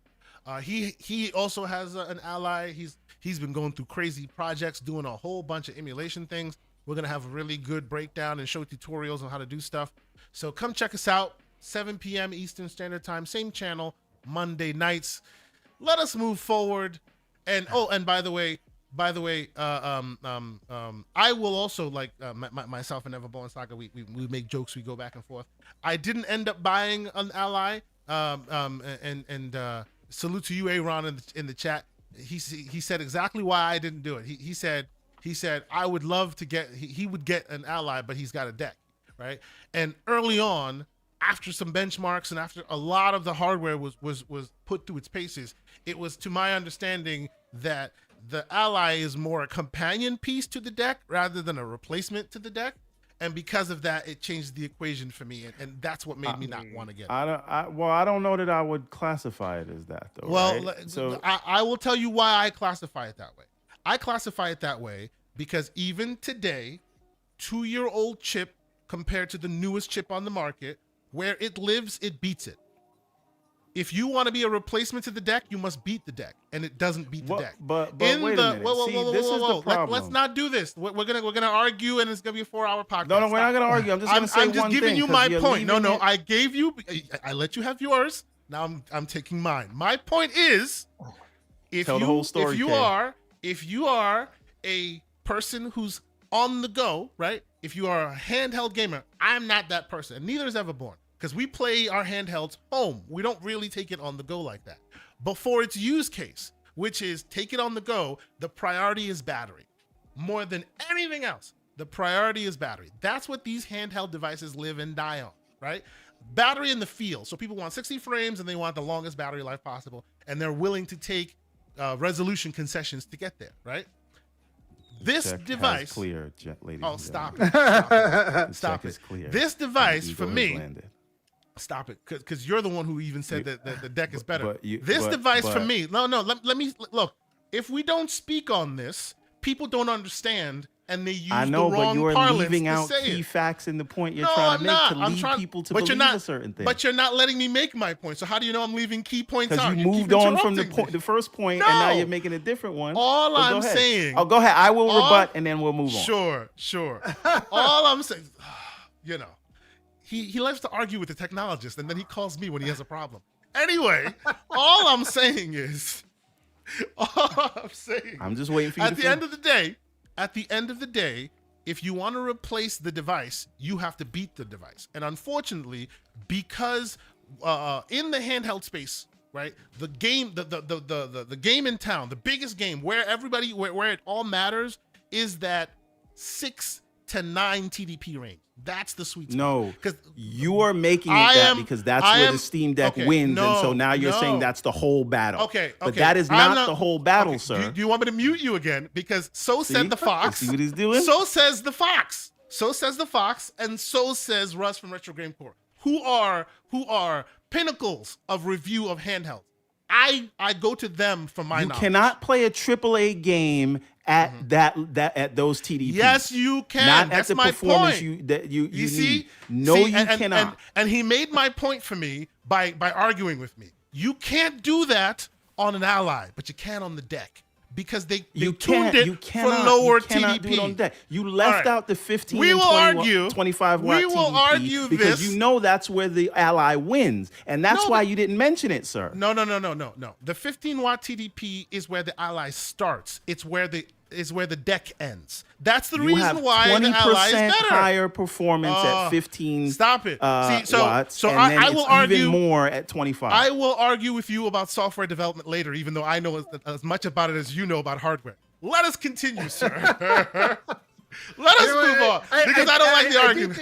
He also has an ally. He's been going through crazy projects, doing a whole bunch of emulation things. We're gonna have a really good breakdown and show tutorials on how to do stuff. So come check us out, 7 p.m. Eastern Standard Time, same channel, Monday nights. Let us move forward. And by the way, I will also myself and Everborn Saga. We make jokes. We go back and forth. I didn't end up buying an ally. Salute to you, Aaron, in the chat. He said exactly why I didn't do it. He said I would love to get. He would get an ally, but he's got a deck, right? And early on, after some benchmarks and after a lot of the hardware was put through its paces, it was, to my understanding, that the ally is more a companion piece to the deck rather than a replacement to the deck. And because of that, it changed the equation for me, and that's what made me not want to get it. I don't know that I would classify it as that though. Well, right? So I will tell you why I classify it that way. I classify it that way because even today, 2-year-old chip compared to the newest chip on the market, where it lives, it beats it. If you want to be a replacement to the deck, you must beat the deck, and it doesn't beat the deck. But wait a minute. This is the problem. Let's not do this. We're gonna argue, and it's gonna be a 4-hour podcast. No, we're not gonna argue. I'm just gonna say I'm just one giving thing, you 'cause my you're point. No, leaving it- I gave you. I let you have yours. Now I'm taking mine. My point is, if Tell the whole story, if you are a person who's on the go, right? If you are a handheld gamer, I'm not that person, and neither is Everborn. Because we play our handhelds home. We don't really take it on the go like that. But for its use case, which is take it on the go, the priority is battery. More than anything else, the priority is battery. That's what these handheld devices live and die on, right? Battery in the field. So people want 60 frames and they want the longest battery life possible. And they're willing to take resolution concessions to get there, right? This check device. has clear, ladies. Oh, and stop gentlemen. it. Stop check it. is clear. This device, The for eagle me, has landed. stop it, because you're the one who even said that the deck is better. This but- device for but- me, let me look. If we don't speak on this, people don't understand, and they use I know, the but wrong you are parlance leaving to out say key it. facts in the point you're No, trying I'm to make not. to I'm lead trying, people to but you're believe not, a certain thing. But you're not letting me make my point. So how do you know I'm leaving key points out? Because you keep moved on from interrupting me. the first point, and now No. you're making a different one. All So go I'm ahead. saying. Oh, go ahead. I will all- rebut, and then we'll move on. Sure. All I'm saying, you know, he likes to argue with the technologist, and then he calls me when he has a problem. Anyway, all I'm saying is, I'm just waiting for you at to the finish. end of the day, if you want to replace the device, you have to beat the device. And unfortunately, because in the handheld space, right, the game, the game in town, the biggest game where everybody, where it all matters, is that 6 to 9 TDP range. That's the sweet spot. No, 'Cause you are making it I that am- because that's I where am- the Steam Deck okay, wins, and so no, now you're saying no. that's the whole battle. Okay, but okay. that is I'm not the whole battle, okay, sir. Do you want me to mute you again? Because so See? said the fox. See what he's doing? So says the fox. So says the fox, and so says Russ from Retro Game Core, who are pinnacles of review of handhelds. I go to them for my You knowledge. cannot play a AAA game at at those TDPs. Yes, you can. Not That's at the my performance point. you You see? need. No, See, you cannot. And he made my point for me by arguing with me. You can't do that on an Ally, but you can on the deck. Because they You tuned can't. it You for cannot. lower You cannot TDP. do it on deck. You left right. out the 15 We and will 20 argue- 25 watt we will TDP argue because this. you know that's where the Ally wins, and that's No, why but- you didn't mention it, sir. No. The 15 watt TDP is where the Ally starts. It's where the deck ends. That's the You reason have why the 20% Ally is better. higher performance at 15 Stop it. See, so watts, and I then will it's argue even more at 25. I will argue with you about software development later, even though I know as much about it as you know about hardware. Let us continue, sir. Let us move on, because I don't like the argument.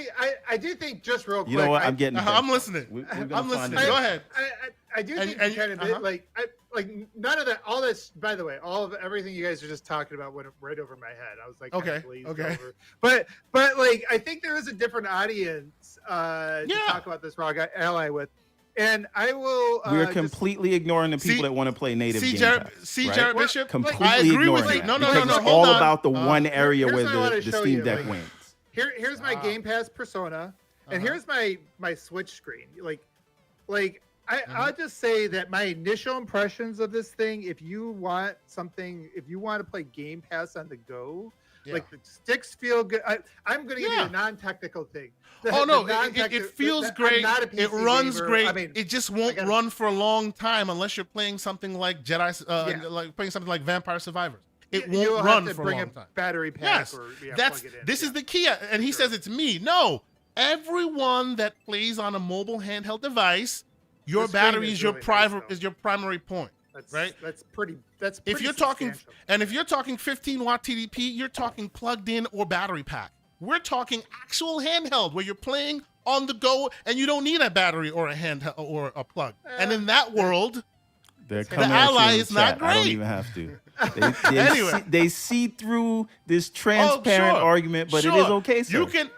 I do think just real quick. You know what? I'm getting. I'm listening. We're gonna I'm find listening. it. Go ahead. I do think and- you kind of uh-huh. did, like none of that. All this, by the way, all of everything you guys are just talking about went right over my head. I was like, kinda Okay, glazed okay. over. But like, I think there is a different audience to talk about this ROG Ally with, and I will. We're just- completely ignoring the people See- that want to play native See, Game Jared, Pass, see right? Jared Well, Bishop? Completely I agree with ignoring you. that, No, because no, it's hold all on. about the one area here's where what I wanna the show Steam you, Deck like- wins. Here's my Game Pass persona, and here's my Switch screen. I'll just say that my initial impressions of this thing, if you want to play Game Pass on the go, Yeah. like the sticks feel good. I'm going to give you Yeah. a non-technical thing. Oh no, The it feels I'm great. not a PC It runs gamer. great. I mean, it just won't gotta- run for a long time unless you're playing something like like playing something like Vampire Survivors. It you'll won't have run to for a bring long time. battery pack Yes, or that's plug it in. this is Yeah. the key. And he says it's me. No, everyone that plays on a mobile handheld device, your The screen battery is is your really nice, private though. is your primary point. right? That's pretty. That's If pretty you're talking, substantial. and if you're talking 15 watt TDP, you're talking plugged in or battery pack. We're talking actual handheld where you're playing on the go and you don't need a battery or a handheld or a plug. And in that world, They're The coming at you Ally in is the not chat. I don't great. even have to. Anyway. They see through this transparent sure, argument, but sure. it is okay, sir. You can.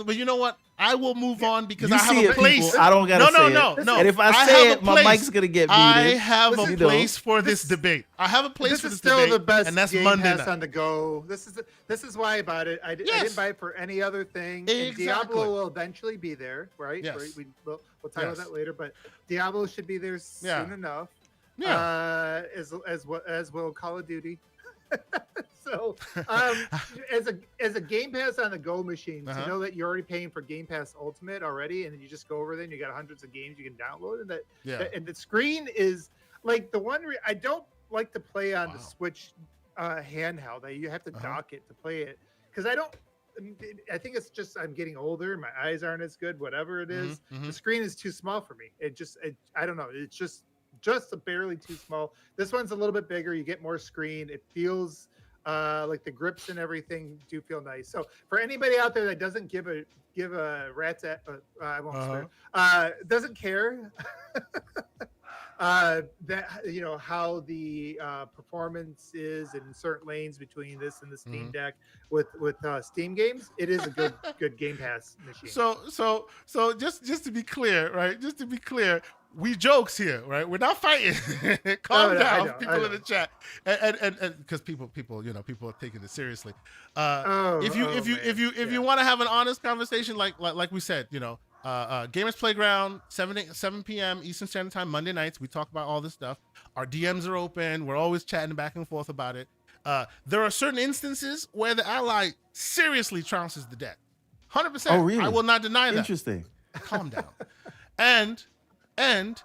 But you know what? I will move on because You I have see a it, place. people. I don't gotta say no, it. no. And if I have say a it, my place. mic's gonna get muted. I have a You know. place for this debate. I have a place This for is this still debate, the best and that's Game Monday Pass night. on the go. This is why I bought it. I Yes. didn't buy it for any other thing. And Exactly. Diablo will eventually be there, right? Yes. Right? We'll talk about Yes. that later, but Diablo should be there soon enough. Yeah. As will Call of Duty. So, as a Game Pass on the go machine, to know that you're already paying for Game Pass Ultimate already, and then you just go over there and you got hundreds of games you can download, and the screen is like the one. I don't like to play on the Switch handheld. You have to dock it to play it because I think it's just I'm getting older. My eyes aren't as good. Whatever it is, the screen is too small for me. I don't know. It's just barely too small. This one's a little bit bigger. You get more screen. It feels like the grips and everything do feel nice. So for anybody out there that doesn't give a rat's I won't swear, doesn't care that how the performance is in certain lanes between this and the Steam Deck with Steam games, it is a good Game Pass machine. So just to be clear, right? Just to be clear, we jokes here, right? We're not fighting. Calm down, people in the chat, and because people are taking it seriously. If you want to have an honest conversation, like we said, Gamers Playground, 7 p.m. Eastern Standard Time, Monday nights. We talk about all this stuff. Our DMs are open. We're always chatting back and forth about it. There are certain instances where the ally seriously trounces the deck. 100%. Oh, really? I will not deny that. Interesting. Calm down. And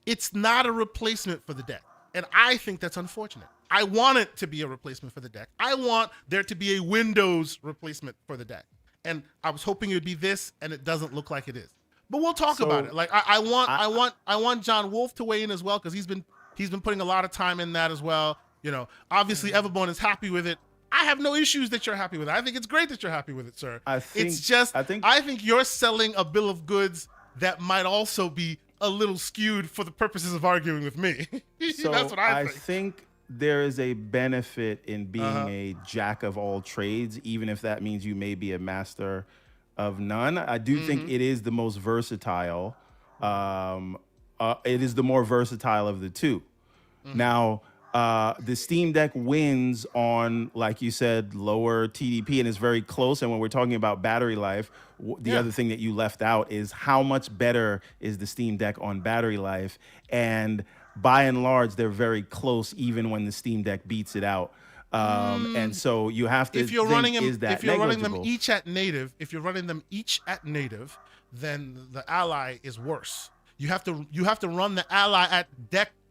it's not a replacement for the deck. And I think that's unfortunate. I want it to be a replacement for the deck. I want there to be a Windows replacement for the deck. And I was hoping it would be this, and it doesn't look like it is. But we'll talk about it. Like I want John Wolf to weigh in as well, because he's been putting a lot of time in that as well. Obviously Everbone is happy with it. I have no issues that you're happy with it. I think it's great that you're happy with it, sir. I think you're selling a bill of goods that might also be a little skewed for the purposes of arguing with me. So That's what I think. I think there is a benefit in being a jack of all trades, even if that means you may be a master of none. I do think it is the most versatile. It is the more versatile of the two. Now, the Steam Deck wins on, like you said, lower TDP, and is very close. And when we're talking about battery life, the other thing that you left out is how much better is the Steam Deck on battery life. And by and large, they're very close, even when the Steam Deck beats it out. And so you have to if you're think, running them, is that if you're running them negligible? each at native, then the Ally is worse. You have to run the Ally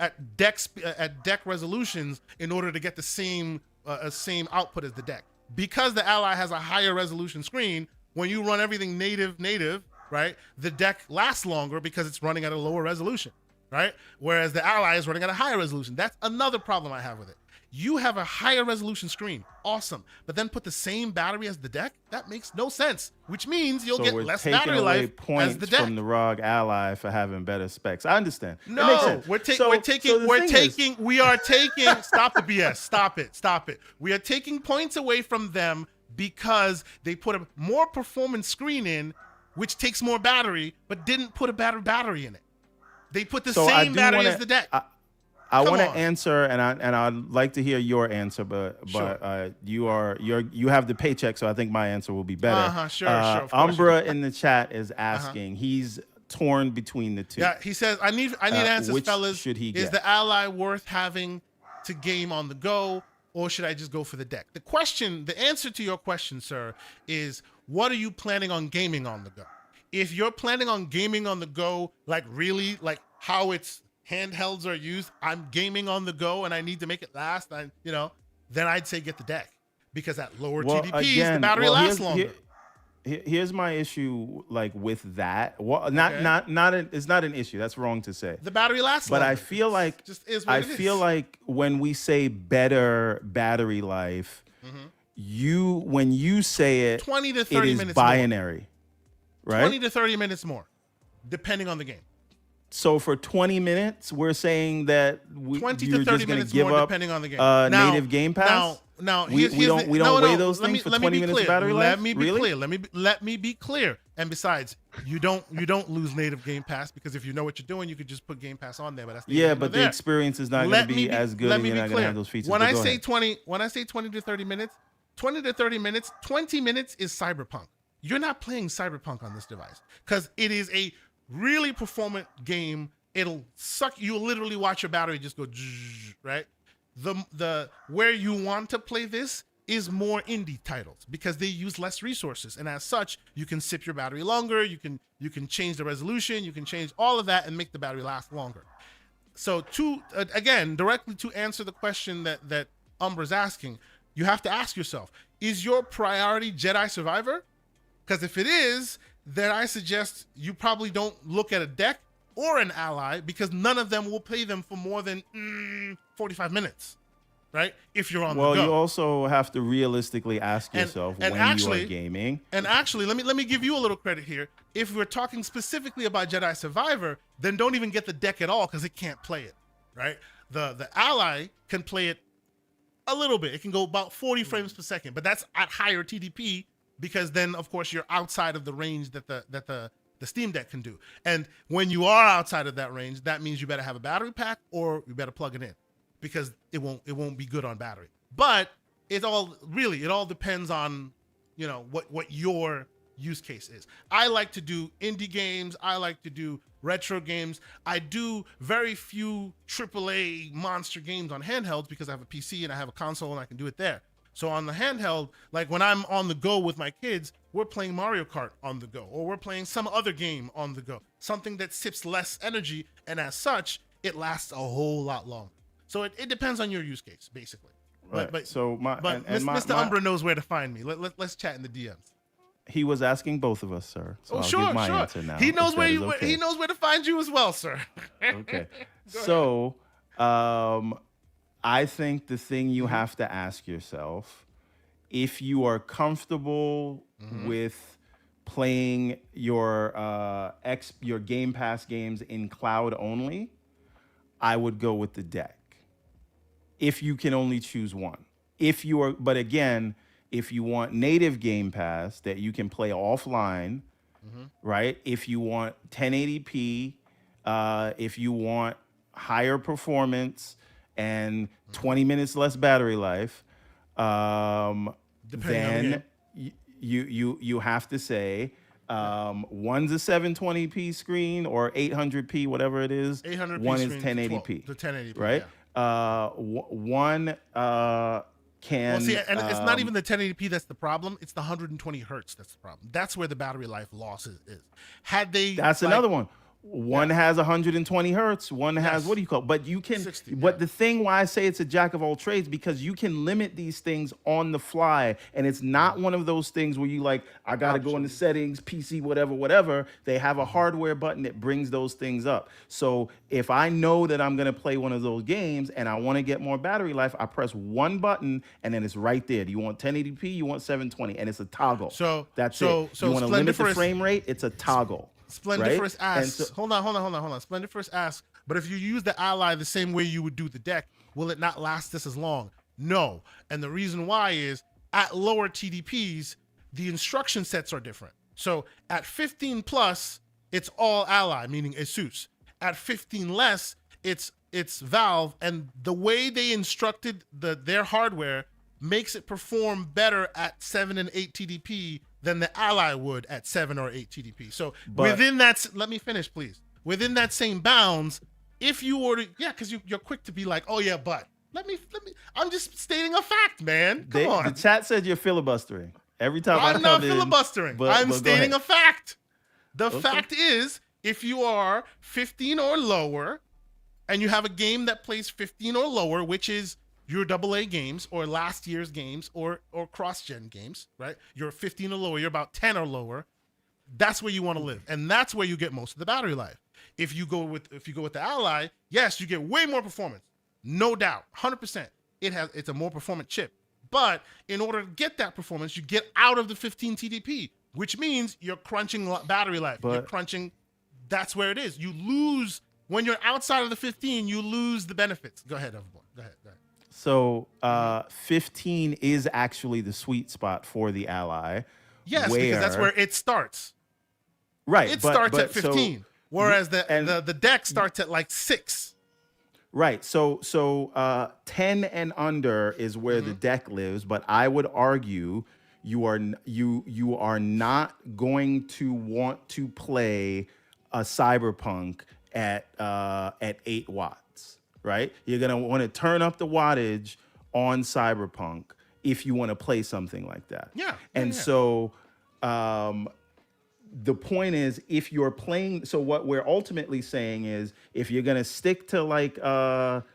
at deck resolutions in order to get the same output as the deck. Because the Ally has a higher resolution screen, when you run everything native, right, the deck lasts longer because it's running at a lower resolution, right? Whereas the Ally is running at a higher resolution. That's another problem I have with it. You have a higher resolution screen, awesome, but then put the same battery as the deck? That makes no sense, which means you'll get less battery life as the deck. From the ROG Ally for having better specs. I understand. No, we are taking, stop the BS, stop it. We are taking points away from them because they put a more performance screen in, which takes more battery, but didn't put a better battery in it. They put the same battery as the deck. I want to answer, and I'd like to hear your answer, but you have the paycheck, so I think my answer will be better. Sure. Umbra in the chat is asking. He's torn between the two. Yeah, he says, I need answers, which fellas. should he Is get? the Ally worth having to game on the go, or should I just go for the deck? The answer to your question, sir, is what are you planning on gaming on the go? If you're planning on gaming on the go, like really, like how it's handhelds are used, I'm gaming on the go and I need to make it last, then I'd say get the deck, because at lower TDPs, the battery lasts longer. Here's my issue, like with that. Well, it's not an issue. That's wrong to say. The battery lasts longer. But I feel like like when we say better battery life, when you say it, 20 to 30 it is minutes binary, more. right? 20 to 30 minutes more, depending on the game. So for 20 minutes, we're saying that 20 you're to 30 just going to minutes give more up depending on the game. native Game Pass. Now, we don't weigh those things for 20 minutes of battery life. Let me be Really? clear. Let me be clear. And besides, you don't lose native Game Pass, because if you know what you're doing, you could just put Game Pass on there. But that's Yeah, but the experience is not going to be as good, and you're not going to have those features. When But I go say ahead. 20 to 30 minutes, 20 to 30 minutes, 20 minutes is Cyberpunk. You're not playing Cyberpunk on this device because it is a really performant game. It'll suck. You'll literally watch your battery just go, right? The where you want to play this is more indie titles because they use less resources, and as such, you can sip your battery longer. You can change the resolution. You can change all of that and make the battery last longer. So again, directly to answer the question that Umbra's asking, you have to ask yourself: is your priority Jedi Survivor? Because if it is, then I suggest you probably don't look at a deck or an ally, because none of them will play them for more than 45 minutes, right? If you're on the go. Well, you also have to realistically ask yourself when you are gaming. And actually, let me give you a little credit here. If we're talking specifically about Jedi Survivor, then don't even get the deck at all because it can't play it, right? The ally can play it a little bit. It can go about 40 frames per second, but that's at higher TDP because then, of course, you're outside of the range that the Steam Deck can do. And when you are outside of that range, that means you better have a battery pack or you better plug it in because it won't be good on battery. But it all depends on, what your use case is. I like to do indie games. I like to do retro games. I do very few AAA monster games on handhelds because I have a PC and I have a console and I can do it there. So on the handheld, like when I'm on the go with my kids, we're playing Mario Kart on the go, or we're playing some other game on the go, something that sips less energy, and as such, it lasts a whole lot longer. So it depends on your use case, basically. Right. But Mr. Umbra knows where to find me. Let's chat in the DMs. He was asking both of us, sir. So I'll give my answer now. He knows if that is okay. he knows where to find you as well, sir. Okay. So, I think the thing you have to ask yourself, if you are comfortable with playing your Game Pass games in cloud only, I would go with the deck. If you can only choose one. But again, if you want native Game Pass that you can play offline, right? If you want 1080p, if you want higher performance and 20 minutes less battery life, then you have to say one's a 720p screen or 800p, whatever it is. 800p one is screen, 1080p. the 1080p, right? Yeah. One can. Well, see, and it's not even the 1080p that's the problem. It's the 120 hertz that's the problem. That's where the battery life loss is. Had they? That's another one. One has 120 hertz. One has, Yes. what do you call it? But you can, 60, but yeah. the thing why I say it's a jack of all trades, because you can limit these things on the fly. And it's not one of those things where you like, I got to go into settings, PC, whatever. They have a hardware button that brings those things up. So if I know that I'm going to play one of those games and I want to get more battery life, I press one button and then it's right there. Do you want 1080p? You want 720? And it's a toggle. So that's it. You want to limit the frame rate? It's a toggle. Splendiferous right? asks, hold on. Splendiferous asks, but if you use the ally the same way you would do the deck, will it not last this as long? No. And the reason why is at lower TDPs, the instruction sets are different. So at 15 plus, it's all ally, meaning Asus. At 15 less, it's Valve, and the way they instructed their hardware makes it perform better at 7 and 8 TDP than the ally would at 7 or 8 TDP. So within that, let me finish, please. Within that same bounds, if you order, because you're quick to be like, oh yeah, but let me. I'm just stating a fact, man. Come on. The chat said you're filibustering every time. I'm not filibustering. I'm stating a fact. The fact is, if you are 15 or lower, and you have a game that plays 15 or lower, which is your AA games or last year's games or cross-gen games, right? You're 15 or lower, you're about 10 or lower. That's where you want to live. And that's where you get most of the battery life. If you go with the ally, yes, you get way more performance. No doubt. 100%. It's a more performant chip. But in order to get that performance, you get out of the 15 TDP, which means you're crunching battery life. You're crunching That's where it is. You lose when you're outside of the 15. You lose the benefits. Go ahead, Everborn. Go ahead. So 15 is actually the sweet spot for the ally. Yes, because that's where it starts. Right. It starts at 15, so, whereas the deck starts at like 6. Right. So 10 and under is where the deck lives, but I would argue you are not going to want to play a Cyberpunk at 8 watts, right? You're going to want to turn up the wattage on Cyberpunk if you want to play something like that. Yeah. And so the point is, if you're playing, so what we're ultimately saying is, if you're gonna stick to like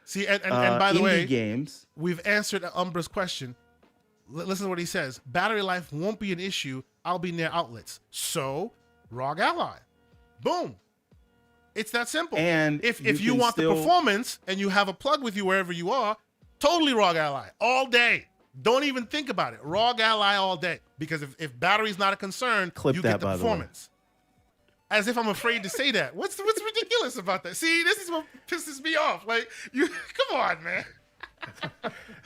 see, and by the indie way, games, we've answered Umbra's question. Listen to what he says: battery life won't be an issue. I'll be near outlets. So, ROG Ally, boom. It's that simple. And if you want the performance and you have a plug with you wherever you are, totally ROG Ally all day. Don't even think about it. ROG Ally all day. Because if battery's not a concern, you get the performance. As if I'm afraid to say that. What's ridiculous about that? See, this is what pisses me off. Like, you come on, man.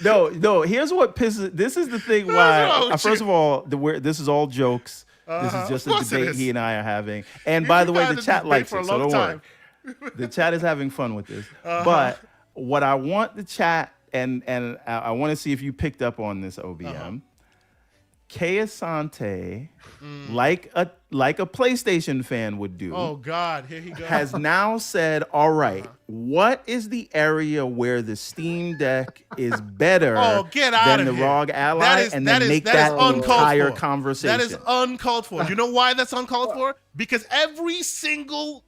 No, here's what pisses. This is the thing why. First of all, this is all jokes. This is just a debate he and I are having. And by the way, the chat likes it, so don't worry. The chat is having fun with this. But what I want the chat, and I want to see if you picked up on this, OBM. Kay Asante, like a PlayStation fan would do. Oh God, here he goes. Has now said, all right, what is the area where the Steam Deck is better than the ROG Ally? And then make that entire conversation. That is uncalled for. You know why that's uncalled for? Because every single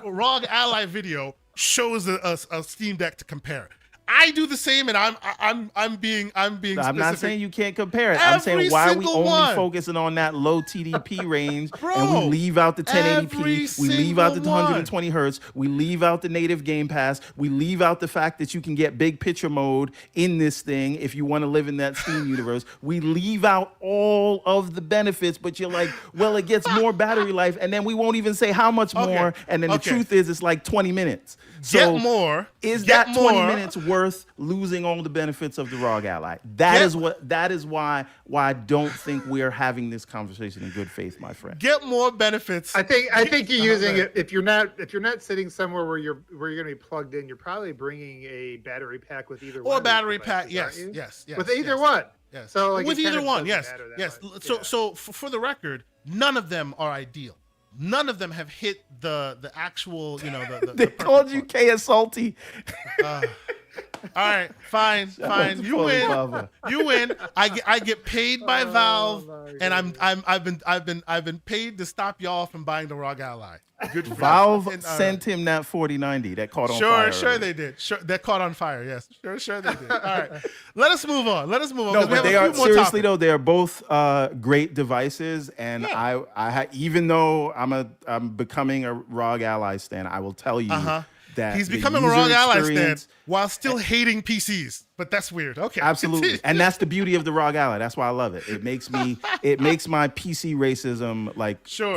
ROG Ally video shows a Steam Deck to compare. I do the same, and I'm being specific. I'm not saying you can't compare it. I'm saying, why are we only focusing on that low TDP range, and we leave out the 1080p, we leave out the 120 hertz, we leave out the native Game Pass, we leave out the fact that you can get big picture mode in this thing if you want to live in that Steam universe. We leave out all of the benefits, but you're like, well, it gets more battery life, and then we won't even say how much more, and then the truth is it's like 20 minutes. So is that 20 minutes worth losing all the benefits of the ROG Ally? That is why I don't think we're having this conversation in good faith, my friend. Get more benefits. I think you're using it if you're not sitting somewhere where you're going to be plugged in. You're probably bringing a battery pack with either one. Or a battery pack, yes. With either one. Yes. So like with either one, yes. Much. So for the record, none of them are ideal. None of them have hit the actual, they called you K Salty. All right, fine. You win. Bubba. You win. I get paid by Valve, and I've been paid to stop y'all from buying the ROG Ally. Good for Valve sent him that 4090 that caught on fire. Sure they did. Sure, that caught on fire. Yes, sure they did. All right, let us move on. No, but they are seriously though. They are both great devices, and even though I'm becoming a ROG Ally stan, I will tell you. That he's becoming a ROG Ally stan while still hating PCs, but that's weird. Okay, absolutely, and that's the beauty of the ROG Ally. That's why I love it. It makes my PC racism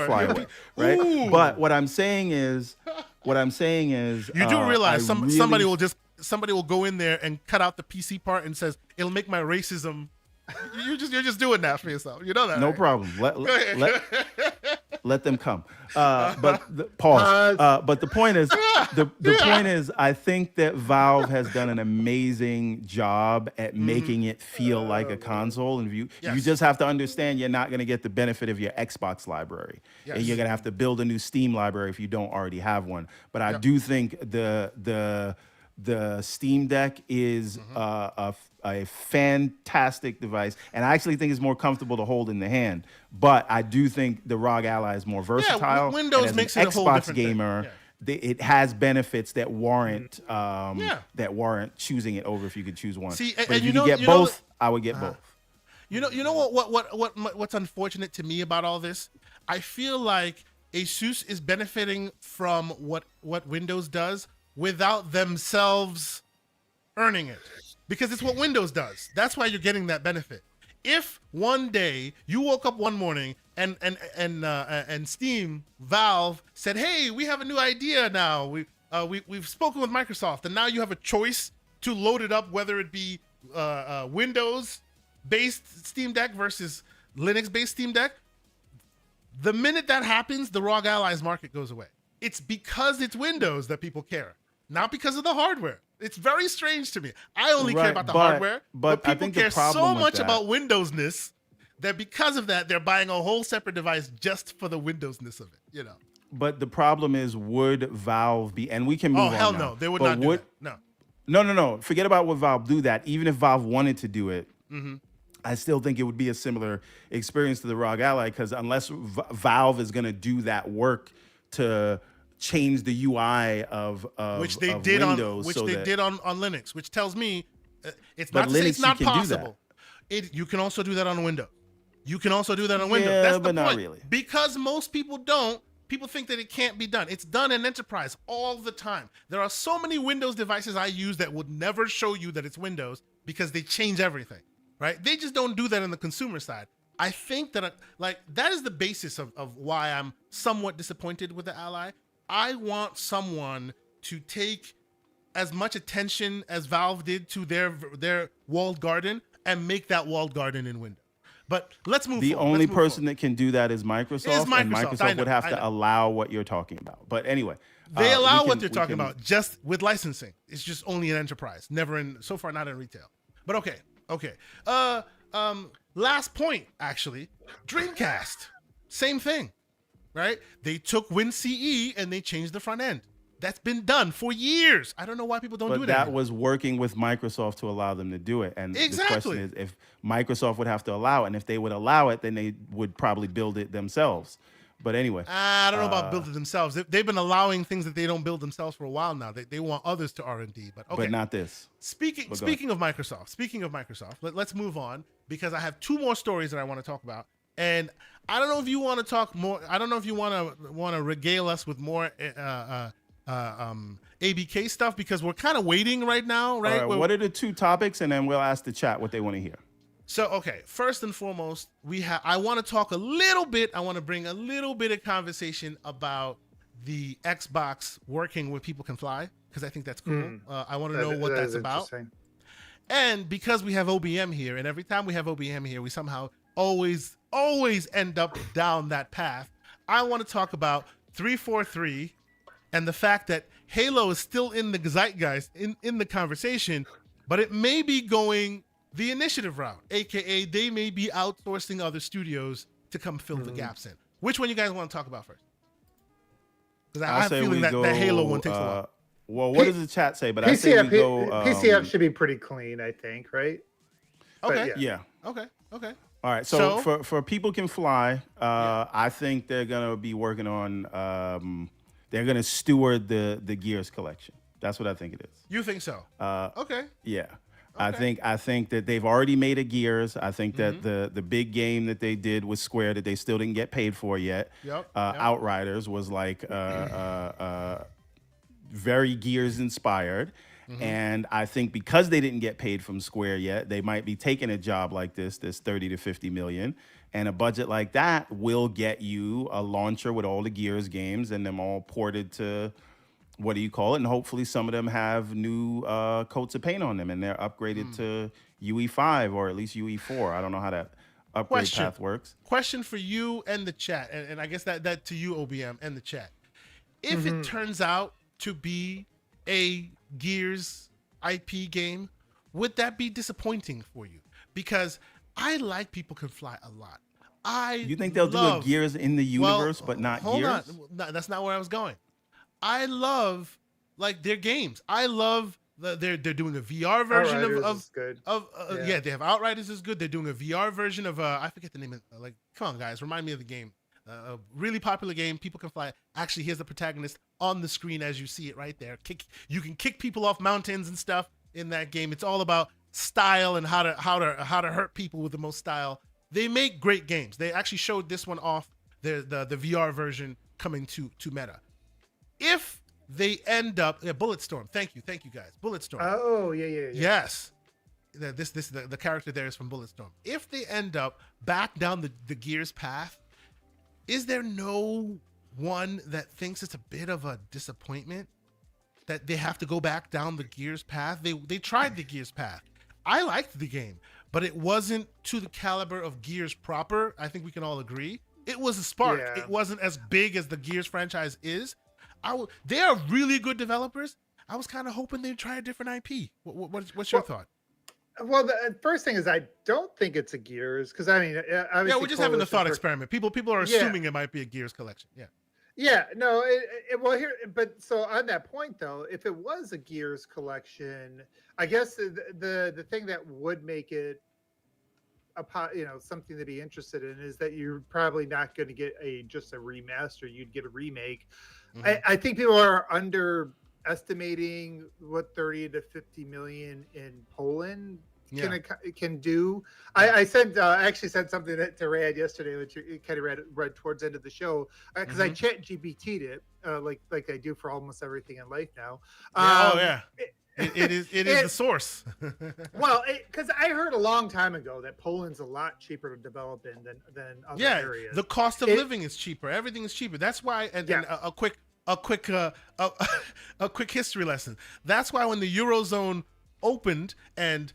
fly away, right? Ooh. But what I'm saying is, you do realize somebody will go in there and cut out the PC part and says it'll make my racism. You're just doing that for yourself. You know that. No problem. Let them come. But the point is, point is, I think that Valve has done an amazing job at making it feel like a console. And you just have to understand, you're not going to get the benefit of your Xbox library, and you're going to have to build a new Steam library if you don't already have one. But I do think the Steam Deck is a fantastic device, and I actually think it's more comfortable to hold in the hand. But I do think the ROG Ally is more versatile. Yeah, Windows makes it a whole different gamer. Thing. It has benefits that warrant choosing it over if you could choose one. See, but if you get both, I would get both. You know what's unfortunate to me about all this? I feel like Asus is benefiting from what Windows does without themselves earning it. Because it's what Windows does. That's why you're getting that benefit. If one day you woke up one morning and Steam, Valve said, "Hey, we have a new idea now. We've spoken with Microsoft, and now you have a choice to load it up, whether it be Windows-based Steam Deck versus Linux-based Steam Deck." The minute that happens, the ROG Allies market goes away. It's because it's Windows that people care, not because of the hardware. It's very strange to me. I only care about the hardware, but I people think the care so problem with much that- about Windowsness that because of that, they're buying a whole separate device just for the Windowsness of it, you know? But the problem is, would Valve be? And we can move Oh, on. hell now, no. They would but not do that. No. No. Forget about what Valve do that. Even if Valve wanted to do it, Mm-hmm. I still think it would be a similar experience to the ROG Ally, because unless Valve is going to do that work to change the UI of Which they of did Windows, on Linux, which tells me it's But not to say Linux, it's not you can do that. possible. You can also do that on Windows. You can also do that on Windows. Yeah, That's the but not point. really. Because most people don't. People think that it can't be done. It's done in enterprise all the time. There are so many Windows devices I use that would never show you that it's Windows because they change everything, right? They just don't do that on the consumer side. I think that that is the basis of why I'm somewhat disappointed with the Ally. I want someone to take as much attention as Valve did to their walled garden and make that walled garden in Windows. But let's move the forward. only Let's move person forward. that can do that is Microsoft, and I Microsoft know, would have I to know. allow what you're talking about. But anyway, They allow what they're we talking can- about just with licensing. It's just only in enterprise, never so far not in retail. But okay. Last point, actually, Dreamcast, same thing, right? They took WinCE and they changed the front end. That's been done for years. I don't know why people don't do But it that anymore. was working with Microsoft to allow them to do it. And Exactly. the question is, if Microsoft would have to allow it, and if they would allow it, then they would probably build it themselves. But anyway, I don't know about build it themselves. They've been allowing things that they don't build themselves for a while now. They want others to R&D, but okay. but not this. Speaking of Microsoft, let's move on because I have two more stories that I want to talk about, and I don't know if you want to talk more. I don't know if you want to regale us with more ABK stuff because we're kind of waiting right now, right? All right, what are the two topics, and then we'll ask the chat what they want to hear. So, okay, first and foremost, I want to talk a little bit. I want to bring a little bit of conversation about the Xbox working with People Can Fly because I think that's cool. I want to know what that's about. And because we have OBM here, and every time we have OBM here, we somehow always end up down that path. I want to talk about 343 and the fact that Halo is still in the zeitgeist, in the conversation, but it may be going the initiative route, aka they may be outsourcing other studios to come fill the gaps in. Which one you guys want to talk about first? Because I have a feeling that Halo one takes a while. Well, what does the chat say? But I say we go. PCF should be pretty clean, I think, right? Okay. But Yeah. Okay. All right. So for People Can Fly, I think they're gonna be working on. They're gonna steward the Gears collection. That's what I think it is. You think so? Okay. Yeah. I think that they've already made a Gears. I think that the big game that they did with Square that they still didn't get paid for yet. Yep. Outriders was like very Gears inspired. And I think because they didn't get paid from Square yet, they might be taking a job like this 30 to 50 million. And a budget like that will get you a launcher with all the Gears games and them all ported to, what do you call it? And hopefully some of them have new coats of paint on them and they're upgraded to UE5 or at least UE4. I don't know how that upgrade path works. Question for you and the chat, and I guess that to you, OBM, and the chat. If it turns out to be a Gears IP game, would that be disappointing for you? Because I like People Can Fly a lot. You think they'll do a Gears in the universe, but not hold Gears? on. No, that's not where I was going. I love their games. I love they're doing a VR version they have Outriders is good. They're doing a VR version of I forget the name of come on guys, remind me of the game. A really popular game, People Can Fly. Actually, here's the protagonist on the screen as you see it right there. You can kick people off mountains and stuff in that game. It's all about style and how to hurt people with the most style. They make great games. They actually showed this one off, the VR version coming to Meta. If they end up Bulletstorm, thank you guys, Bulletstorm. Oh yeah. Yes, the character there is from Bulletstorm. If they end up back down the Gears path, is there no one that thinks it's a bit of a disappointment that they have to go back down the Gears path? They tried the Gears path. I liked the game, but it wasn't to the caliber of Gears proper. I think we can all agree. It was a spark. Yeah. It wasn't as big as the Gears franchise is. They are really good developers. I was kind of hoping they'd try a different IP. What's your thought? Well, the first thing is I don't think it's a Gears because I mean, obviously Yeah, we're just having a Coalition thought for- experiment. People are assuming it might be a Gears collection. Yeah. Yeah, no, well here, but so on that point though, if it was a Gears collection, I guess the thing that would make it something to be interested in is that you're probably not going to get just a remaster. You'd get a remake. Mhm. I think people are underestimating what 30 to 50 million in Poland Yeah. can do. I actually said something to Rad yesterday, which you kind of read towards the end of the show, because I chat GPT'd it, like I do for almost everything in life now. Yeah, it is the source. Well, because I heard a long time ago that Poland's a lot cheaper to develop in than other Yeah, areas. the cost of living is cheaper. Everything is cheaper. That's why. And a quick history lesson. That's why when the Eurozone opened and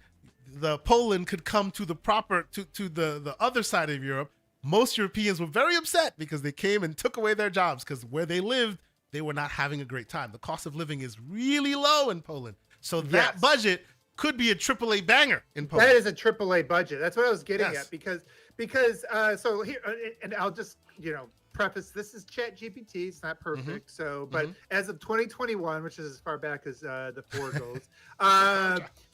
the Poland could come to the the other side of Europe, most Europeans were very upset because they came and took away their jobs because where they lived, they were not having a great time. The cost of living is really low in Poland. So that Yes. budget could be a AAA banger in Poland. That is a AAA budget. That's what I was getting Yes. at because so here, and I'll just preface, this is Chat GPT. It's not perfect. So, but as of 2021, which is as far back as the four goes,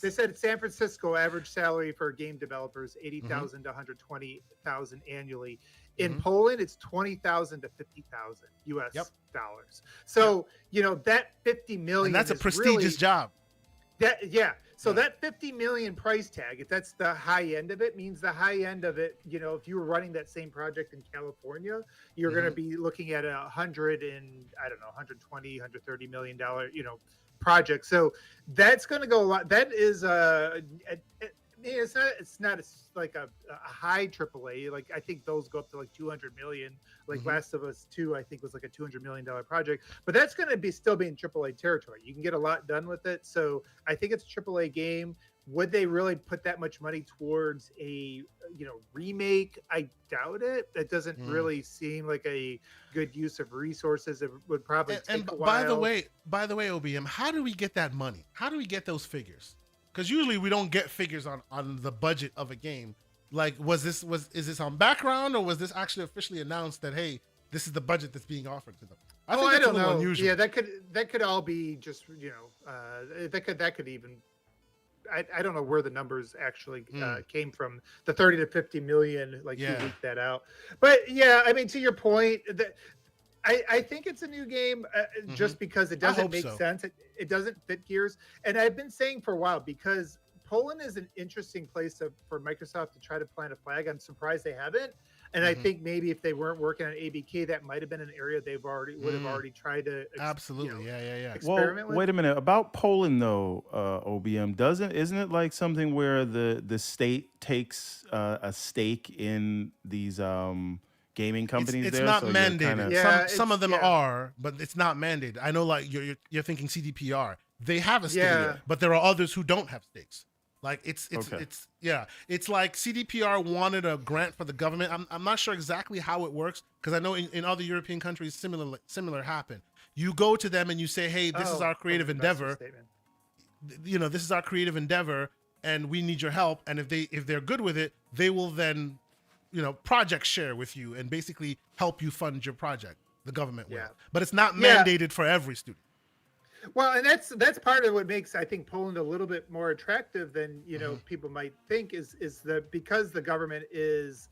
they said San Francisco average salary for game developers 80,000 to 120,000 annually. In Poland, it's 20,000 to 50,000 US dollars. So that 50 million. And that's a is prestigious really, job. So that 50 million price tag, if that's the high end of it, means the high end of it, if you were running that same project in California, you're going to be looking at 120, $130 million, project. So that's going to go a lot. That is it's not like a high AAA. Like I think those go up to like 200 million. Like Last of Us 2, I think was like a $200 million project. But that's going to be still be in AAA territory. You can get a lot done with it. So I think it's a AAA game. Would they really put that much money towards a remake? I doubt it. That doesn't really seem like a good use of resources. It would probably take a while. By the way, OBM, how do we get that money? How do we get those figures? Because usually we don't get figures on the budget of a game. Like, is this on background, or was this actually officially announced that, hey, this is the budget that's being offered to them? I think that's a little unusual. Yeah, that could all be just that could even. I don't know where the numbers actually came from. The 30 to 50 million, like you leaked that out. But yeah, I mean, to your point, that I think it's a new game just because it doesn't make sense. It doesn't fit Gears. And I've been saying for a while, because Poland is an interesting place for Microsoft to try to plant a flag. I'm surprised they haven't. And I think maybe if they weren't working on ABK, that might have been an area would have already tried to absolutely experiment with. Wait a minute, about Poland though, OBM, isn't it like something where the state takes a stake in these gaming companies? It's there, not so mandated. Some of them are, but it's not mandated. I know, like you're thinking CDPR. They have a stake, but there are others who don't have stakes. Like it's like CDPR wanted a grant for the government. I'm not sure exactly how it works, because I know in other European countries similar happen. You go to them and you say, hey, this is our creative endeavor. This is our creative endeavor, and we need your help. And if they're good with it, they will then project share with you and basically help you fund your project. The government will, but it's not mandated for every student. Well, and that's part of what makes, I think, Poland a little bit more attractive than people might think is because the government is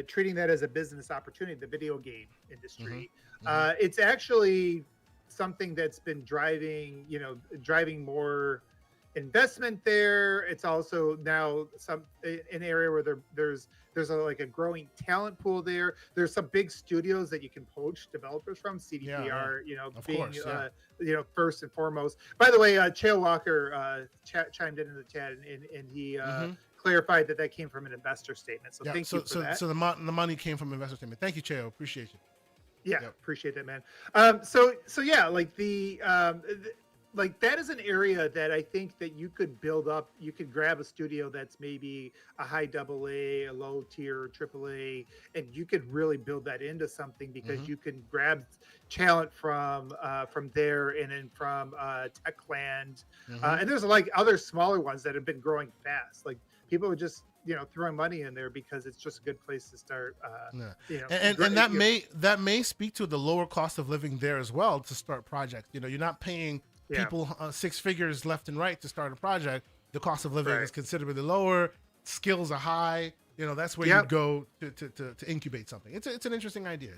treating that as a business opportunity, the video game industry. It's actually something that's been driving more investment there. It's also now an area where there's like a growing talent pool there. There's some big studios that you can poach developers from. CDPR, Of being course, yeah. first and foremost. By the way, Chael Walker chimed in the chat, and he clarified that came from an investor statement. So thank you for that. So the money came from investor statement. Thank you, Cheo. Appreciate you. Yeah, Yep. appreciate that, man. So yeah, like like that is an area that I think that you could build up. You could grab a studio that's maybe a high AA, a low tier AAA, and you could really build that into something because you can grab talent from there and then from Techland, and there's like other smaller ones that have been growing fast. Like people are just throwing money in there because it's just a good place to start. And that may speak to the lower cost of living there as well to start projects. You're not paying people 6 figures left and right to start a project. The cost of living is considerably lower. Skills are high. That's where you go to incubate something. It's an interesting idea.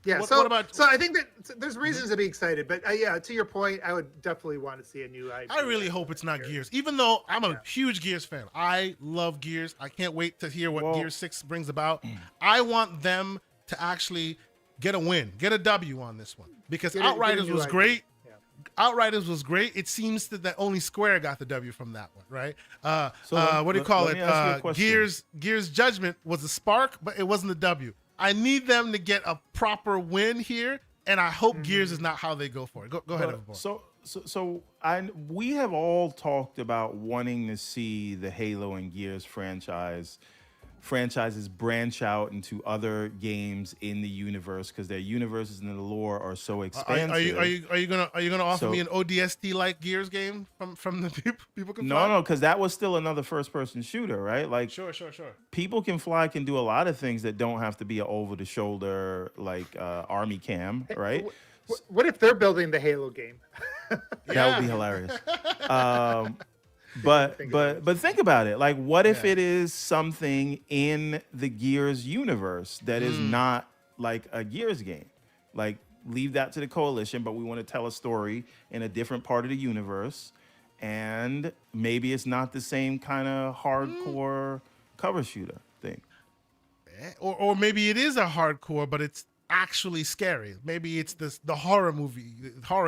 Yeah. So about? So I think that there's reasons to be excited, but to your point, I would definitely want to see a new IP. I really hope it's not Gears, even though I'm a huge Gears fan. I love Gears. I can't wait to hear what Gears 6 brings about. I want them to actually get a win, get a W on this one, because Outriders was great. Outriders was great. It seems that only Square got the W from that one, right? What do you call it? Gears Judgment was a spark, but it wasn't a W. I need them to get a proper win here, and I hope Gears is not how they go for it. Go ahead, Everborn. We have all talked about wanting to see the Halo and Gears franchises branch out into other games in the universe because their universes and the lore are so expansive. Are you gonna offer me an ODST like Gears game from the people can fly? No, because that was still another first person shooter, right? Like sure. People Can Fly can do a lot of things that don't have to be an over the shoulder like army cam, right? What if they're building the Halo game? That would be hilarious. But think about it. Like, what if it is something in the Gears universe that is not like a Gears game? Like, leave that to the Coalition, but we want to tell a story in a different part of the universe, and maybe it's not the same kind of hardcore cover shooter thing. Or maybe it is a hardcore, but it's actually scary. Maybe it's the horror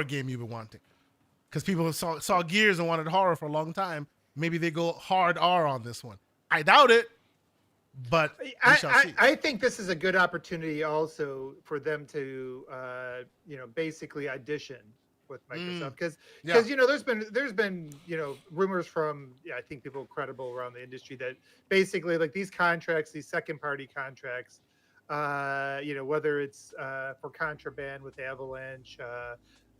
game you've been wanting. Because people saw Gears and wanted horror for a long time. Maybe they go hard R on this one. I doubt it, but we shall see. I think this is a good opportunity also for them to, basically audition with Microsoft because there's been rumors from I think people credible around the industry that basically like these contracts, these second party contracts, whether it's for Contraband with Avalanche.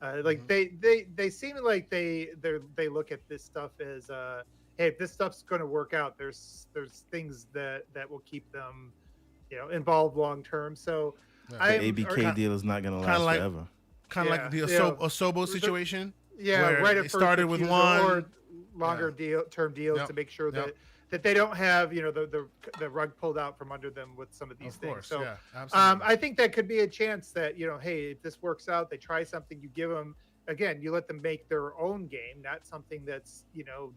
They seem like they look at this stuff as hey, if this stuff's going to work out, there's things that will keep them involved long term. So the ABK deal is not going to last forever. Kind of like the Asobo situation. Where right. It started with one or longer term deals to make sure that they don't have the rug pulled out from under them with some of these things. So absolutely. I think that could be a chance that hey, if this works out, they try something, you give them again, you let them make their own game, not something that's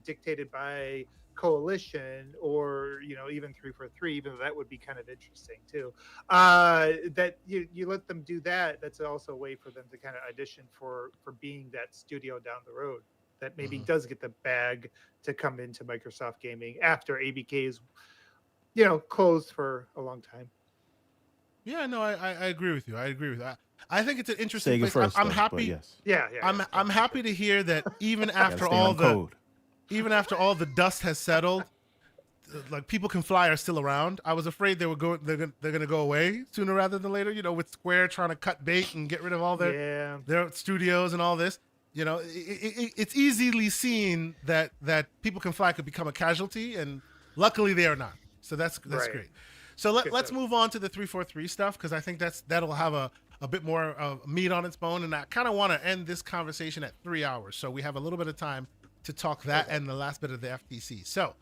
dictated by Coalition or even 343, even though that would be kind of interesting too. That you let them do that. That's also a way for them to kind of audition for being that studio down the road that maybe does get the bag to come into Microsoft gaming after ABK is, closed for a long time. Yeah, no, I agree with you. I think it's an interesting Sega place. first, I'm happy. Yes. Yeah. I'm happy to hear that even after all the dust has settled, like People Can Fly are still around. I was afraid they're going to go away sooner rather than later. With Square trying to cut bait and get rid of all their studios and all this. It's easily seen that People Can Fly could become a casualty, and luckily they are not. So that's great. So let's move on to the 343 stuff because I think that'll have a bit more meat on its bone, and I kind of want to end this conversation at 3 hours, so we have a little bit of time to talk that and the last bit of the FTC. So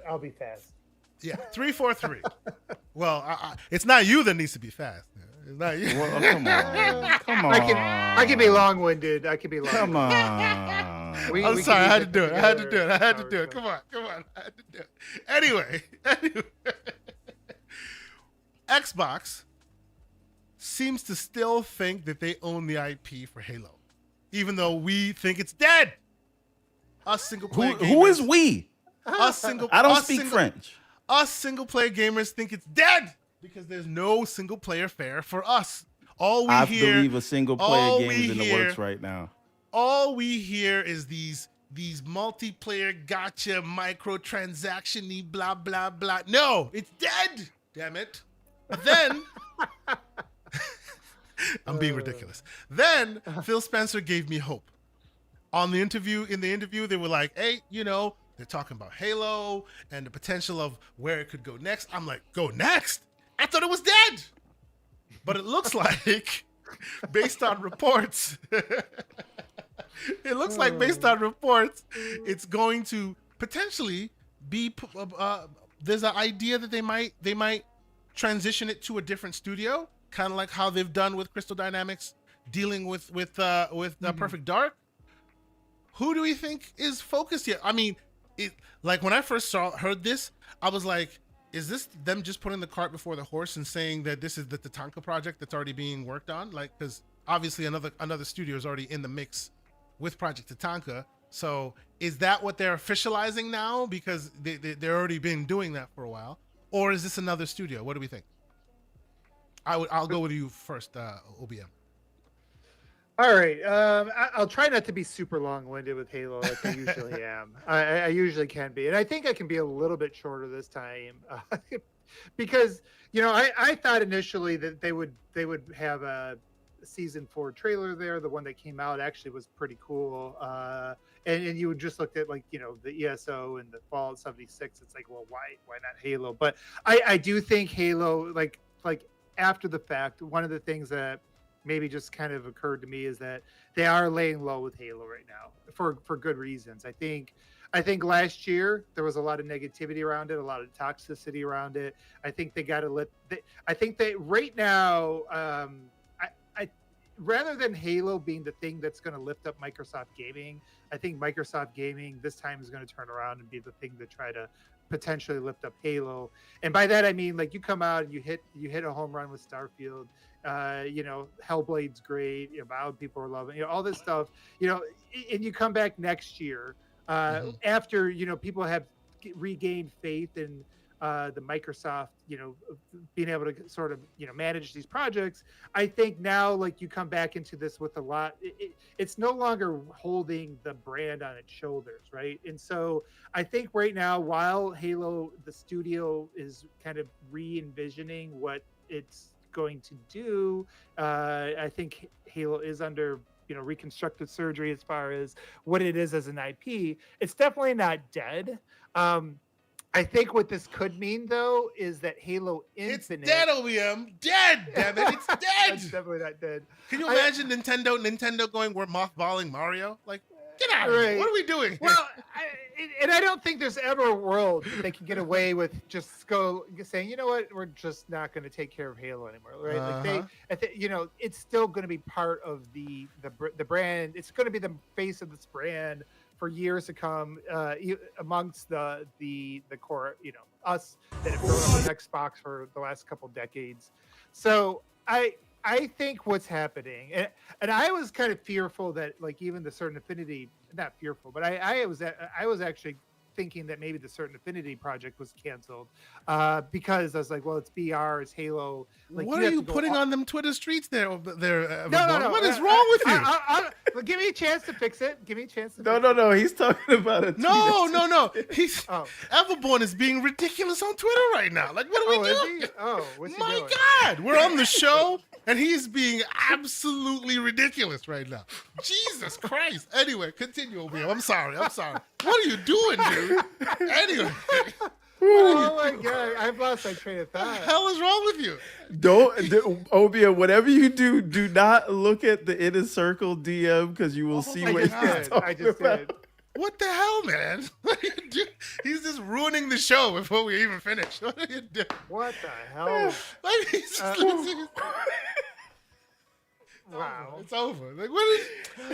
I'll be fast. Yeah, 343. Well, it's not you that needs to be fast. It's not you. Well, come on. I can be long-winded. Come on. I'm we sorry, I can had to get do it. I had to do it. I had to together. do it. Come on. I had to do it. Anyway. Xbox seems to still think that they own the IP for Halo, even though we think it's dead. Us single player gamers. Who is we? Us single. I don't us speak single- French. Us single player gamers think it's dead because there's no single player fare for us. All we I hear, believe a single player all game we is in the hear- works right now. all we hear is these multiplayer gotcha microtransaction-y blah blah blah. No, it's dead. Damn it. But then I'm being ridiculous. Then Phil Spencer gave me hope. In the interview, they were like, hey, they're talking about Halo and the potential of where it could go next. I'm like, go next? I thought it was dead. But it looks like, based on reports, it's going to potentially be. There's an idea that they might transition it to a different studio, kind of like how they've done with Crystal Dynamics, dealing with Perfect Dark. Who do we think is focused here? I mean, like when I first heard this, I was like, is this them just putting the cart before the horse and saying that this is the Tatanka project that's already being worked on? Like, because obviously another studio is already in the mix with Project Tatanka. So is that what they're officializing now? Because they're already been doing that for a while. Or is this another studio? What do we think? I'll go with you first, OBM. All right. I'll try not to be super long-winded with Halo like I usually am. I usually can be, and I think I can be a little bit shorter this time, because I thought initially that they would have a season 4 trailer there. The one that came out actually was pretty cool, and you would just looked at like the ESO and the Fallout 76. It's like, well, why not Halo? But I do think Halo like after the fact, one of the things that maybe just kind of occurred to me is that they are laying low with Halo right now for good reasons. I think last year there was a lot of negativity around it, a lot of toxicity around it. I think they got to I think that right now, I rather than Halo being the thing that's going to lift up Microsoft Gaming, I think Microsoft Gaming this time is going to turn around and be the thing to try to potentially lift up Halo. And by that I mean, like, you come out and you hit a home run with Starfield. Hellblade's great. Avowed people are loving, all this stuff. And you come back next year after people have regained faith in the Microsoft, being able to sort of manage these projects. I think now, like, you come back into this with a lot. It's no longer holding the brand on its shoulders, right? And so I think right now, while Halo, the studio, is kind of re-envisioning what it's going to do, I think Halo is under reconstructive surgery as far as what it is as an IP. It's definitely not dead. I think what this could mean, though, is that Halo Infinite... It's dead, OBM. Dead, damn it. It's dead. It's definitely not dead. Can you imagine Nintendo going, we're mothballing Mario? Like, get out of here. What are we doing? Well, I don't think there's ever a world that they can get away with just saying, you know what, we're just not going to take care of Halo anymore, right? Like it's still going to be part of the brand. It's going to be the face of this brand for years to come, amongst the core, us that have grown up with Xbox for the last couple decades. So I think what's happening, and I was kind of fearful that, like, even the Certain Affinity, not fearful, but I was actually thinking that maybe the Certain Affinity project was canceled, because I was like, well, it's BR, it's Halo. Like, what are you putting on them Twitter streets there? No. What is wrong with you? Well, give me a chance to fix it. No. He's talking about it. No. He's Everborn is being ridiculous on Twitter right now. Like, what are we doing? What's he My doing? God, we're on the show and he's being absolutely ridiculous right now. Jesus Christ. Anyway, continue, OBM. I'm sorry. What are you doing, dude? Anyway. Oh my God, I've lost my train of thought. What the hell is wrong with you? Obia, whatever you do not look at the inner circle DM, because you will see what he's talking about. What the hell, man? What are you doing? He's just ruining the show before we even finish. What are you doing? What the hell? Like, he's just losing his... Wow. It's over. Like, what is...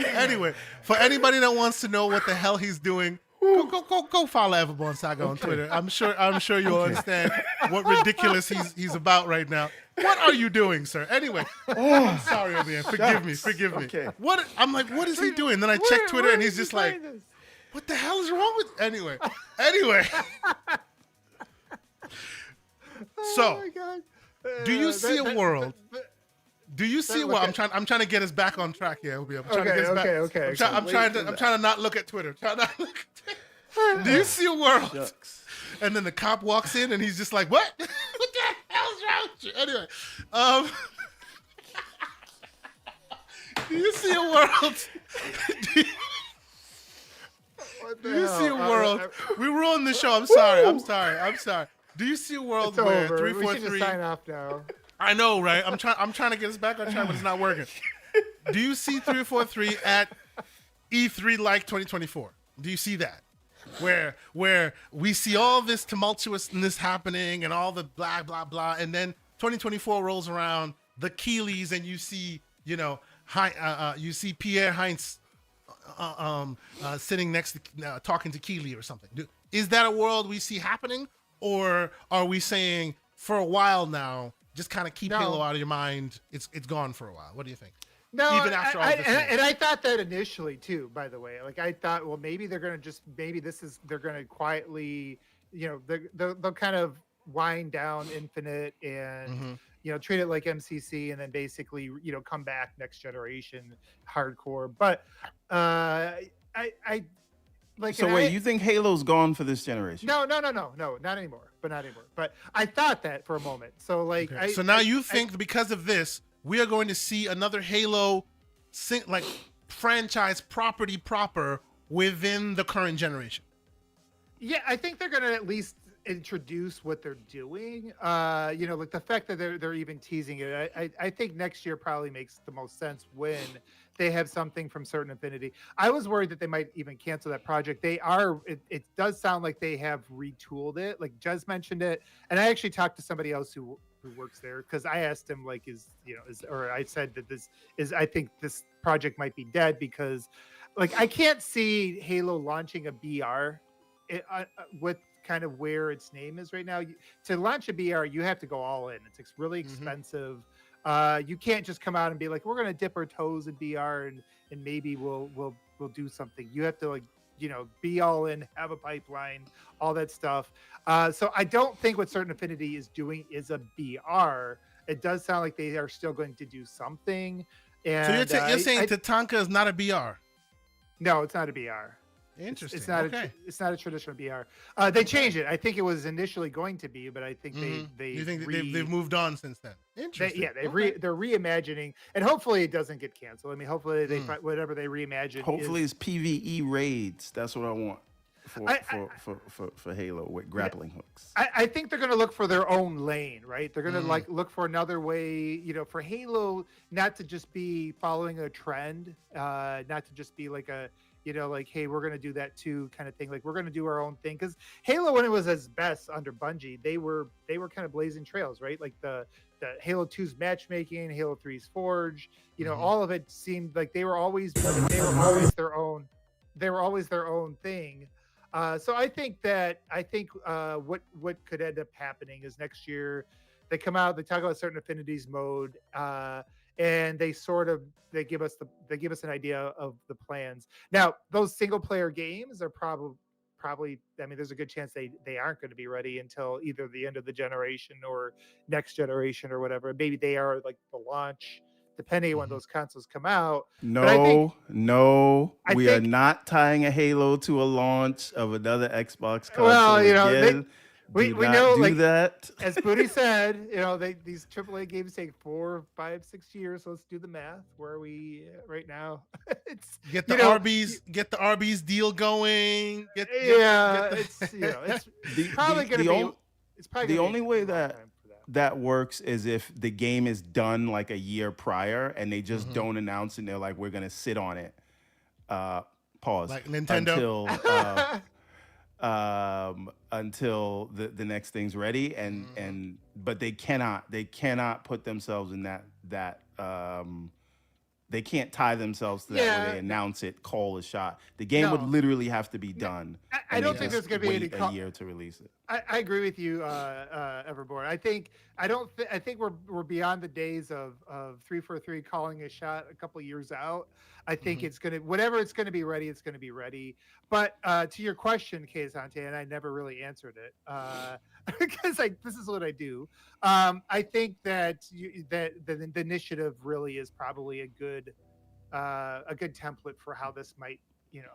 Anyway, for anybody that wants to know what the hell he's doing, go follow Everborn Saga on Twitter. I'm sure you'll understand what ridiculous he's about right now. What are you doing, sir? Anyway, I'm sorry, man. Forgive me. Okay. What? I'm like, what is he doing? Then I check Twitter and he's just like, what the hell is wrong with? Anyway. So, Oh my God. do you see a world? Do you see what look I'm trying to get us back on track here, Obi. I'm trying to get us back. Okay. I'm trying to not look at Twitter. Do you see a world? Shucks. And then the cop walks in and he's just like, "What? What the hell's wrong with you?" Anyway, do you see a world? Do you see a world? We ruined the show. I'm sorry. Do you see a world It's where over. 3 We 4 should just 3? sign off now. I know, right? I'm trying to get us back on track, but it's not working. Do you see 343 at E3 like 2024? Do you see that? Where we see all this tumultuousness happening and all the blah blah blah, and then 2024 rolls around, the Keeleys, and you see, you see Pierre Heinz sitting next to talking to Keeley or something. Is that a world we see happening, or are we saying for a while now, just kind of keep Halo out of your mind? It's gone for a while. What do you think? No, Even after all this and I thought that initially too. By the way, like I thought, well, maybe they're gonna they're gonna quietly, they'll kind of wind down Infinite and treat it like MCC, and then basically come back next generation hardcore. But I like. So wait, you think Halo's gone for this generation? No, not anymore. But I thought that for a moment. So like, Okay. So now you think because of this, we are going to see another Halo, franchise property proper within the current generation. Yeah, I think they're gonna at least introduce what they're doing. Like the fact that they're even teasing it. I think next year probably makes the most sense when they have something from Certain Affinity. I was worried that they might even cancel that project. It does sound like they have retooled it. Like Jez mentioned it, and I actually talked to somebody else who works there, because I asked him like, I said that I think this project might be dead, because like I can't see Halo launching a BR with kind of where its name is right now. To launch a BR, you have to go all in. It's really expensive. You can't just come out and be like, we're gonna dip our toes in BR and maybe we'll do something. You have to be all in, have a pipeline, all that stuff. So I don't think what Certain Affinity is doing is a BR. It does sound like they are still going to do something. And so you're saying Tatanka is not a BR? No, it's not a BR. Interesting. It's not okay. It's not a traditional BR. They changed it. I think it was initially going to be, but I think You think they've moved on since then? Interesting. They're reimagining, and hopefully it doesn't get canceled. I mean, hopefully they whatever they reimagine. Hopefully it's PvE raids. That's what I want for Halo with grappling hooks. I think they're going to look for their own lane, right? They're going to look for another way, for Halo not to just be following a trend, not to just be like a hey, we're going to do that too kind of thing. Like we're going to do our own thing, because Halo, when it was its best under Bungie, they were kind of blazing trails, right? Like the Halo 2's matchmaking, Halo 3's Forge, all of it seemed like they were always their own. They were always their own thing. So I think what could end up happening is next year they come out, they talk about Certain Affinities mode, and they give us an idea of the plans. Now, those single player games are probably, I mean, there's a good chance they aren't going to be ready until either the end of the generation or next generation or whatever. Maybe they are like the launch, depending on when those consoles come out. No, we are not tying a Halo to a launch of another Xbox console. Well, again. we Do not know, do like that. as Booty said, these AAA games take 4, 5, 6 years. So let's do the math. Where are we right now? It's get the Arby's deal going. It's probably going to be. It's probably the only way that works is if the game is done like a year prior and they just don't announce it and they're like, we're gonna sit on it. Pause. Like Nintendo. Until the next thing's ready, but they cannot put themselves in that They can't tie themselves to that Yeah. where they announce it, call a shot. The game would No. literally have to be done. I and don't they think just there's gonna be any wait a year to release it. I agree with you, Everborn. I think we're beyond the days of 343 calling a shot a couple years out. I think it's gonna whatever it's gonna be ready, it's gonna be ready. But to your question, Kazante, and I never really answered it because this is what I do. I think that the initiative really is probably a good template for how this might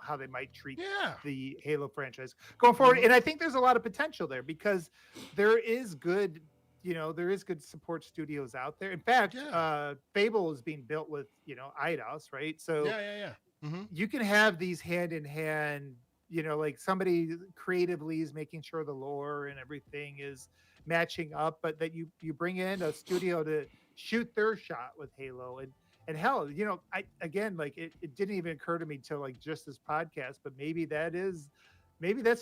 how they might treat Yeah. the Halo franchise going forward. And I think there's a lot of potential there because there is good support studios out there. In fact, Fable is being built with Eidos, right? So Yeah. you can have these hand in hand, like somebody creatively is making sure the lore and everything is matching up, but that you bring in a studio to shoot their shot with Halo. And hell, it didn't even occur to me till like just this podcast, but maybe that's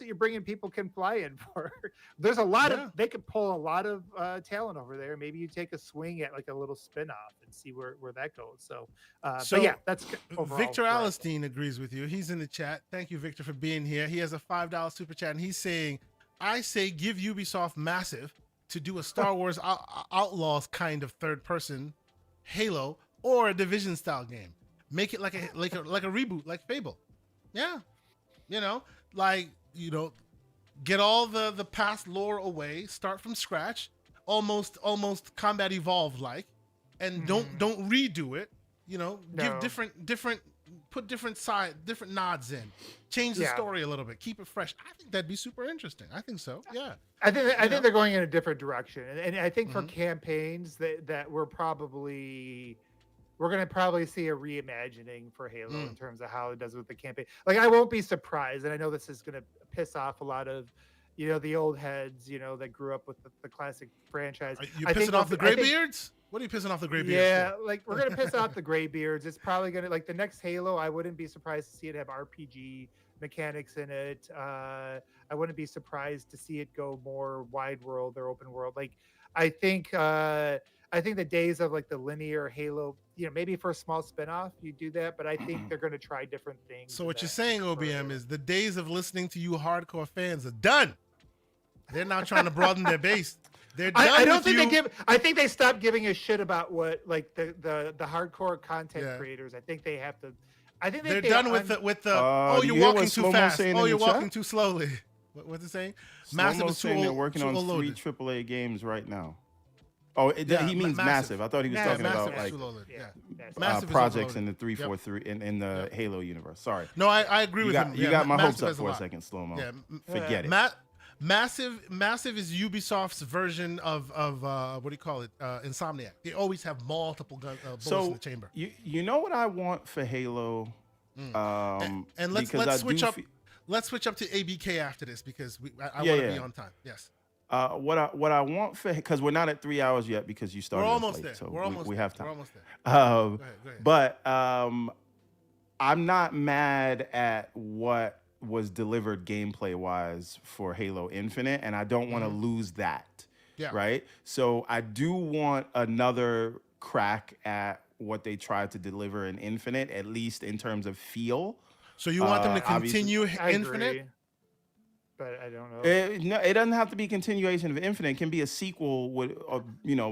what you're bringing people can fly in for. There's a lot of, they could pull a lot of talent over there. Maybe you take a swing at like a little spin-off and see where that goes. So but yeah, that's overall. Victor Alistine agrees with you. He's in the chat. Thank you, Victor, for being here. He has a $5 super chat and he's saying, I say give Ubisoft Massive to do a Star Wars Outlaws kind of third person Halo or a Division style game. Make it like a reboot, like Fable. Yeah. Get all the past lore away, start from scratch, almost Combat Evolved like, and don't redo it. Give different put different nods in, change the story a little bit, keep it fresh. I think that'd be super interesting. I think so. Yeah. I think they're going in a different direction, and I think for campaigns that we're going to probably see a reimagining for Halo in terms of how it does with the campaign. Like, I won't be surprised, and I know this is going to piss off a lot of, the old heads, that grew up with the classic franchise. Are you pissing off the Graybeards? What are you pissing off the Graybeards? Yeah, like we're going to piss off the Graybeards. It's probably going to, like the next Halo, I wouldn't be surprised to see it have RPG mechanics in it. I wouldn't be surprised to see it go more wide world or open world. Like, I think the days of like the linear Halo, maybe for a small spinoff, you do that, but I think they're going to try different things. So what you're saying, OBM, is the days of listening to you hardcore fans are done. They're now trying to broaden their base. They're done. I think they stopped giving a shit about what like the hardcore content creators. I think they have to. I think they're done with the. You're walking too fast. You're walking too slowly. What's it saying? Massive is saying they're working on 3 AAA games right now. Oh, he means Massive. I thought he was talking about like projects in the 343 in the Halo universe. Sorry. No, I agree with him. You got my hopes up for a second, Slow-Mo. Yeah, forget it. Massive is Ubisoft's version of what do you call it? Insomniac. They always have multiple bullets in the chamber. You know what I want for Halo? And let's switch up. Let's switch up to ABK after this because I want to be on time. Yes. What I want for, because we're not at 3 hours yet because you started. We're almost late, there. So we have time. We're almost there. Go ahead. But I'm not mad at what was delivered gameplay wise for Halo Infinite, and I don't want to lose that. Yeah. Right. So I do want another crack at what they tried to deliver in Infinite, at least in terms of feel. So you want them to continue Infinite? Agree. But I don't know. It doesn't have to be a continuation of Infinite. It can be a sequel with,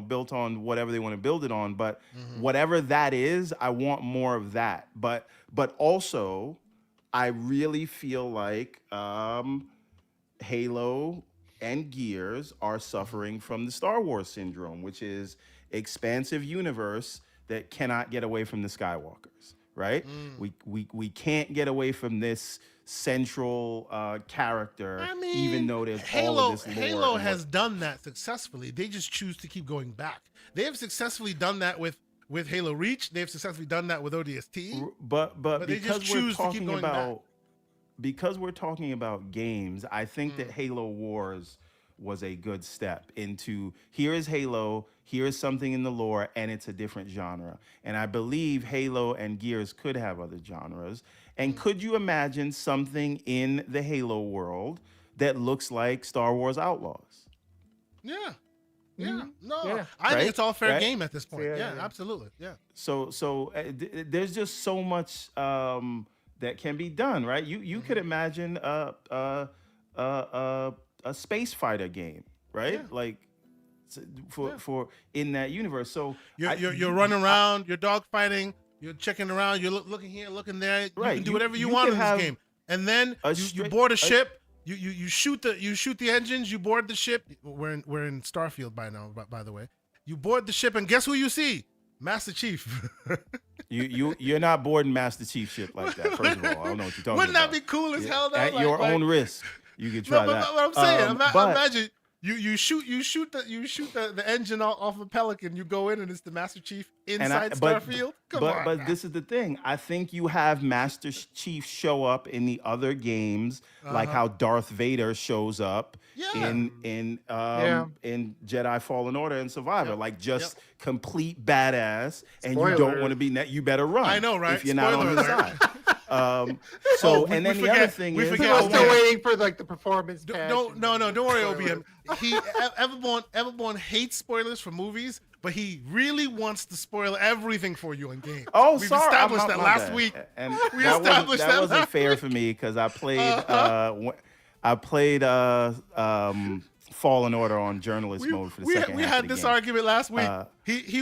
built on whatever they want to build it on. But whatever that is, I want more of that. But also, I really feel like Halo and Gears are suffering from the Star Wars syndrome, which is expansive universe that cannot get away from the Skywalkers. Right? We can't get away from this central character, even though there's all of this lore. Halo has done that successfully. They just choose to keep going back. They have successfully done that with Halo Reach. They've successfully done that with ODST. But because we're talking about we're talking about games, I think that Halo Wars was a good step into here is Halo, here is something in the lore, and it's a different genre. And I believe Halo and Gears could have other genres. And could you imagine something in the Halo world that looks like Star Wars Outlaws? Yeah. Yeah, no, Yeah. I Right? think it's all fair Right? game at this point. Fair, Yeah, yeah. absolutely. Yeah. So there's just so much that can be done, right? You could imagine a space fighter game, right? Yeah. Like Yeah. for in that universe. So You're running around, you're dog fighting, you're checking around, you're looking here, looking there. You Right, can do you- whatever you you want could in this have game. And then a you straight- board a a- ship. You shoot the engines. You board the ship. We're in Starfield by now. By the way, you board the ship, and guess who you see? Master Chief. you're not boarding Master Chief ship like that. First of all, I don't know what you're talking Wouldn't about. that be cool as hell? Though? At Like- your like- own risk, you could No, try but, that. but what I'm saying, But- imagine you shoot the engine off a Pelican. You go in, and it's the Master Chief inside Starfield. Come on. But now. this is the thing. I think you have Master Chief show up in the other games, like how Darth Vader shows up Yeah. in Jedi Fallen Order and Survivor, Yep. like just complete badass, and you Spoiler. don't want to be you better run. I know, right? If you're not on Spoiler his alert. side. So Oh, we and then the forget- other thing we is, forget People are still OBM. waiting for like the performance. patch Don't and no, don't worry, spoiler. OBM. Everborn hates spoilers for movies, but he really wants to spoil everything for you in game. Oh, We've sorry. established my that bad. last week. And We that established that wasn't last fair week. for me because I played Fallen Order on journalist mode for the second we half had of the this game. argument last week. Uh, He that's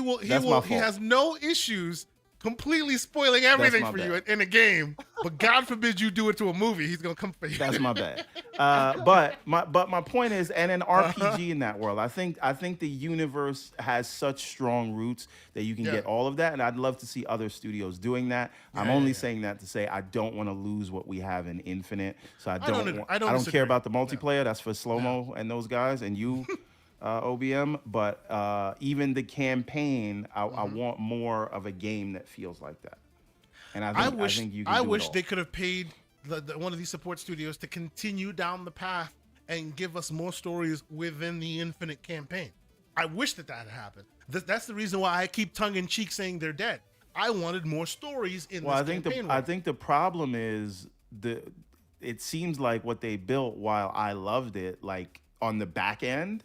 my he fault. has no issues completely spoiling everything my for you bad. in a game. But God forbid you do it to a movie, he's gonna come for you. That's my bad. But my point is, and an RPG in that world, I think the universe has such strong roots that you can Yeah. get all of that, and I'd love to see other studios doing that. I'm Yeah, only yeah. saying that to say I don't want to lose what we have in Infinite, so I don't don't disagree. care about the multiplayer. That's for Slow-Mo and those guys and you. OBM, but even the campaign, I want more of a game that feels like that. And I think you can do it all. they could have paid one of these support studios to continue down the path and give us more stories within the Infinite campaign. I wish that had happened. That's the reason why I keep tongue in cheek saying they're dead. I wanted more stories in Well, this I think campaign. I think the problem is it seems like what they built, while I loved it, like on the back end,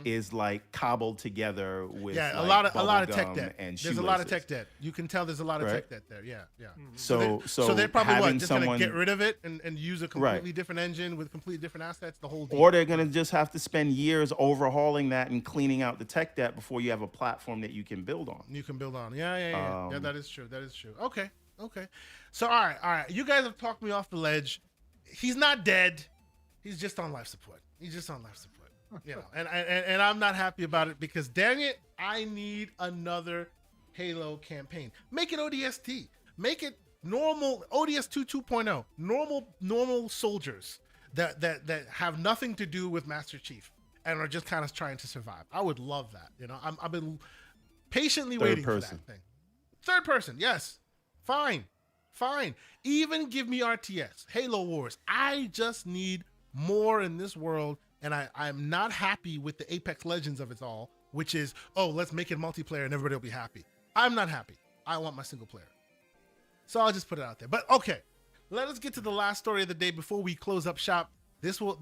is like cobbled together with yeah, like, a lot of bubble tech gum debt. and There's a lot of shoelaces. tech debt. You can tell there's a lot of Right. tech debt there. Yeah, yeah. So they're probably having just gonna someone, get rid of it and use a completely different engine with completely different assets. The whole deal. or they're gonna just have to spend years overhauling that and cleaning out the tech debt before you have a platform that you can build on. You can build on. Yeah. Um, That is true. That is true. Okay. So all right. You guys have talked me off the ledge. He's not dead. He's just on life support. You know, and I'm not happy about it because dang it, I need another Halo campaign. Make it ODST. Make it normal ODS 2.0. Normal soldiers that have nothing to do with Master Chief and are just kind of trying to survive. I would love that. You know, I've been patiently waiting for person. that thing. Third person, yes. Fine. Even give me RTS, Halo Wars. I just need more in this world, and I'm not happy with the Apex Legends of it all, which is, oh, let's make it multiplayer and everybody will be happy. I'm not happy. I want my single player. So I'll just put it out there. But okay, let us get to the last story of the day before we close up shop. This will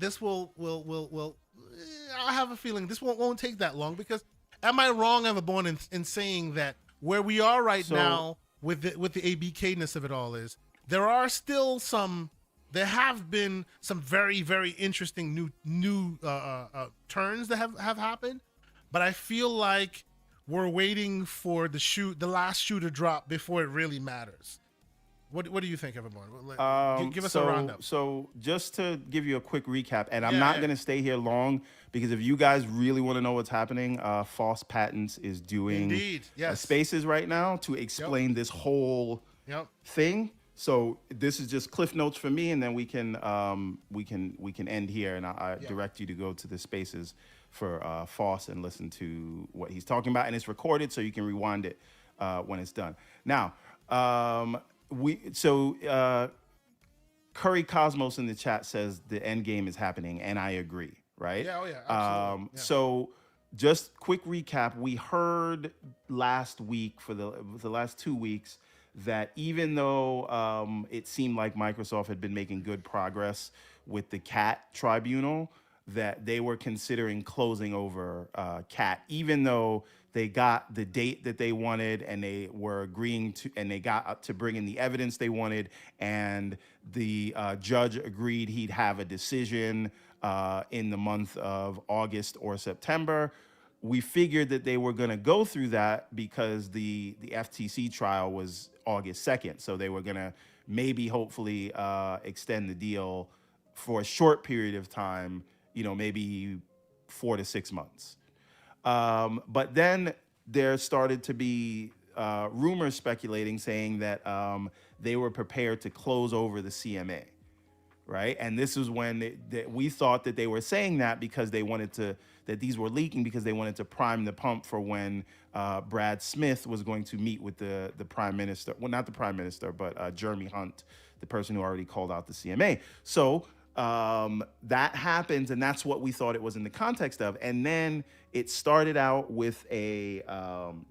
I have a feeling this won't take that long because am I wrong, Everborn, in saying that where we are right So- now with the ABK-ness of it all is there have been some very, very interesting new turns that have happened, but I feel like we're waiting for the last shoe to drop before it really matters. What do you think, Everborn? Give us a roundup. So just to give you a quick recap, and I'm Yeah, not yeah. going to stay here long because if you guys really want to know what's happening, False Patents is doing Indeed, yes. spaces right now to explain this whole Yep. thing. So this is just cliff notes for me, and then we can end here, and I direct you to go to the spaces for Foss and listen to what he's talking about, and it's recorded, so you can rewind it when it's done. Now, Curry Cosmos in the chat says the end game is happening, and I agree. Right? Yeah, oh yeah, absolutely. Yeah. So just quick recap, we heard last week for the last 2 weeks that even though it seemed like Microsoft had been making good progress with the CAT tribunal, that they were considering closing over Cat, even though they got the date that they wanted and they were agreeing to, and they got up to bring in the evidence they wanted, and the judge agreed he'd have a decision in the month of August or September. We figured that they were going to go through that because the FTC trial was August 2nd. So they were going to maybe hopefully extend the deal for a short period of time, maybe 4 to 6 months. But then there started to be rumors speculating, saying that they were prepared to close over the CMA, right? And this is when we thought that they were saying that because they wanted to, that these were leaking because they wanted to prime the pump for when Brad Smith was going to meet with the prime minister. Well, not the prime minister, but Jeremy Hunt, the person who already called out the CMA. So that happens, and that's what we thought it was in the context of. And then it started out with a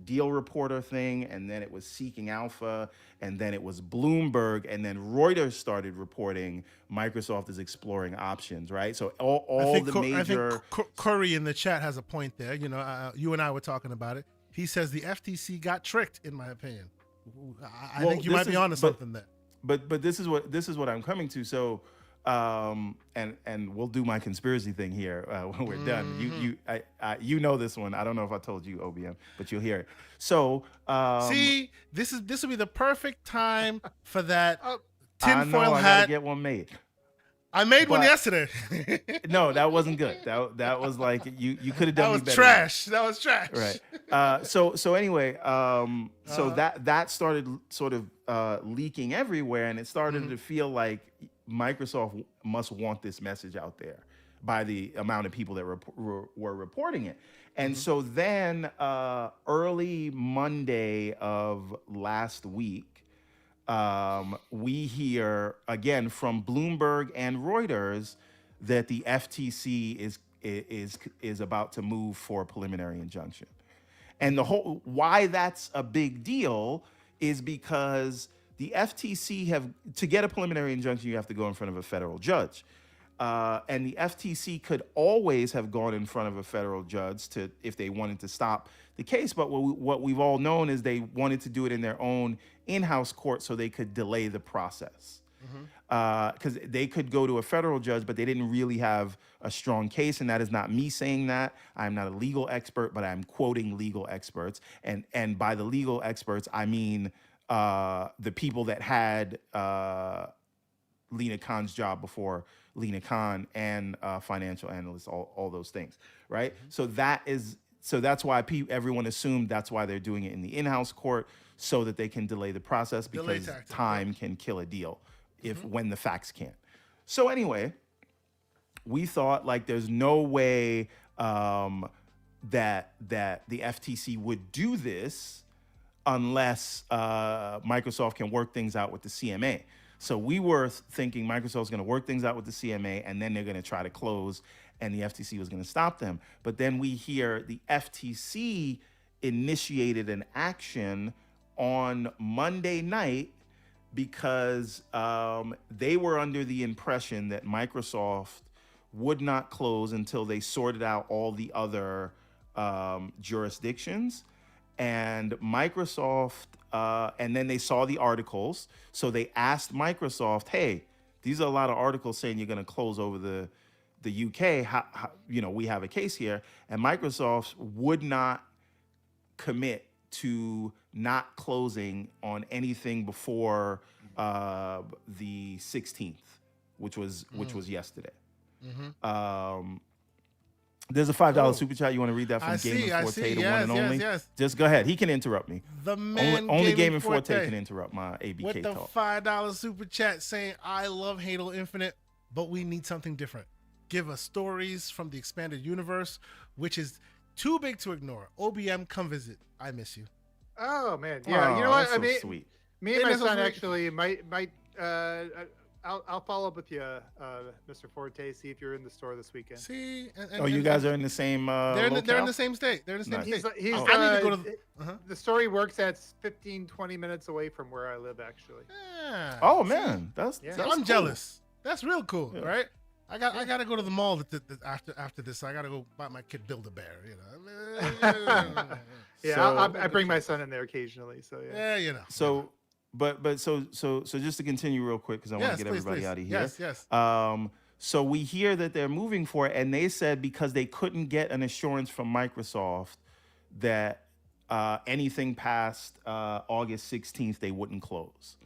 Deal Reporter thing, and then it was Seeking Alpha, and then it was Bloomberg, and then Reuters started reporting Microsoft is exploring options, right? So all the major... I think Curry in the chat has a point there. You and I were talking about it. He says the FTC got tricked, in my opinion. I think you might be onto something there. But this is what I'm coming to. So and we'll do my conspiracy thing here when we're done. You know this one. I don't know if I told you, OBM, but you'll hear it. So see, this would be the perfect time for that tinfoil tinfoil hat. I gotta get one made. I made one yesterday. No, that wasn't good. That was like you could have done. That was trash. That was trash. Right. So anyway, so that started sort of leaking everywhere, and it started to feel like Microsoft must want this message out there by the amount of people that were reporting it. And so then early Monday of last week, we hear again from Bloomberg and Reuters that the FTC is about to move for a preliminary injunction. And why that's a big deal is because the FTC to get a preliminary injunction, you have to go in front of a federal judge. And the FTC could always have gone in front of a federal judge if they wanted to stop the case. But what we've all known is they wanted to do it in their own in-house court so they could delay the process. Because they could go to a federal judge, but they didn't really have a strong case. And that is not me saying that. I'm not a legal expert, but I'm quoting legal experts. And by the legal experts, I mean the people that had Lena Khan's job before Lena Khan and financial analysts, all those things, right? So that's why everyone assumed that's why they're doing it in the in-house court, so that they can delay the process, because time can kill a deal when the facts can't. So anyway, we thought like there's no way that the FTC would do this unless Microsoft can work things out with the CMA. So we were thinking Microsoft's going to work things out with the CMA, and then they're going to try to close, and the FTC was going to stop them. But then we hear the FTC initiated an action on Monday night because they were under the impression that Microsoft would not close until they sorted out all the other jurisdictions. And Microsoft, and then they saw the articles. So they asked Microsoft, hey, these are a lot of articles saying you're going to close over the UK. How, we have a case here. And Microsoft would not commit to not closing on anything before the 16th, which was yesterday. There's a $5 super chat. You want to read that from Game and Forte, the one and only? Yes. Just go ahead. He can interrupt me. The man only Game and Forte can interrupt my ABK with the talk. $5 super chat saying, I love Halo Infinite, but we need something different. Give us stories from the expanded universe, which is too big to ignore. OBM, come visit. I miss you. Oh man, yeah. You know what? That's so sweet. Me and my son actually might. I'll follow up with you, Mr. Forte. See if you're in the store this weekend. See, you guys are in the same. They're in the same state. They're in the same state. He's, I need to go to the store he works at 15-20 minutes away from where I live, actually. Yeah. Oh man, that's I'm jealous. That's real cool, right? I gotta go to the mall after this. I gotta go buy my kid Build-A-Bear. Yeah, So- I bring my son in there occasionally. So yeah. Yeah, So, so just to continue real quick, because I want Yes, to get please, everybody please. out of here. Yes. So we hear that they're moving for it, and they said because they couldn't get an assurance from Microsoft that anything past August 16th they wouldn't close.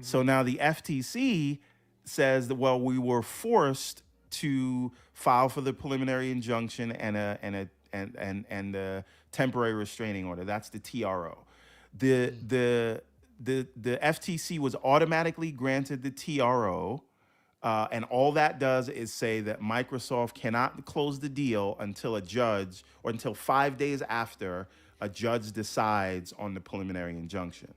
So now the FTC says that, well, we were forced to file for the preliminary injunction and a temporary restraining order. That's the TRO. The FTC was automatically granted the TRO, and all that does is say that Microsoft cannot close the deal until a judge, or until 5 days after a judge decides on the preliminary injunction.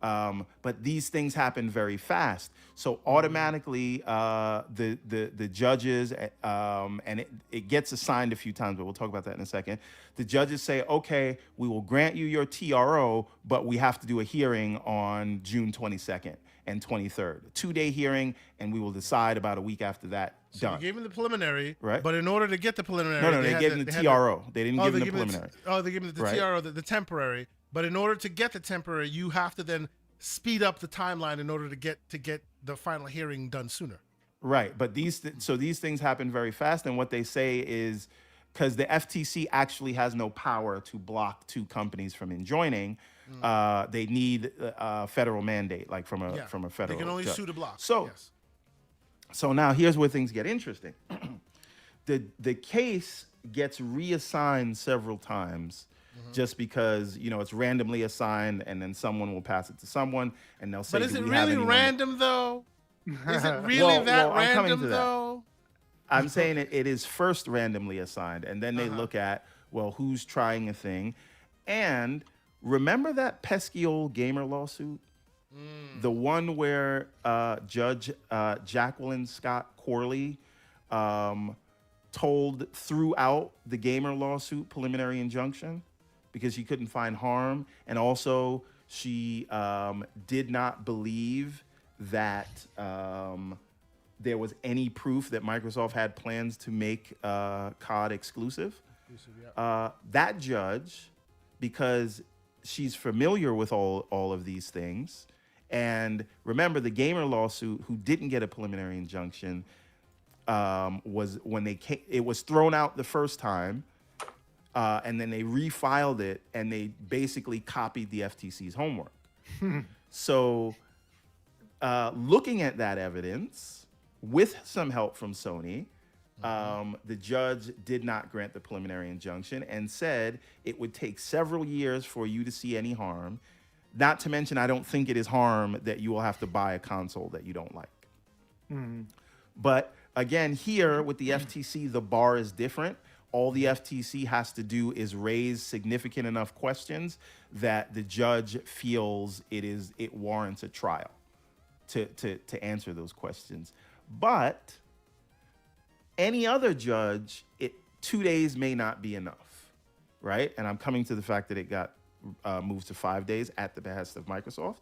But these things happen very fast, so automatically the judges, and it gets assigned a few times, but we'll talk about that in a second. The judges say, okay, we will grant you your TRO, but we have to do a hearing on June 22nd and 23rd, a 2-day hearing, and we will decide about a week after that. So Done. you gave him the preliminary, Right. But in order to get the preliminary, No, they gave him the TRO. They didn't give him the preliminary. They gave him the Right. TRO, the temporary. But in order to get the temporary, you have to then speed up the timeline in order to get the final hearing done sooner. Right, but these things happen very fast, and what they say is because the FTC actually has no power to block two companies from enjoining, they need a federal mandate, like from a federal. They can only judge. sue to block. So, yes. so now here's where things get interesting. The case gets reassigned several times. Just because it's randomly assigned, and then someone will pass it to someone, and they'll say, But is "Do it we have really anyone random though? Is it really Well, that I'm coming random to that. though? I'm saying it is first randomly assigned, and then they look at, well, who's trying a thing. And remember that pesky old gamer lawsuit? The one where Judge Jacqueline Scott Corley threw out the gamer lawsuit preliminary injunction because she couldn't find harm. And also she did not believe that there was any proof that Microsoft had plans to make COD exclusive. That judge, because she's familiar with all of these things, and remember the gamer lawsuit, who didn't get a preliminary injunction, was when it was thrown out the first time, and then they refiled it, and they basically copied the FTC's homework. So looking at that evidence, with some help from Sony, the judge did not grant the preliminary injunction and said it would take several years for you to see any harm. Not to mention, I don't think it is harm that you will have to buy a console that you don't like. But again, here with the FTC, the bar is different. All the FTC has to do is raise significant enough questions that the judge feels it warrants a trial to answer those questions. But any other judge, 2 days may not be enough, right? And I'm coming to the fact that it got moved to 5 days at the behest of Microsoft.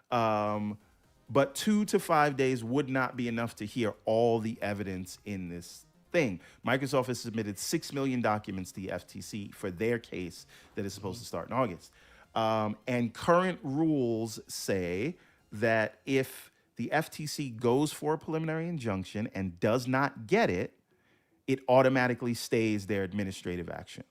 But 2 to 5 days would not be enough to hear all the evidence in this thing. Microsoft has submitted 6 million documents to the FTC for their case that is supposed to start in August. And current rules say that if the FTC goes for a preliminary injunction and does not get it, it automatically stays their administrative action.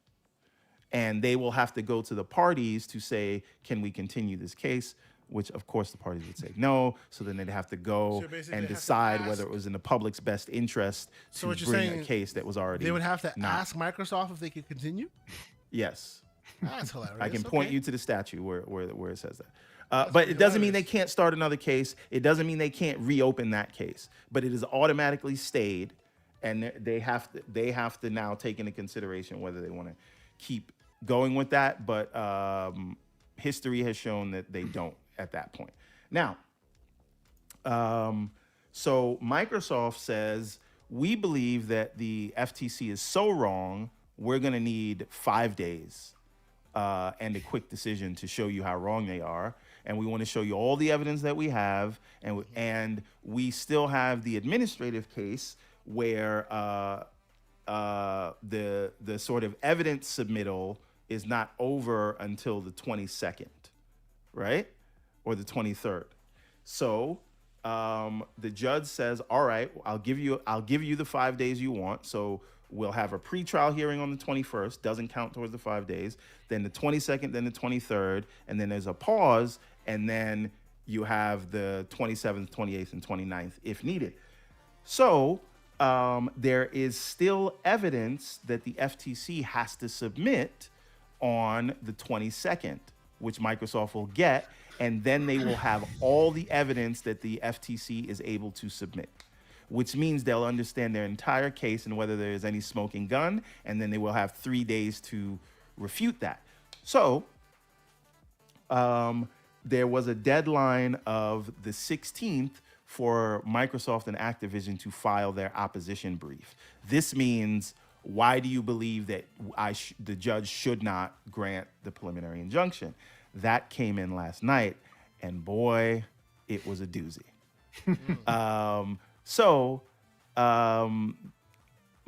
And they will have to go to the parties to say, can we continue this case? Which, of course, the parties would say no. So then they'd have to go So basically and they have to decide ask- whether it was in the public's best interest So to what you're bring saying, a case that was already They would have to not. ask Microsoft if they could continue. Yes. That's hilarious. I can point Okay. you to the statute where it says that. But it doesn't mean they can't start another case. It doesn't mean they can't reopen that case. But it is automatically stayed, and they have to now take into consideration whether they want to keep going with that. But history has shown that they don't at that point. Now, so Microsoft says, we believe that the FTC is so wrong, we're going to need 5 days and a quick decision to show you how wrong they are. And we want to show you all the evidence that we have. And we still have the administrative case, where the sort of evidence submittal is not over until the 22nd, right? Or the 23rd. So the judge says, all right, I'll give you the 5 days you want. So we'll have a pretrial hearing on the 21st, doesn't count towards the 5 days, then the 22nd, then the 23rd, and then there's a pause, and then you have the 27th, 28th, and 29th if needed. So there is still evidence that the FTC has to submit on the 22nd, which Microsoft will get, and then they will have all the evidence that the FTC is able to submit, which means they'll understand their entire case and whether there is any smoking gun, and then they will have 3 days to refute that. So there was a deadline of the 16th for Microsoft and Activision to file their opposition brief. This means, why do you believe that the judge should not grant the preliminary injunction? That came in last night, and boy, it was a doozy.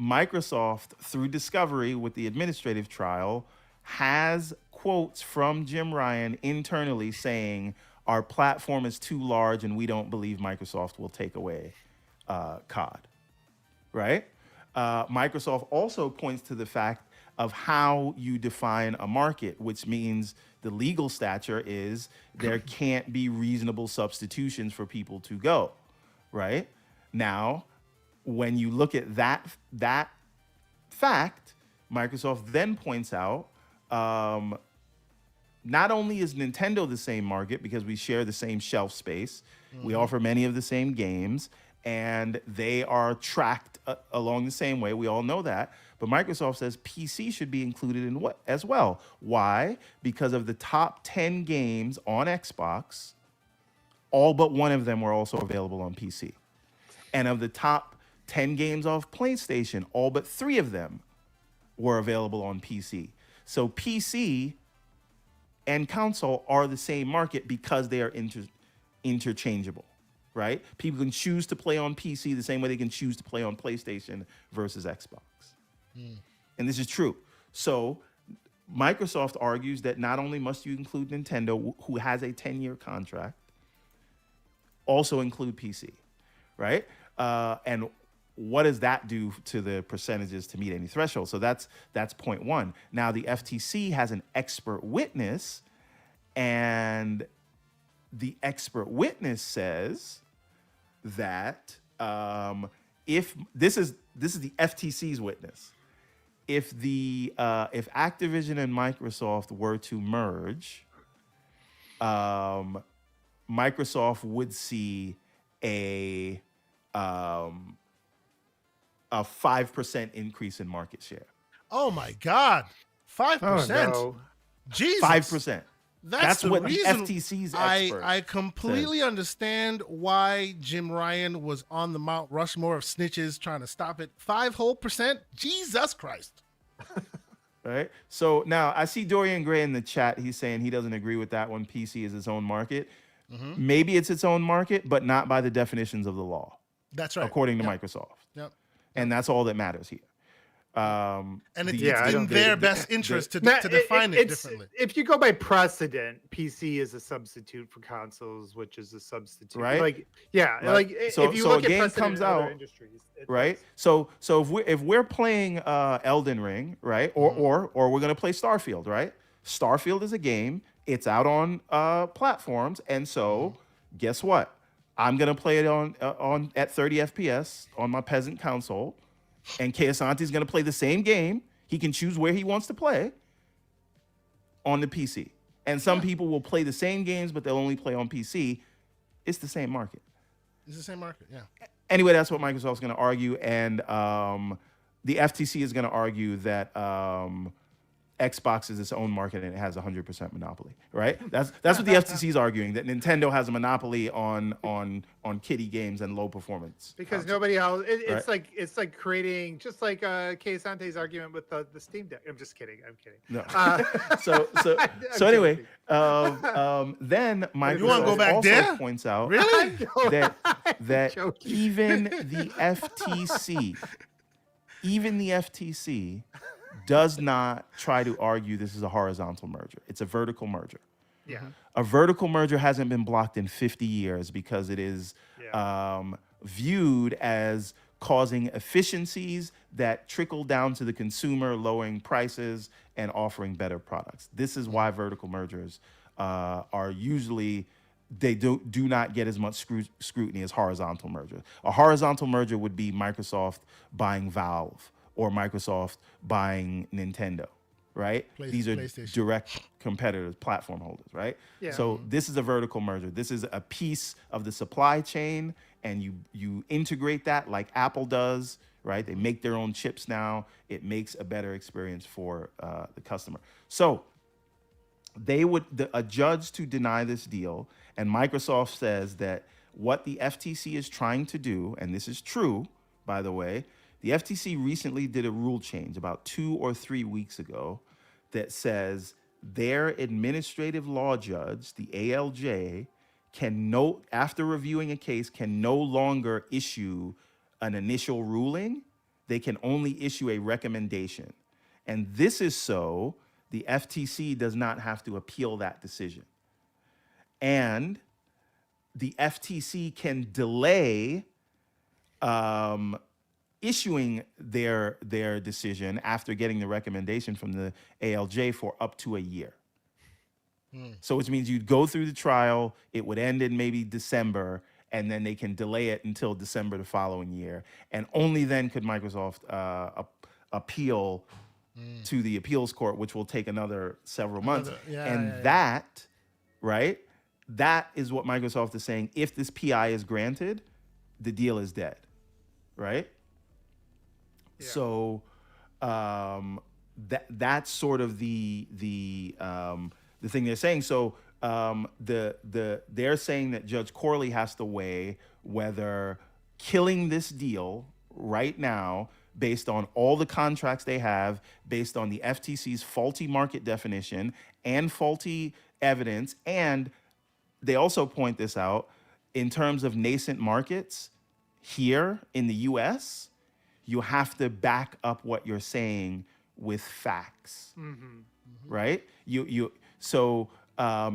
Microsoft, through discovery with the administrative trial, has quotes from Jim Ryan internally saying, our platform is too large and we don't believe Microsoft will take away COD, right? Microsoft also points to the fact of how you define a market, which means the legal stature is there can't be reasonable substitutions for people to go, right? Now, when you look at that fact, Microsoft then points out, not only is Nintendo the same market because we share the same shelf space, we offer many of the same games, and they are tracked along the same way. We all know that. But Microsoft says PC should be included in what as well. Why? Because of the top 10 games on Xbox, all but one of them were also available on PC. And of the top 10 games off PlayStation, all but 3 of them were available on PC. So PC and console are the same market because they are interchangeable, right? People can choose to play on PC the same way they can choose to play on PlayStation versus Xbox. And this is true. So Microsoft argues that not only must you include Nintendo, who has a 10-year contract, also include PC, right? And what does that do to the percentages to meet any threshold? So that's point one. Now the FTC has an expert witness, and the expert witness says that if this is the FTC's witness, if Activision and Microsoft were to merge, Microsoft would see a 5% increase in market share. Oh my God, 5%! Oh, no. Jesus, 5%. That's the what reason the FTC's expert I completely understand why Jim Ryan was on the Mount Rushmore of snitches trying to stop it. 5 whole percent? Jesus Christ. Right. So now I see Dorian Gray in the chat. He's saying he doesn't agree with that one. PC is its own market. Maybe it's its own market, but not by the definitions of the law. That's right. According to Microsoft. Yep. And that's all that matters here. And it's I in don't- their the- best the- interest to Now, define it it's- differently. If you go by precedent, PC is a substitute for consoles, which is a substitute. Right. Like, yeah. Right. Like, So- if you so look a at game precedent comes in other out, industries, it right? does. So if we're playing Elden Ring, right, or we're gonna play Starfield, right? Starfield is a game. It's out on platforms, and so guess what? I'm gonna play it on at 30 FPS on my peasant console, and Keosante's gonna play the same game. He can choose where he wants to play on the PC, and some people will play the same games, but they'll only play on PC. It's the same market. It's the same market, yeah. Anyway, that's what Microsoft's going to argue, and the FTC is going to argue that Xbox is its own market and it has 100% monopoly, right? That's what the FTC is arguing, that Nintendo has a monopoly on kiddie games and low performance. Because consoles. nobody else, it's Right. like creating, just like Kay Sante's argument with the Steam Deck. I'm just kidding. I'm kidding. No. So So anyway, then Microsoft You wanna go back also there? points out Really? that joking. even the FTC does not try to argue this is a horizontal merger. It's a vertical merger. Yeah. A vertical merger hasn't been blocked in 50 years because it is viewed as causing efficiencies that trickle down to the consumer, lowering prices and offering better products. This is why vertical mergers are usually, they do not get as much scrutiny as horizontal mergers. A horizontal merger would be Microsoft buying Valve or Microsoft buying Nintendo, right? These are PlayStation. direct competitors, platform holders, right? Yeah. So this is a vertical merger. This is a piece of the supply chain, and you integrate that like Apple does, right? They make their own chips now. It makes a better experience for the customer. So a judge to deny this deal, and Microsoft says that what the FTC is trying to do, and this is true, by the way, the FTC recently did a rule change about 2 or 3 weeks ago that says their administrative law judge, the ALJ, after reviewing a case, can no longer issue an initial ruling. They can only issue a recommendation. And this is so the FTC does not have to appeal that decision. And the FTC can delay issuing their decision after getting the recommendation from the ALJ for up to a year. So which means you'd go through the trial, it would end in maybe December, and then they can delay it until December the following year. And only then could Microsoft appeal to the appeals court, which will take another several months. That, right, that is what Microsoft is saying. If this PI is granted, the deal is dead, right? Yeah. So that's sort of the thing they're saying. So they're saying that Judge Corley has to weigh whether killing this deal right now, based on all the contracts they have, based on the FTC's faulty market definition and faulty evidence, and they also point this out in terms of nascent markets here in the US, you have to back up what you're saying with facts, right? So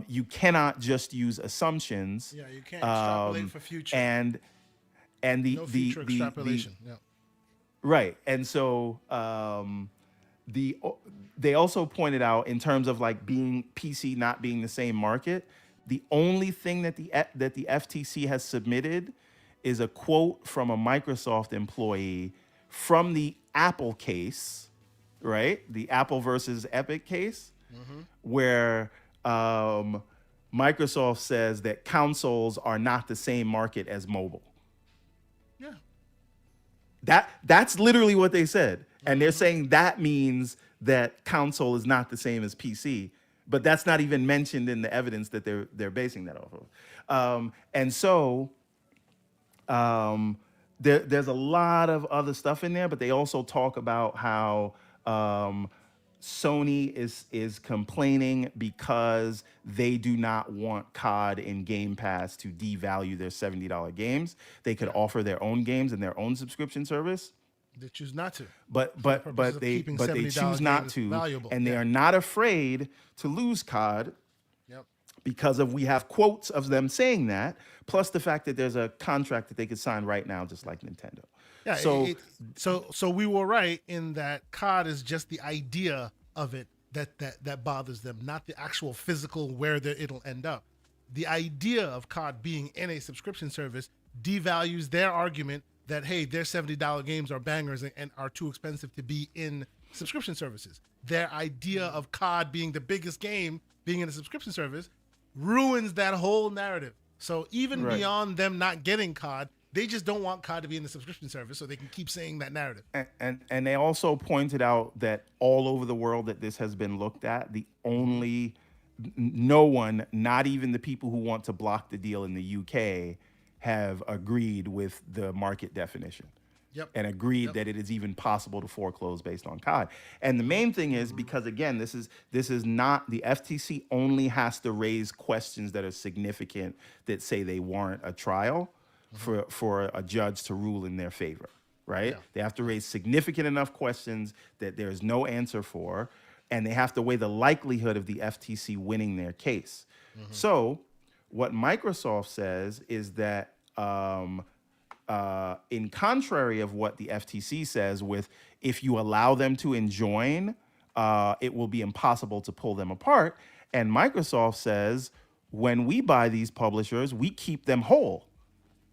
you cannot just use assumptions. Yeah, you can't extrapolate for future. And No future extrapolation. Yeah. Right. And so they also pointed out, in terms of like being PC not being the same market, the only thing that the FTC has submitted is a quote from a Microsoft employee from the Apple case, right? The Apple versus Epic case, where Microsoft says that consoles are not the same market as mobile. Yeah. That's literally what they said. And they're saying that means that console is not the same as PC, but that's not even mentioned in the evidence that they're basing that off of. And so there's a lot of other stuff in there, but they also talk about how Sony is complaining because they do not want COD in Game Pass to devalue their $70 games. They could offer their own games and their own subscription service. They choose not to. But they choose not to, valuable. and they are not afraid to lose COD. Yep. Because we have quotes of them saying that, plus the fact that there's a contract that they could sign right now, just like Nintendo. Yeah. So we were right in that COD is just the idea of it that bothers them, not the actual physical where it'll end up. The idea of COD being in a subscription service devalues their argument that, hey, their $70 games are bangers and are too expensive to be in subscription services. Their idea of COD being the biggest game being in a subscription service ruins that whole narrative. So even beyond them not getting COD, They just don't want COD to be in the subscription service so they can keep saying that narrative. And they also pointed out that all over the world that this has been looked at, the only no one, not even the people who want to block the deal in the UK, have agreed with the market definition. Yep. And agreed that it is even possible to foreclose based on COD. And the main thing is because again, this is not the FTC only has to raise questions that are significant that say they warrant a trial for a judge to rule in their favor, right? Yeah. They have to raise significant enough questions that there is no answer for, and they have to weigh the likelihood of the FTC winning their case. So what Microsoft says is that in contrary of what the FTC says with if you allow them to enjoin, it will be impossible to pull them apart. And Microsoft says when we buy these publishers, we keep them whole.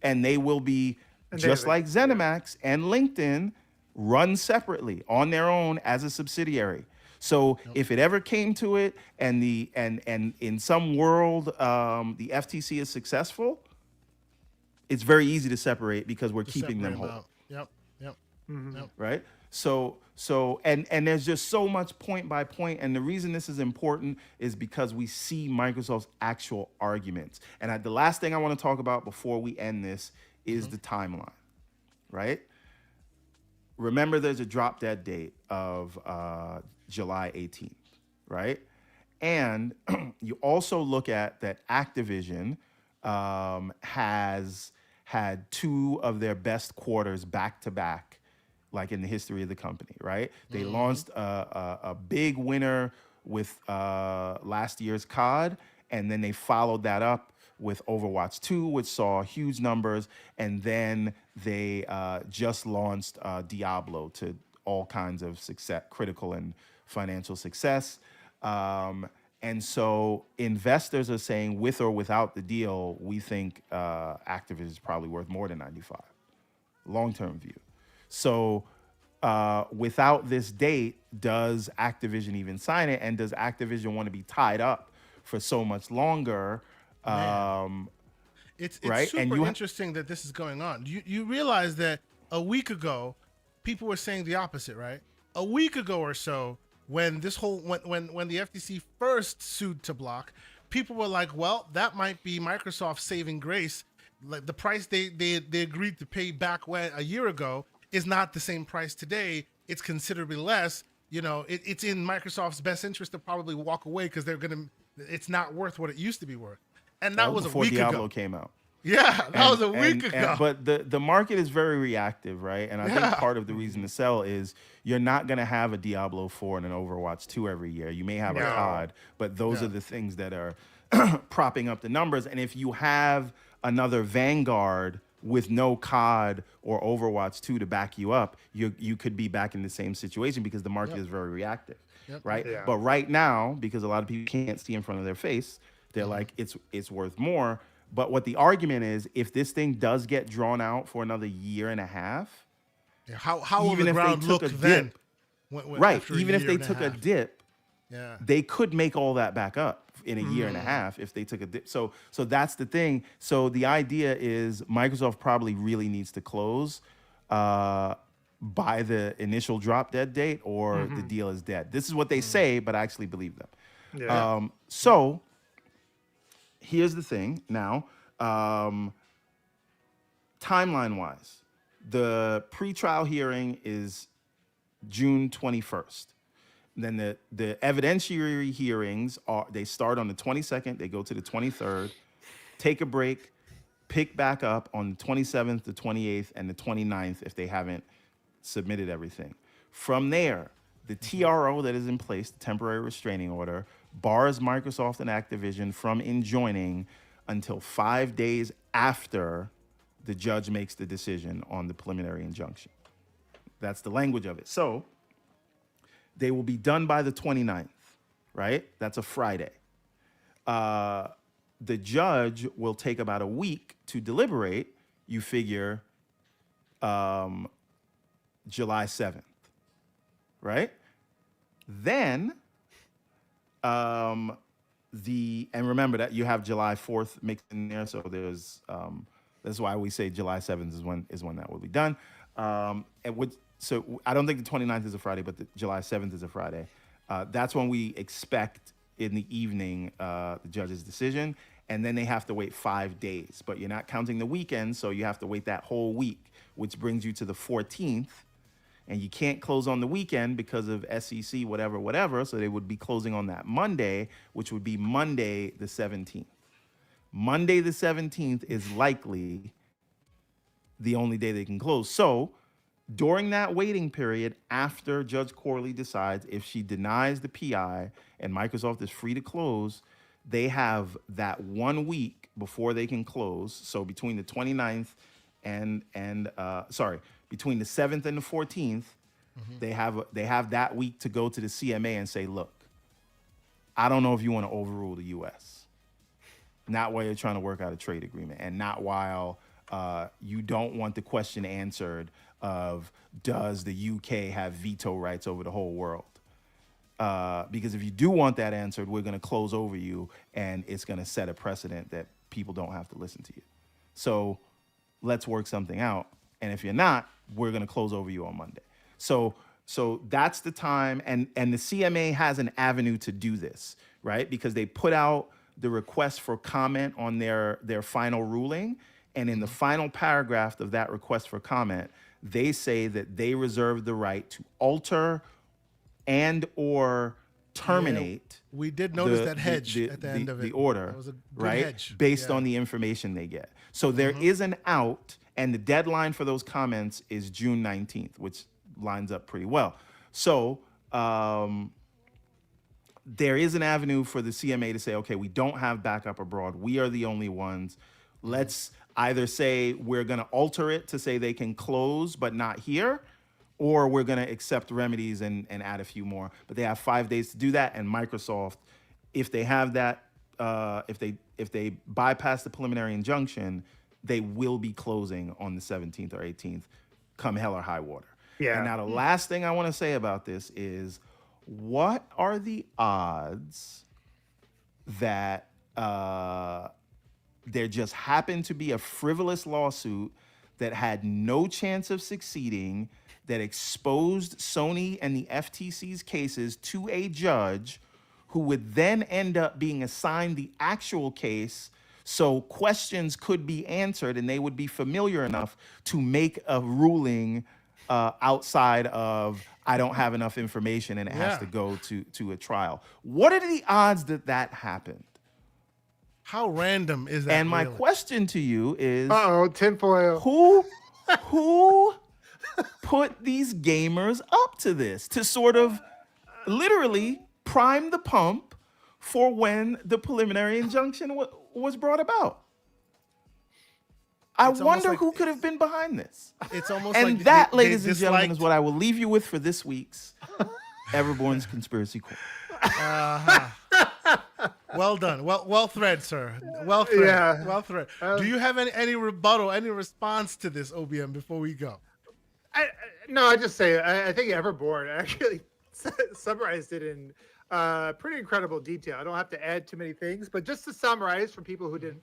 And they will be just like ZeniMax and LinkedIn run separately on their own as a subsidiary. So if it ever came to it and in some world the FTC is successful, it's very easy to separate because we're keeping them whole. Yep. Right? So and there's just so much point by point, and the reason this is important is because we see Microsoft's actual arguments. And the last thing I want to talk about before we end this is the timeline, right? Remember, there's a drop dead date of July 18th, right? And you also look at that Activision has had two of their best quarters back to back, like in the history of the company, right? They launched a big winner with last year's COD, and then they followed that up with Overwatch 2, which saw huge numbers, and then they just launched Diablo to all kinds of success, critical and financial success. And so investors are saying, with or without the deal, we think Activision is probably worth more than 95, long-term view. So without this date, does Activision even sign it? And does Activision want to be tied up for so much longer? It's right? super interesting that this is going on. You realize that a week ago, people were saying the opposite, right? A week ago or so, when this whole when the FTC first sued to block, people were like, well, that might be Microsoft saving grace. Like the price they agreed to pay back a year ago is not the same price today. It's considerably less. You know, it's in Microsoft's best interest to probably walk away because it's not worth what it used to be worth. And that was a before week Diablo ago. came out. Yeah, that was a week ago. But the market is very reactive, right? And I think part of the reason to sell is you're not going to have a Diablo 4 and an Overwatch 2 every year. You may have a COD, but those are the things that are propping up the numbers. And if you have another Vanguard with no COD or Overwatch 2 to back you up, you could be back in the same situation because the market is very reactive, right? Yeah. But right now, because a lot of people can't see in front of their face, they're like, it's worth more. But what the argument is, if this thing does get drawn out for another year and a half, how will even the if ground they look took a then? dip, right? Even if they took a dip, they could make all that back up in a year and a half if they took a dip. So that's the thing. So the idea is Microsoft probably really needs to close by the initial drop dead date, or the deal is dead. This is what they say, but I actually believe them. Yeah. So here's the thing now, timeline-wise, the pre-trial hearing is June 21st. Then the evidentiary hearings they start on the 22nd, they go to the 23rd, take a break, pick back up on the 27th, the 28th, and the 29th if they haven't submitted everything. From there, the TRO that is in place, the temporary restraining order, bars Microsoft and Activision from enjoining until 5 days after the judge makes the decision on the preliminary injunction. That's the language of it. So they will be done by the 29th, right? That's a Friday. The judge will take about a week to deliberate, you figure July 7th, right? Then and remember that you have July 4th mixed in there, so there's That's why we say July 7th is when that will be done. So I don't think the 29th is a Friday, but the July 7th is a Friday. That's when we expect in the evening the judge's decision, and then they have to wait 5 days. But you're not counting the weekend, so you have to wait that whole week, which brings you to the 14th. And you can't close on the weekend because of SEC, whatever. So they would be closing on that Monday, which would be Monday the 17th. Monday the 17th is likely the only day they can close. So during that waiting period, after Judge Corley decides if she denies the PI and Microsoft is free to close, they have that 1 week before they can close. So between the 29th between the 7th and the 14th, they have that week to go to the CMA and say, look, I don't know if you want to overrule the U.S. Not while you're trying to work out a trade agreement, and not while you don't want the question answered of does the UK have veto rights over the whole world? Because if you do want that answered, we're going to close over you, and it's going to set a precedent that people don't have to listen to you. So let's work something out. And if you're not, we're going to close over you on Monday. So that's the time. And the CMA has an avenue to do this, right? Because they put out the request for comment on their final ruling. And in the final paragraph of that request for comment, they say that they reserve the right to alter and or terminate. Yeah, we did notice that hedge at the end of it. The order, that was a good right? Hedge. Based on the information they get. So there is an out, and the deadline for those comments is June 19th, which lines up pretty well. So there is an avenue for the CMA to say, okay, we don't have backup abroad. We are the only ones. Let's either say we're going to alter it to say they can close but not here, or we're going to accept remedies and add a few more. But they have 5 days to do that, and Microsoft, if they have that, if they bypass the preliminary injunction, they will be closing on the 17th or 18th, come hell or high water. Yeah. And now the last thing I want to say about this is, what are the odds that there just happened to be a frivolous lawsuit that had no chance of succeeding, that exposed Sony and the FTC's cases to a judge who would then end up being assigned the actual case, so questions could be answered and they would be familiar enough to make a ruling outside of, I don't have enough information and it has to go to a trial. What are the odds that that happened? How random is that? And my question to you is, tinfoil. Who put these gamers up to this, to sort of literally prime the pump for when the preliminary injunction was brought about? I wonder like, who could have been behind this. It's almost and like that, ladies and gentlemen, is what I will leave you with for this week's Everborn's Conspiracy Court. Well done. Well thread, sir. Well thread. Yeah. Well thread. Do you have any rebuttal, any response to this, OBM, before we go? No, I just say I think Everborn actually summarized it in pretty incredible detail. I don't have to add too many things, but just to summarize for people who didn't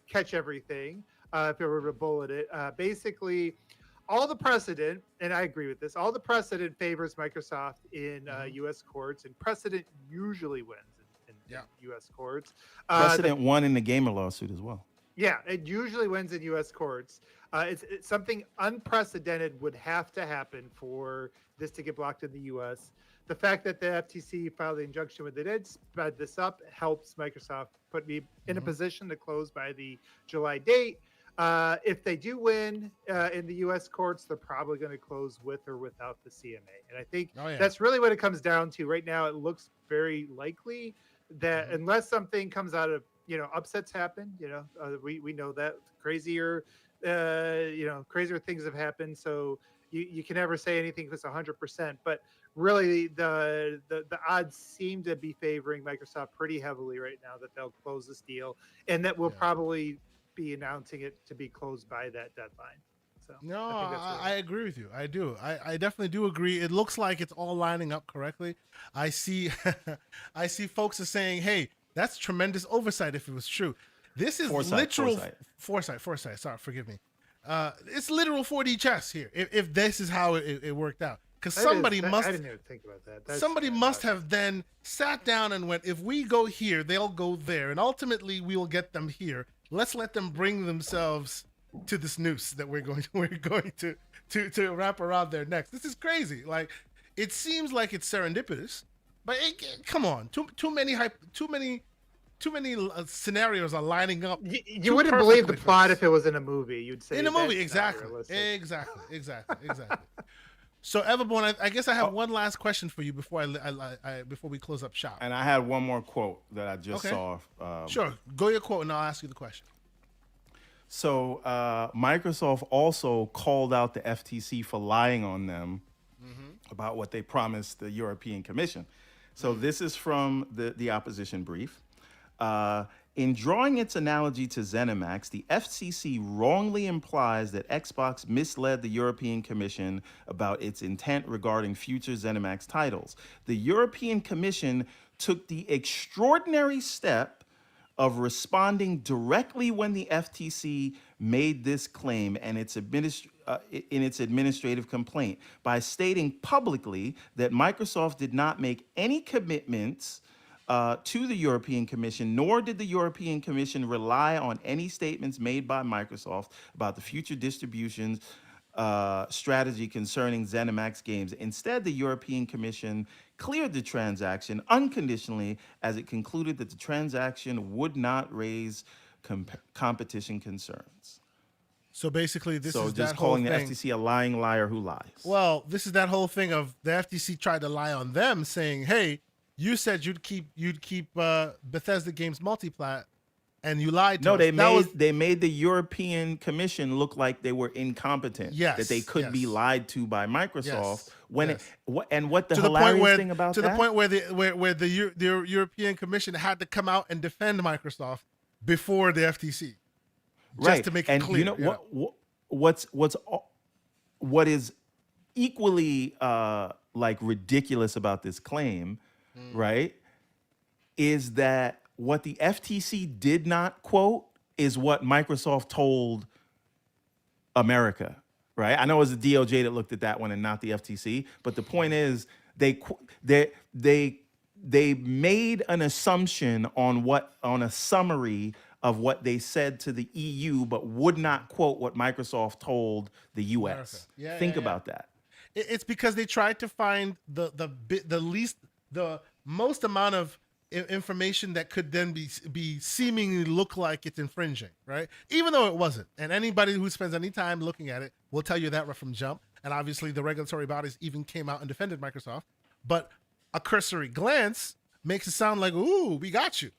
catch everything, if I were to bullet it, basically all the precedent, and I agree with this, all the precedent favors Microsoft in U.S. courts, and precedent usually wins in U.S. courts. Precedent won in the gamer lawsuit as well. Yeah, it usually wins in U.S. courts. It's something unprecedented would have to happen for this to get blocked in the U.S. The fact that the FTC filed the injunction when they did sped this up helps Microsoft put me in a position to close by the July date. If they do win in the U.S. courts, they're probably going to close with or without the CMA. And I think that's really what it comes down to. Right now, it looks very likely that unless something comes out of, upsets happen, we know that crazier things have happened. So you can never say anything if it's 100%, but really the odds seem to be favoring Microsoft pretty heavily right now that they'll close this deal, and that we'll probably be announcing it to be closed by that deadline. So no, I agree with you. I do. I definitely do agree. It looks like it's all lining up correctly. I see I see folks are saying, hey, that's tremendous oversight if it was true. This is Foresight, literal foresight. foresight. Sorry, forgive me. It's literal 4D chess here. If this is how it worked out, because somebody must. I didn't even think about that. Somebody must have then sat down and went, if we go here, they'll go there, and ultimately we will get them here. Let's let them bring themselves to this noose that we're going to wrap around their necks. This is crazy. Like, it seems like it's serendipitous, but come on, too many scenarios are lining up. You wouldn't believe the plot if it was in a movie. You'd say in a movie, that's not exactly. realistic. So Everborn, I guess I have one last question for you before before we close up shop. And I had one more quote that I just saw. Sure, go your quote and I'll ask you the question. So Microsoft also called out the FTC for lying on them about what they promised the European Commission. So this is from the opposition brief. In drawing its analogy to ZeniMax, the FCC wrongly implies that Xbox misled the European Commission about its intent regarding future ZeniMax titles. The European Commission took the extraordinary step of responding directly when the FTC made this claim and in its administrative complaint by stating publicly that Microsoft did not make any commitments to the European Commission, nor did the European Commission rely on any statements made by Microsoft about the future distributions strategy concerning ZeniMax games. Instead, the European Commission cleared the transaction unconditionally as it concluded that the transaction would not raise competition concerns. So basically, this is just that calling whole the thing. FTC a lying liar who lies. Well, this is that whole thing of the FTC tried to lie on them, saying, "Hey, you said you'd keep Bethesda games multiplat, and you lied to us." They made the European Commission look like they were incompetent. Yes, that they could be lied to by Microsoft. Yes, What the to hilarious thing about to that? the point where the European Commission had to come out and defend Microsoft before the FTC, just to make it clear. You know what is equally like ridiculous about this claim, right, is that what the FTC did not quote is what Microsoft told America, right? I know it was the DOJ that looked at that one and not the FTC, but the point is they made an assumption on a summary of what they said to the EU, but would not quote what Microsoft told the US. Think about that. It's because they tried to find the most amount of information that could then be seemingly look like it's infringing, right? Even though it wasn't. And anybody who spends any time looking at it will tell you that right from jump. And obviously the regulatory bodies even came out and defended Microsoft. But a cursory glance makes it sound like, ooh, we got you.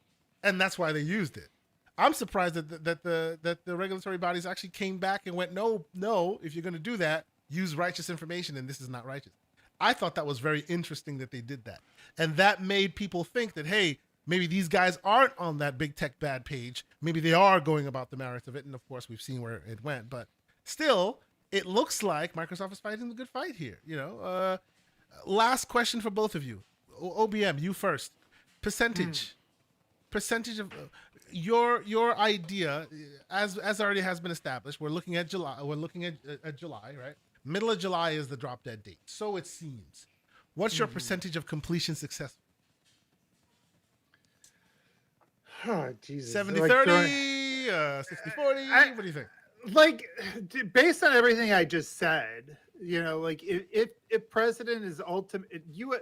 And that's why they used it. I'm surprised that the regulatory bodies actually came back and went, no, if you're going to do that, use righteous information, and this is not righteous. I thought that was very interesting that they did that. And that made people think that, hey, maybe these guys aren't on that big tech bad page. Maybe they are going about the merits of it. And of course, we've seen where it went. But still, it looks like Microsoft is fighting the good fight here. Last question for both of you. OBM, you first. Percentage of your idea, as already has been established. We're looking at July. We're looking at July, right? Middle of July is the drop dead date. So it seems. What's your percentage of completion success? Oh, Jesus. 70-30, 60-40. What do you think? Like, based on everything I just said, like if president is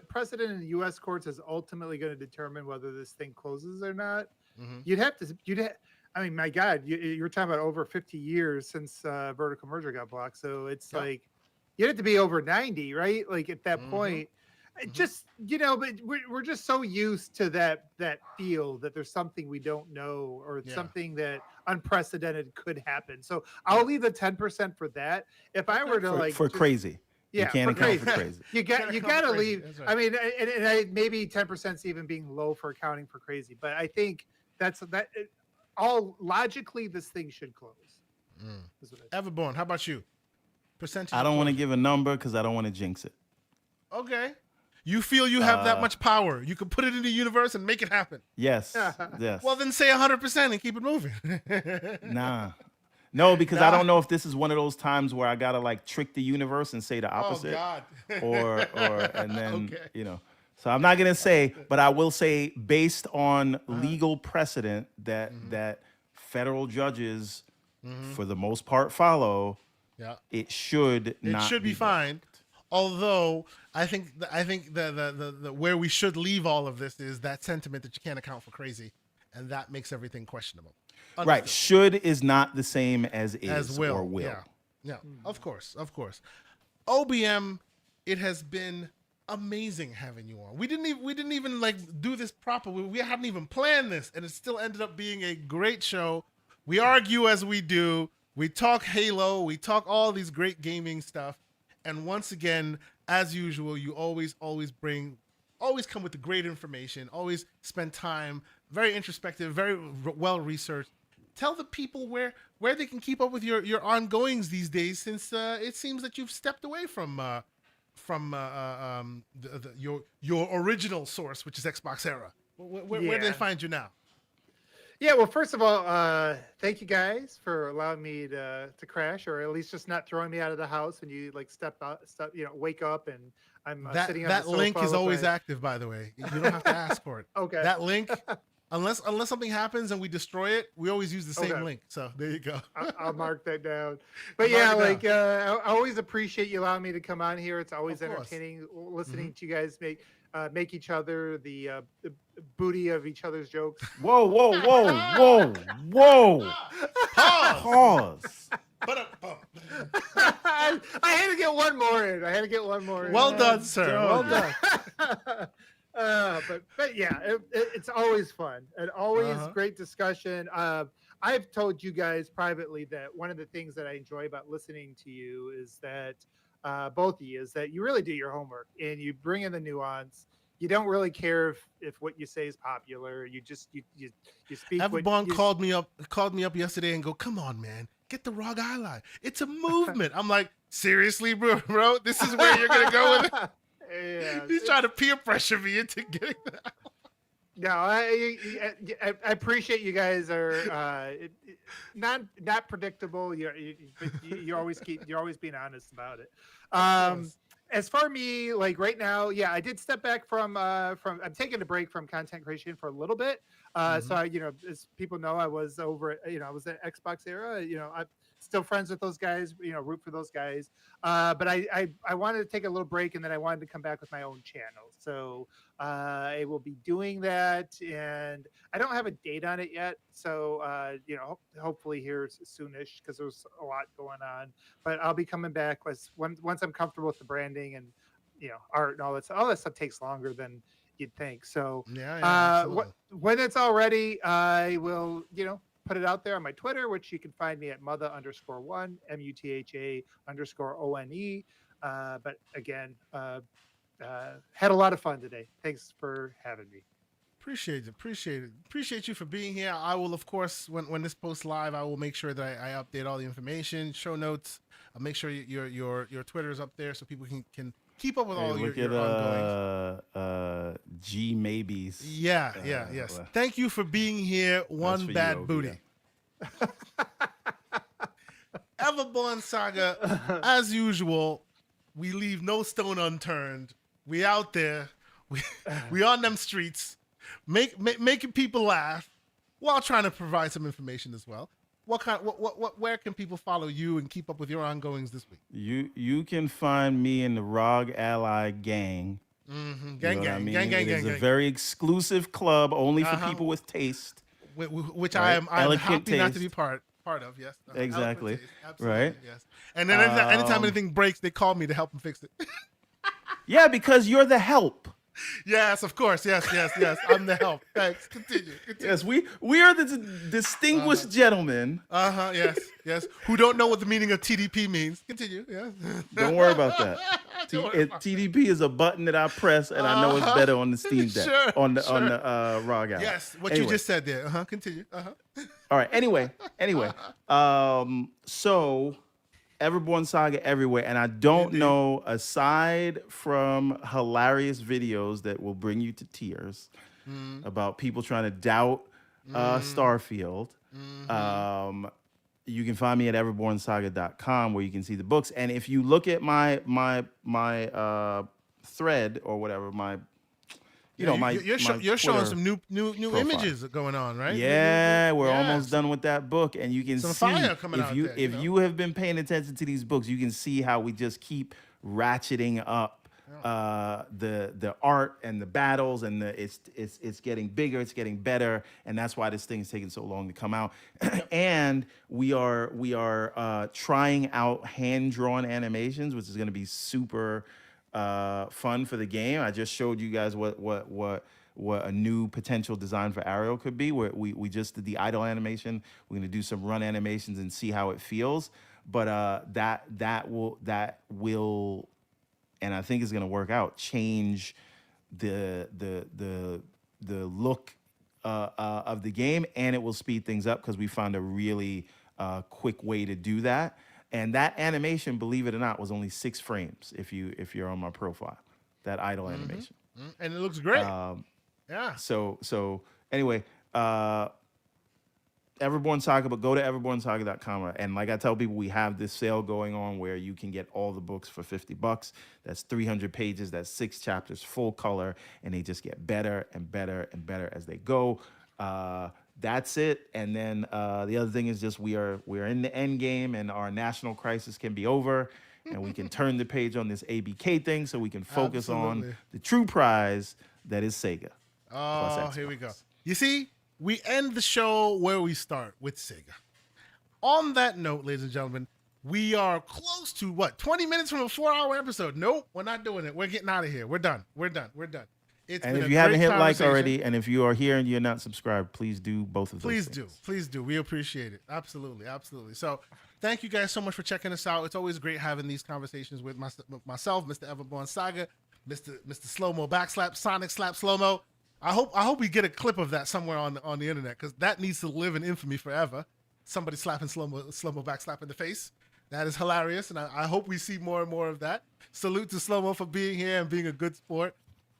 president in the U.S. courts is ultimately going to determine whether this thing closes or not, I mean, my God, you're talking about over 50 years since vertical merger got blocked. So it's like, you have to be over 90, right? Like at that point, just, but we're just so used to that feel that there's something we don't know or something that unprecedented could happen. So I'll leave the 10% for that. If I were to crazy. Yeah, you can't account for crazy. You got to leave. Right. I mean, and maybe 10% even being low for accounting for crazy, but I think all logically this thing should close. Everborn, how about you? Percentage. I don't want to give a number because I don't want to jinx it. Okay. You feel you have that much power. You can put it in the universe and make it happen. Yes. Yes. Well, then say 100% and keep it moving. Nah. No, because I don't know if this is one of those times where I gotta like trick the universe and say the opposite. Oh God. or and then Okay. you know. So I'm not gonna say, but I will say, based on legal precedent that federal judges, for the most part, follow, Yeah. it should It not should be fine. Although I think the where we should leave all of this is that sentiment that you can't account for crazy, and that makes everything questionable. Right. Understood. Should is not the same as is As will. or will. Yeah. Yeah. Of course. Of course. OBM, it has been amazing having you on. We didn't even like do this proper. We hadn't even planned this, and it still ended up being a great show. We argue as we do. We talk Halo. We talk all these great gaming stuff. And once again, as usual, you always come with the great information. Always spend time. Very introspective. Very well researched. Tell the people where they can keep up with your ongoings these days, since it seems that you've stepped away from your original source, which is Xbox Era. Where do they find you now? Yeah, well, first of all, thank you guys for allowing me to crash, or at least just not throwing me out of the house when you like wake up and I'm sitting on the sofa. That link is with always my- active, by the way. You don't have to ask for it. Okay. That link, unless something happens and we destroy it, we always use the same Okay. link. So there you go. I'll mark that down. But Mark yeah, it like I always appreciate you allowing me to come on here. It's always Of course. entertaining listening to you guys make each other the booty of each other's jokes. Whoa, whoa, whoa, whoa, whoa. Pause. I had to get one more in. Well done, sir. Well done. But yeah, it's always fun and always great discussion. I've told you guys privately that one of the things that I enjoy about listening to you is that both of you is that you really do your homework and you bring in the nuance. You don't really care if what you say is popular. You just you speak. Everyone called me up yesterday and go, "Come on, man, get the Raw Guy Line. It's a movement." I'm like, seriously, bro? This is where you're gonna go with it? Yeah, He's trying to peer pressure me into getting that. No, I appreciate you guys are not predictable. You're always being honest about it. Yes. As for me, like right now, yeah, I did step back from I'm taking a break from content creation for a little bit. So I, as people know, I was over at, I was at Xbox Era. I'm still friends with those guys. Root for those guys. But I wanted to take a little break, and then I wanted to come back with my own channel. So I will be doing that, and I don't have a date on it yet. So hopefully here soonish, because there's a lot going on. But I'll be coming back once I'm comfortable with the branding and art and all that. All that stuff takes longer than you'd think. So when it's all ready, I will put it out there on my Twitter, which you can find me at mutha_1, MUTHA_ONE. But again, had a lot of fun today. Thanks for having me. Appreciate you for being here. I will, of course, when this posts live, I will make sure that I update all the information, show notes. I'll make sure your Twitter is up there so people can keep up with all your ongoings. G maybes. Yes. Thank you for being here. One bad you, booty. Everborn Saga, as usual, we leave no stone unturned. We out there. We on them streets, making people laugh while trying to provide some information as well. Where can people follow you and keep up with your ongoings this week? You can find me in the ROG Ally Gang. Gang. It is a very exclusive club, only for people with taste. Which Right. I'm Elegant happy not to taste. be part of. Yes. Exactly. Eloquent taste. Absolutely, Right. Yes. And then anytime anything breaks, they call me to help them fix it. Yeah, because you're the help. Yes, of course. Yes. I'm the help. Thanks. Continue. Yes, we are the distinguished gentlemen. Yes. Who don't know what the meaning of TDP means. Continue. Yes. Don't worry about that. Don't worry about TDP is a button that I press, and I know it's better on the Steam Deck, Sure, on the ROG Ally. Yes, what you Anyway. just said there. Continue. All right. Anyway. So Everborn Saga everywhere, and I don't Indeed. know, aside from hilarious videos that will bring you to tears about people trying to doubt Starfield. You can find me at everbornsaga.com where you can see the books. And if you look at my thread or whatever, you're showing Twitter some new profile. images going on, right? Yeah, we're Yes. almost done with that book, and you can Some see fire coming if out you there, if you have been paying attention to these books, you can see how we just keep ratcheting up the art and the battles, and it's getting bigger, it's getting better, and that's why this thing is taking so long to come out. And we are trying out hand-drawn animations, which is going to be super fun for the game. I just showed you guys what a new potential design for Ariel could be. Where we just did the idle animation. We're gonna do some run animations and see how it feels. But that will, and I think it's gonna work out. Change the look of the game, and it will speed things up because we found a really quick way to do that. And that animation, believe it or not, was only 6 frames if you're on my profile. That idle animation. And it looks great. Yeah. So anyway, Everborn Saga, but go to everbornsaga.com. And like I tell people, we have this sale going on where you can get all the books for $50. That's 300 pages. That's 6 chapters, full color, and they just get better and better and better as they go. That's it. And then the other thing is just we're in the end game, and our national crisis can be over, and we can turn the page on this ABK thing, so we can focus Absolutely. on the true prize that is Sega. Oh, here we go. You see, we end the show where we start, with Sega. On that note, ladies and gentlemen, we are close to 20 minutes from a 4-hour episode. Nope, we're not doing it. We're getting out of here. We're done. It's And been if a you haven't great hit like conversation. already, and if you are here and you're not subscribed, please do both of those things. Please do. We appreciate it. Absolutely. So thank you guys so much for checking us out. It's always great having these conversations with myself, Mr. Everborn Saga, Mr. Slow-Mo Backslap, Sonic Slap Slow-Mo. I hope we get a clip of that somewhere on the internet, because that needs to live in infamy forever. Somebody slapping Slow-Mo Backslap in the face. That is hilarious, and I hope we see more and more of that. Salute to Slow-Mo for being here and being a good sport.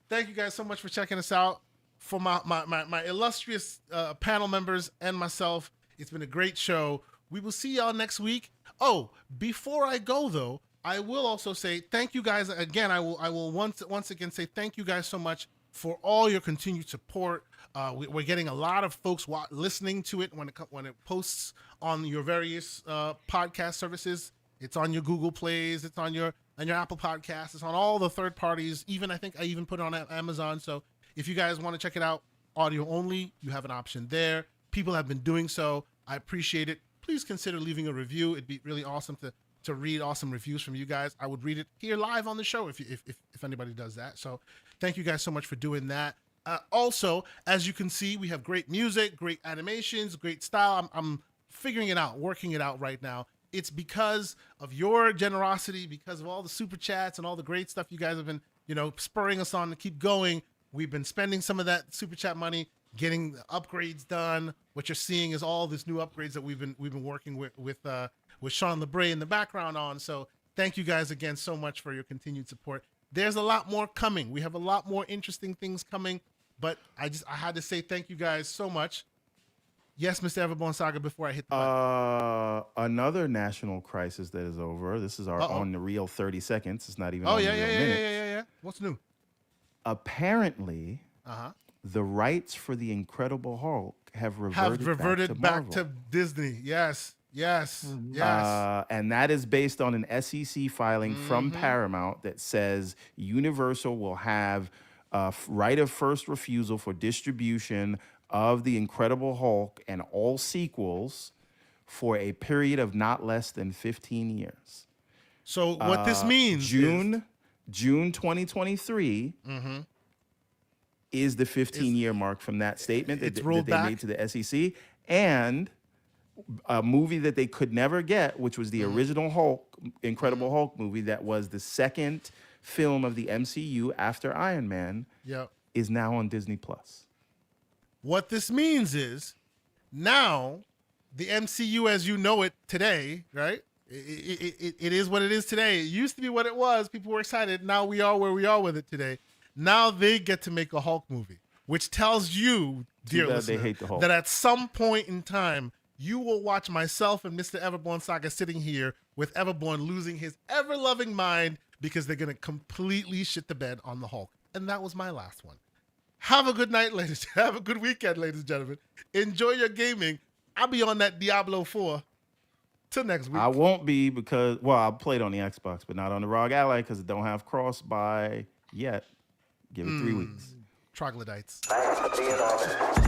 Thank you guys so much for checking us out. For my illustrious panel members and myself, it's been a great show. We will see y'all next week. Oh, before I go though, I will also say thank you guys again. I will once again say thank you guys so much for all your continued support. We're getting a lot of folks listening to it when it posts on your various podcast services. It's on your Google Plays. It's on your Apple Podcasts. It's on all the third parties. I think I even put it on Amazon. So if you guys want to check it out, audio only, you have an option there. People have been doing so. I appreciate it. Please consider leaving a review. It'd be really awesome to read awesome reviews from you guys. I would read it here live on the show if anybody does that. So thank you guys so much for doing that. Also, as you can see, we have great music, great animations, great style. I'm figuring it out, working it out right now. It's because of your generosity, because of all the super chats and all the great stuff you guys have been, spurring us on to keep going. We've been spending some of that super chat money, getting the upgrades done. What you're seeing is all this new upgrades that we've been working with Sean LeBray in the background on. So thank you guys again so much for your continued support. There's a lot more coming. We have a lot more interesting things coming, but I had to say thank you guys so much. Yes, Mr. Everborn Saga, before I hit the button. Another national crisis that is over. This is our on the real 30 seconds. It's not even Oh, on yeah, the real yeah, minutes. yeah. What's new? Apparently, the rights for the Incredible Hulk have reverted back to Disney. Yes. And that is based on an SEC filing from Paramount that says Universal will have right of first refusal for distribution of the Incredible Hulk and all sequels for a period of not less than 15 years. So what this means June 2023 is the 15-year mark from that statement that they made to the SEC. And a movie that they could never get, which was the original Hulk, Incredible Hulk movie that was the second film of the MCU after Iron Man, is now on Disney+. What this means is now the MCU as you know it today, right, It is what it is today. It used to be what it was. People were excited. Now we are where we are with it today. Now they get to make a Hulk movie, which tells you, dear bad listener, they hate the Hulk. that at some point in time, you will watch myself and Mr. Everborn Saga sitting here with Everborn losing his ever-loving mind because they're going to completely shit the bed on the Hulk. And that was my last one. Have a good night, ladies. Have a good weekend, ladies and gentlemen. Enjoy your gaming. I'll be on that Diablo 4. Till next week. I won't be because, well, I'll play it on the Xbox, but not on the ROG Ally because it don't have cross by yet. Give it 3 weeks. Troglodytes. Thanks for being on it.